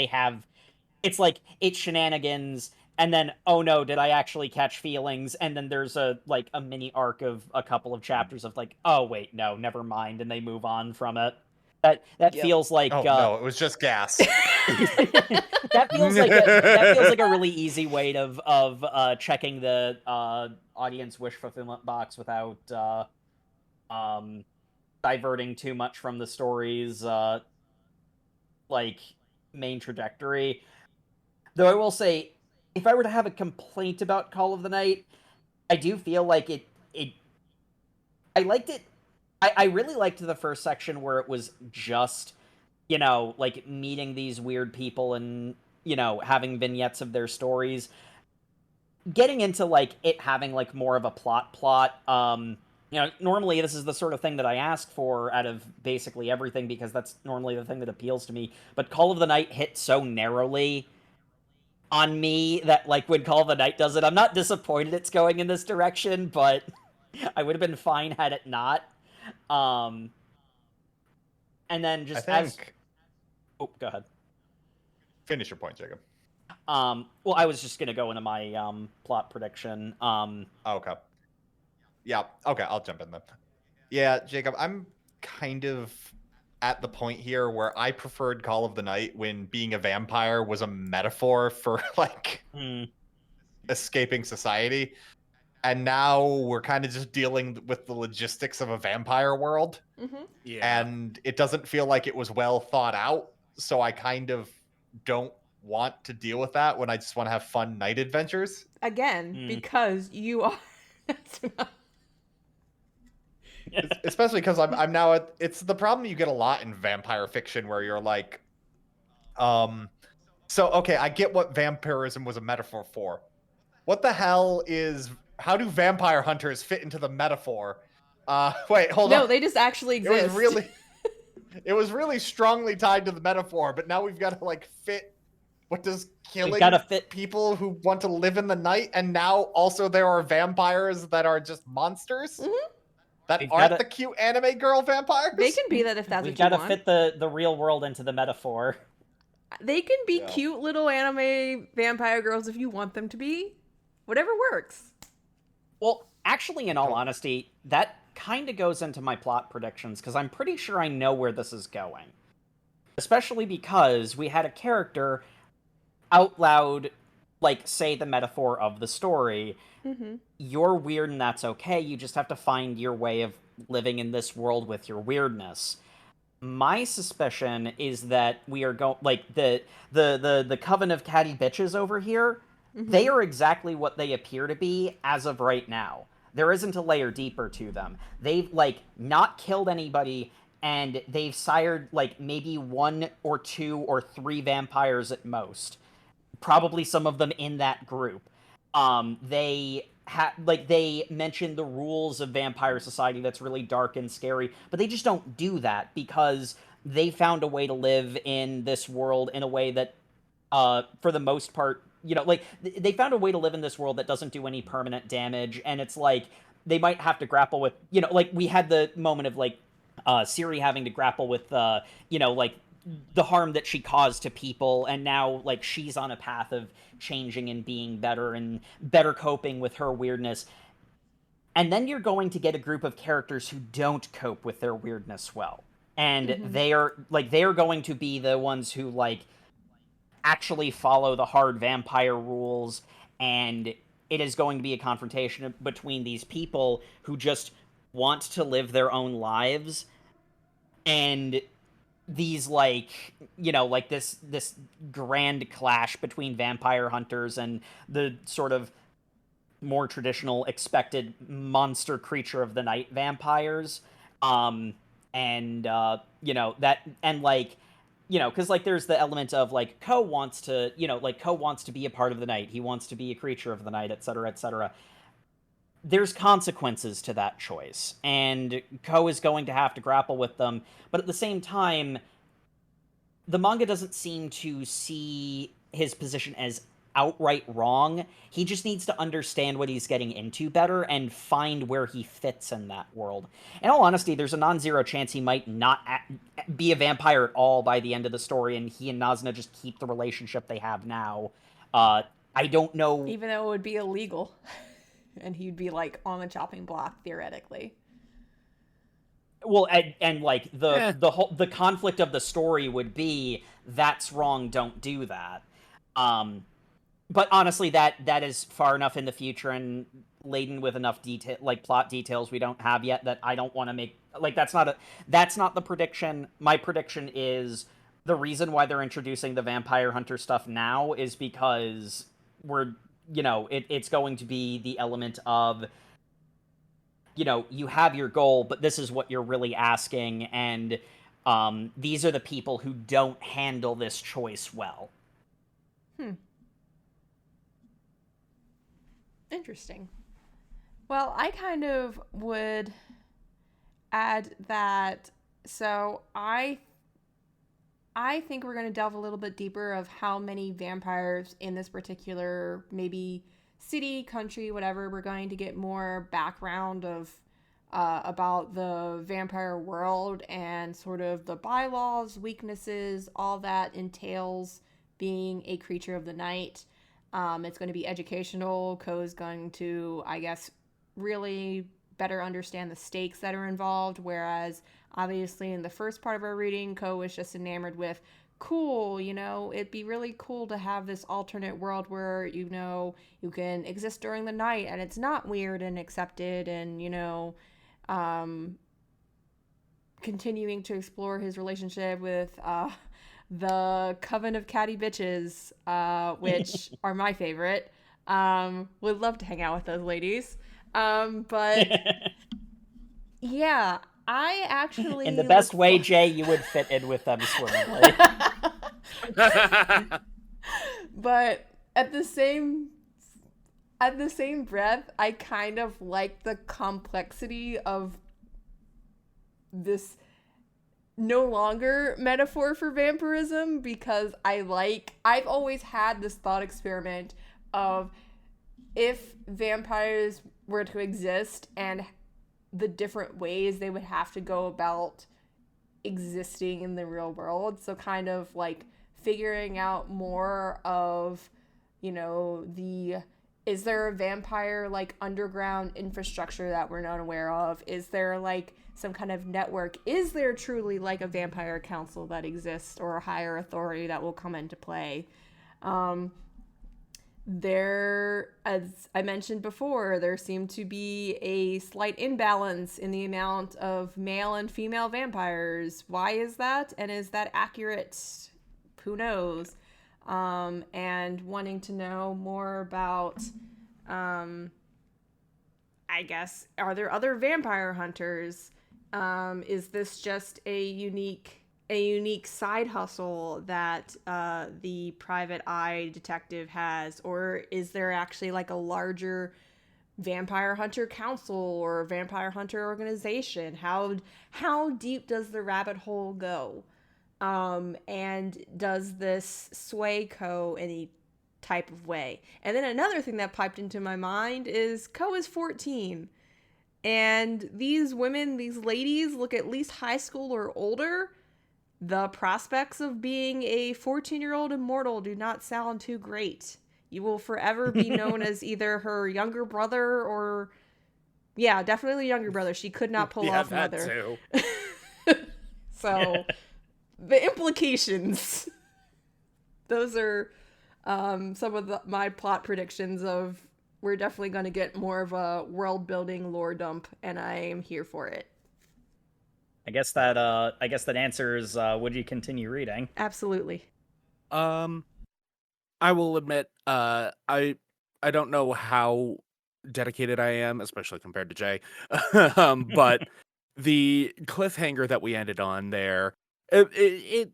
S4: it's shenanigans. And then, oh no, did I actually catch feelings? And then there's a mini arc of a couple of chapters of like, oh wait, no, never mind, and they move on from it. That feels like
S2: no, it was just gas.
S4: that feels like a really easy way of checking the audience wish fulfillment box without diverting too much from the story's main trajectory. Though I will say, if I were to have a complaint about Call of the Night, I do feel like I liked it. I really liked the first section where it was just, meeting these weird people and, having vignettes of their stories. Getting into, it having, more of a plot. Normally this is the sort of thing that I ask for out of basically everything because that's normally the thing that appeals to me. But Call of the Night hit so narrowly on me that like when Call of the Night does it. I'm not disappointed it's going in this direction, but I would have been fine had it not. And then just as oh, go ahead.
S2: Finish your point, Jacob.
S4: Well, I was just gonna go into my plot prediction.
S2: Okay. Yeah. Okay, I'll jump in then. Yeah, Jacob, I'm kind of at the point here where I preferred Call of the Night when being a vampire was a metaphor for like escaping society. And now we're kind of just dealing with the logistics of a vampire world.
S3: Mm-hmm.
S1: Yeah.
S2: And it doesn't feel like it was well thought out. So I kind of don't want to deal with that when I just want to have fun night adventures.
S3: Again, because you are.
S2: Especially because I'm now at, it's the problem you get a lot in vampire fiction where you're like, so okay, I get what vampirism was a metaphor for. What the hell is, how do vampire hunters fit into the metaphor? Wait, hold on.
S3: No, they just actually exist.
S2: It was really strongly tied to the metaphor, but now we've got to like fit what does killing
S4: gotta fit
S2: people who want to live in the night, and now also there are vampires that are just monsters.
S3: Mm-hmm.
S2: That aren't the cute anime girl vampires.
S3: They can be that if that's what you want.
S4: We've got to fit the real world into the metaphor.
S3: They can be cute little anime vampire girls if you want them to be. Whatever works.
S4: Well, actually, in all honesty, that kind of goes into my plot predictions, because I'm pretty sure I know where this is going. Especially because we had a character out loud, like, say the metaphor of the story.
S3: Mm-hmm.
S4: You're weird and that's okay, you just have to find your way of living in this world with your weirdness. My suspicion is that we are going, like, the coven of catty bitches over here, they are exactly what they appear to be as of right now. There isn't a layer deeper to them. They've, like, not killed anybody, and they've sired, like, maybe 1 or 2 or 3 vampires at most. Probably some of them in that group. They mention the rules of vampire society that's really dark and scary, but they just don't do that because they found a way to live in this world in a way that, for the most part, you know, like, they found a way to live in this world that doesn't do any permanent damage, and it's like, they might have to grapple with, you know, like, we had the moment of, like, Ciri having to grapple with, you know, like, the harm that she caused to people, and now, like, she's on a path of changing and being better and better coping with her weirdness. And then you're going to get a group of characters who don't cope with their weirdness well. And they are going to be the ones who, like, actually follow the hard vampire rules, and it is going to be a confrontation between these people who just want to live their own lives, and these, like, you know, like, this grand clash between vampire hunters and the sort of more traditional expected monster creature of the night vampires. You know, that, and, like, you know, because, like, there's the element of, like, Ko wants to be a part of the night. He wants to be a creature of the night, etc., etc. There's consequences to that choice, and Ko is going to have to grapple with them. But at the same time, the manga doesn't seem to see his position as outright wrong. He just needs to understand what he's getting into better and find where he fits in that world. In all honesty, there's a non-zero chance he might not be a vampire at all by the end of the story, and he and Nazuna just keep the relationship they have now. I don't know.
S3: Even though it would be illegal. And he'd be, like, on the chopping block, theoretically.
S4: Well, and like, the conflict of the story would be, that's wrong, don't do that. But honestly, that is far enough in the future and laden with enough detail, like, plot details we don't have yet, that I don't want to make, like, that's not the prediction. My prediction is the reason why they're introducing the vampire hunter stuff now is because we're, you know, it's going to be the element of, you know, you have your goal, but this is what you're really asking, and these are the people who don't handle this choice well.
S3: Interesting. Well, I kind of would add that, so I I think we're going to delve a little bit deeper of how many vampires in this particular maybe city, country, whatever. We're going to get more background of about the vampire world and sort of the bylaws, weaknesses, all that entails being a creature of the night. It's going to be educational. Ko is going to, I guess, really better understand the stakes that are involved, whereas obviously in the first part of our reading, Ko was just enamored with, cool, it'd be really cool to have this alternate world where, you can exist during the night and it's not weird and accepted, and, continuing to explore his relationship with the Coven of Catty Bitches, which are my favorite. Would love to hang out with those ladies. But yeah, I actually...
S4: In the best way, Jay, you would fit in with them swimmingly.
S3: But at the same breath, I kind of like the complexity of this no longer metaphor for vampirism, because I've always had this thought experiment of if vampires were to exist and the different ways they would have to go about existing in the real world. So kind of like figuring out more of, is there a vampire like underground infrastructure that we're not aware of? Is there like some kind of network? Is there truly like a vampire council that exists, or a higher authority that will come into play? There, as I mentioned before, there seemed to be a slight imbalance in the amount of male and female vampires. Why is that? And is that accurate? Who knows? And wanting to know more about, I guess, are there other vampire hunters? Is this just a unique side hustle that the private eye detective has, or is there actually like a larger vampire hunter council or vampire hunter organization? How deep does the rabbit hole go? And does this sway Ko any type of way? And then another thing that piped into my mind is Ko is 14. And these women, these ladies, look at least high school or older. The prospects of being a 14-year-old immortal do not sound too great. You will forever be known as either her younger brother or... Yeah, definitely younger brother. She could not pull off
S1: that
S3: mother.
S1: too.
S3: So, the implications. Those are some of my plot predictions of we're definitely going to get more of a world-building lore dump, and I am here for it.
S4: I guess that answers would you continue reading?
S3: Absolutely.
S1: I will admit, I don't know how dedicated I am, especially compared to Jay. But the cliffhanger that we ended on there, it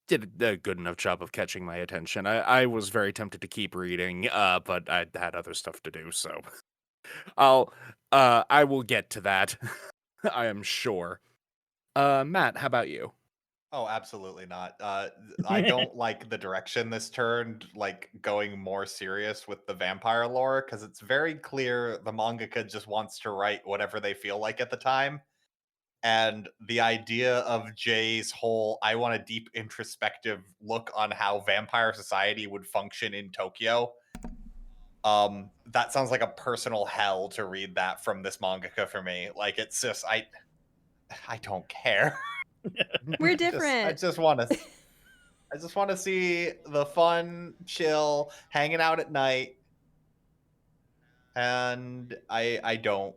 S1: did a good enough job of catching my attention. I was very tempted to keep reading, but I had other stuff to do, so I will get to that. I am sure. Matt, how about you?
S2: Oh, absolutely not. I don't like the direction this turned, like going more serious with the vampire lore, because it's very clear the mangaka just wants to write whatever they feel like at the time. And the idea of Jay's whole, I want a deep introspective look on how vampire society would function in Tokyo. That sounds like a personal hell to read that from this mangaka for me. Like, it's just, I don't care.
S3: We're different.
S2: I just want to see the fun, chill, hanging out at night. And I don't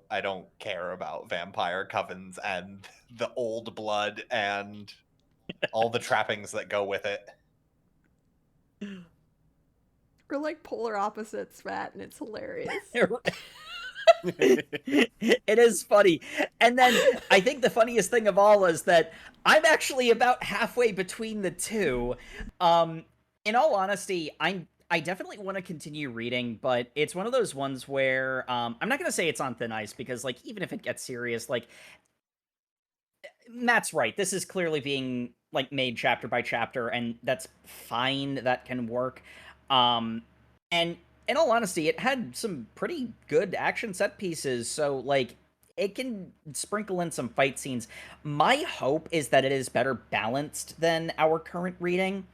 S2: care about vampire covens and the old blood and all the trappings that go with it.
S3: We're like polar opposites, Matt, and it's hilarious.
S4: It is funny. And then I think the funniest thing of all is that I'm actually about halfway between the two. In all honesty, I definitely want to continue reading, but it's one of those ones where I'm not going to say it's on thin ice, because even if it gets serious, Matt's right. This is clearly being like made chapter by chapter, and that's fine. That can work. And in all honesty, it had some pretty good action set pieces. So like it can sprinkle in some fight scenes. My hope is that it is better balanced than our current reading.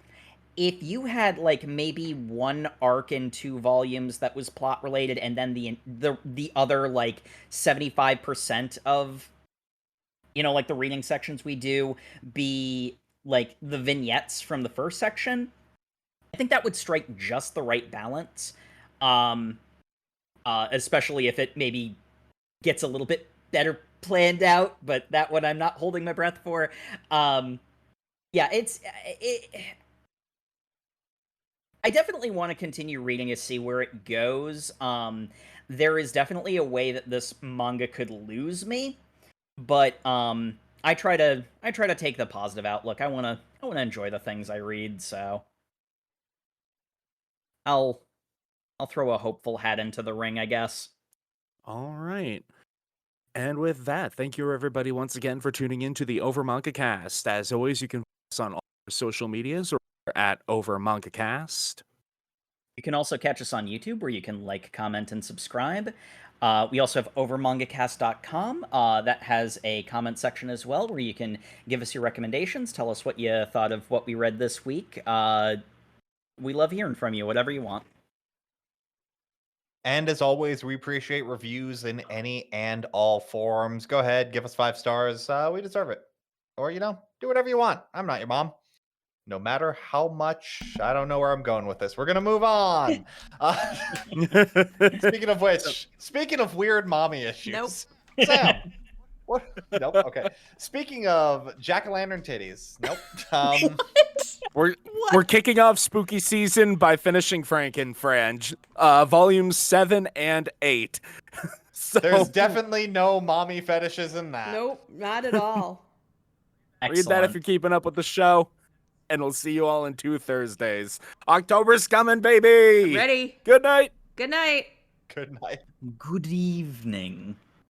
S4: If you had like maybe one arc in 2 volumes that was plot related, and then the other like 75% of like the reading sections we do be like the vignettes from the first section, I think that would strike just the right balance. Especially if it maybe gets a little bit better planned out, but that one I'm not holding my breath for. Yeah, I definitely want to continue reading to see where it goes. There is definitely a way that this manga could lose me, but I try to take the positive outlook. I want to enjoy the things I read, so I'll throw a hopeful hat into the ring, I guess.
S1: All right. And with that, thank you everybody once again for tuning in to the Over Manga Cast. As always, you can find us on all our social medias or at Over Manga Cast.
S4: You can also catch us on YouTube, where you can like, comment, and subscribe. We also have overmangacast.com. That has a comment section as well, where you can give us your recommendations, tell us what you thought of what we read this week. We love hearing from you, whatever you want.
S2: And as always, we appreciate reviews in any and all forms. Go ahead, give us 5 stars. We deserve it. Or, do whatever you want. I'm not your mom. No matter how much, I don't know where I'm going with this. We're going to move on. Speaking of which, speaking of weird mommy issues.
S3: Nope.
S2: Sam. What? Nope. Okay. Speaking of jack-o'-lantern titties. Nope.
S1: We're kicking off spooky season by finishing Frank and Frange, volumes 7 and 8. So
S2: there's definitely no mommy fetishes in that.
S3: Nope, not at all.
S1: read that if you're keeping up with the show, and we'll see you all in 2 Thursdays. October's coming, baby.
S3: Ready.
S1: Good night.
S3: Good night.
S2: Good night.
S4: Good evening.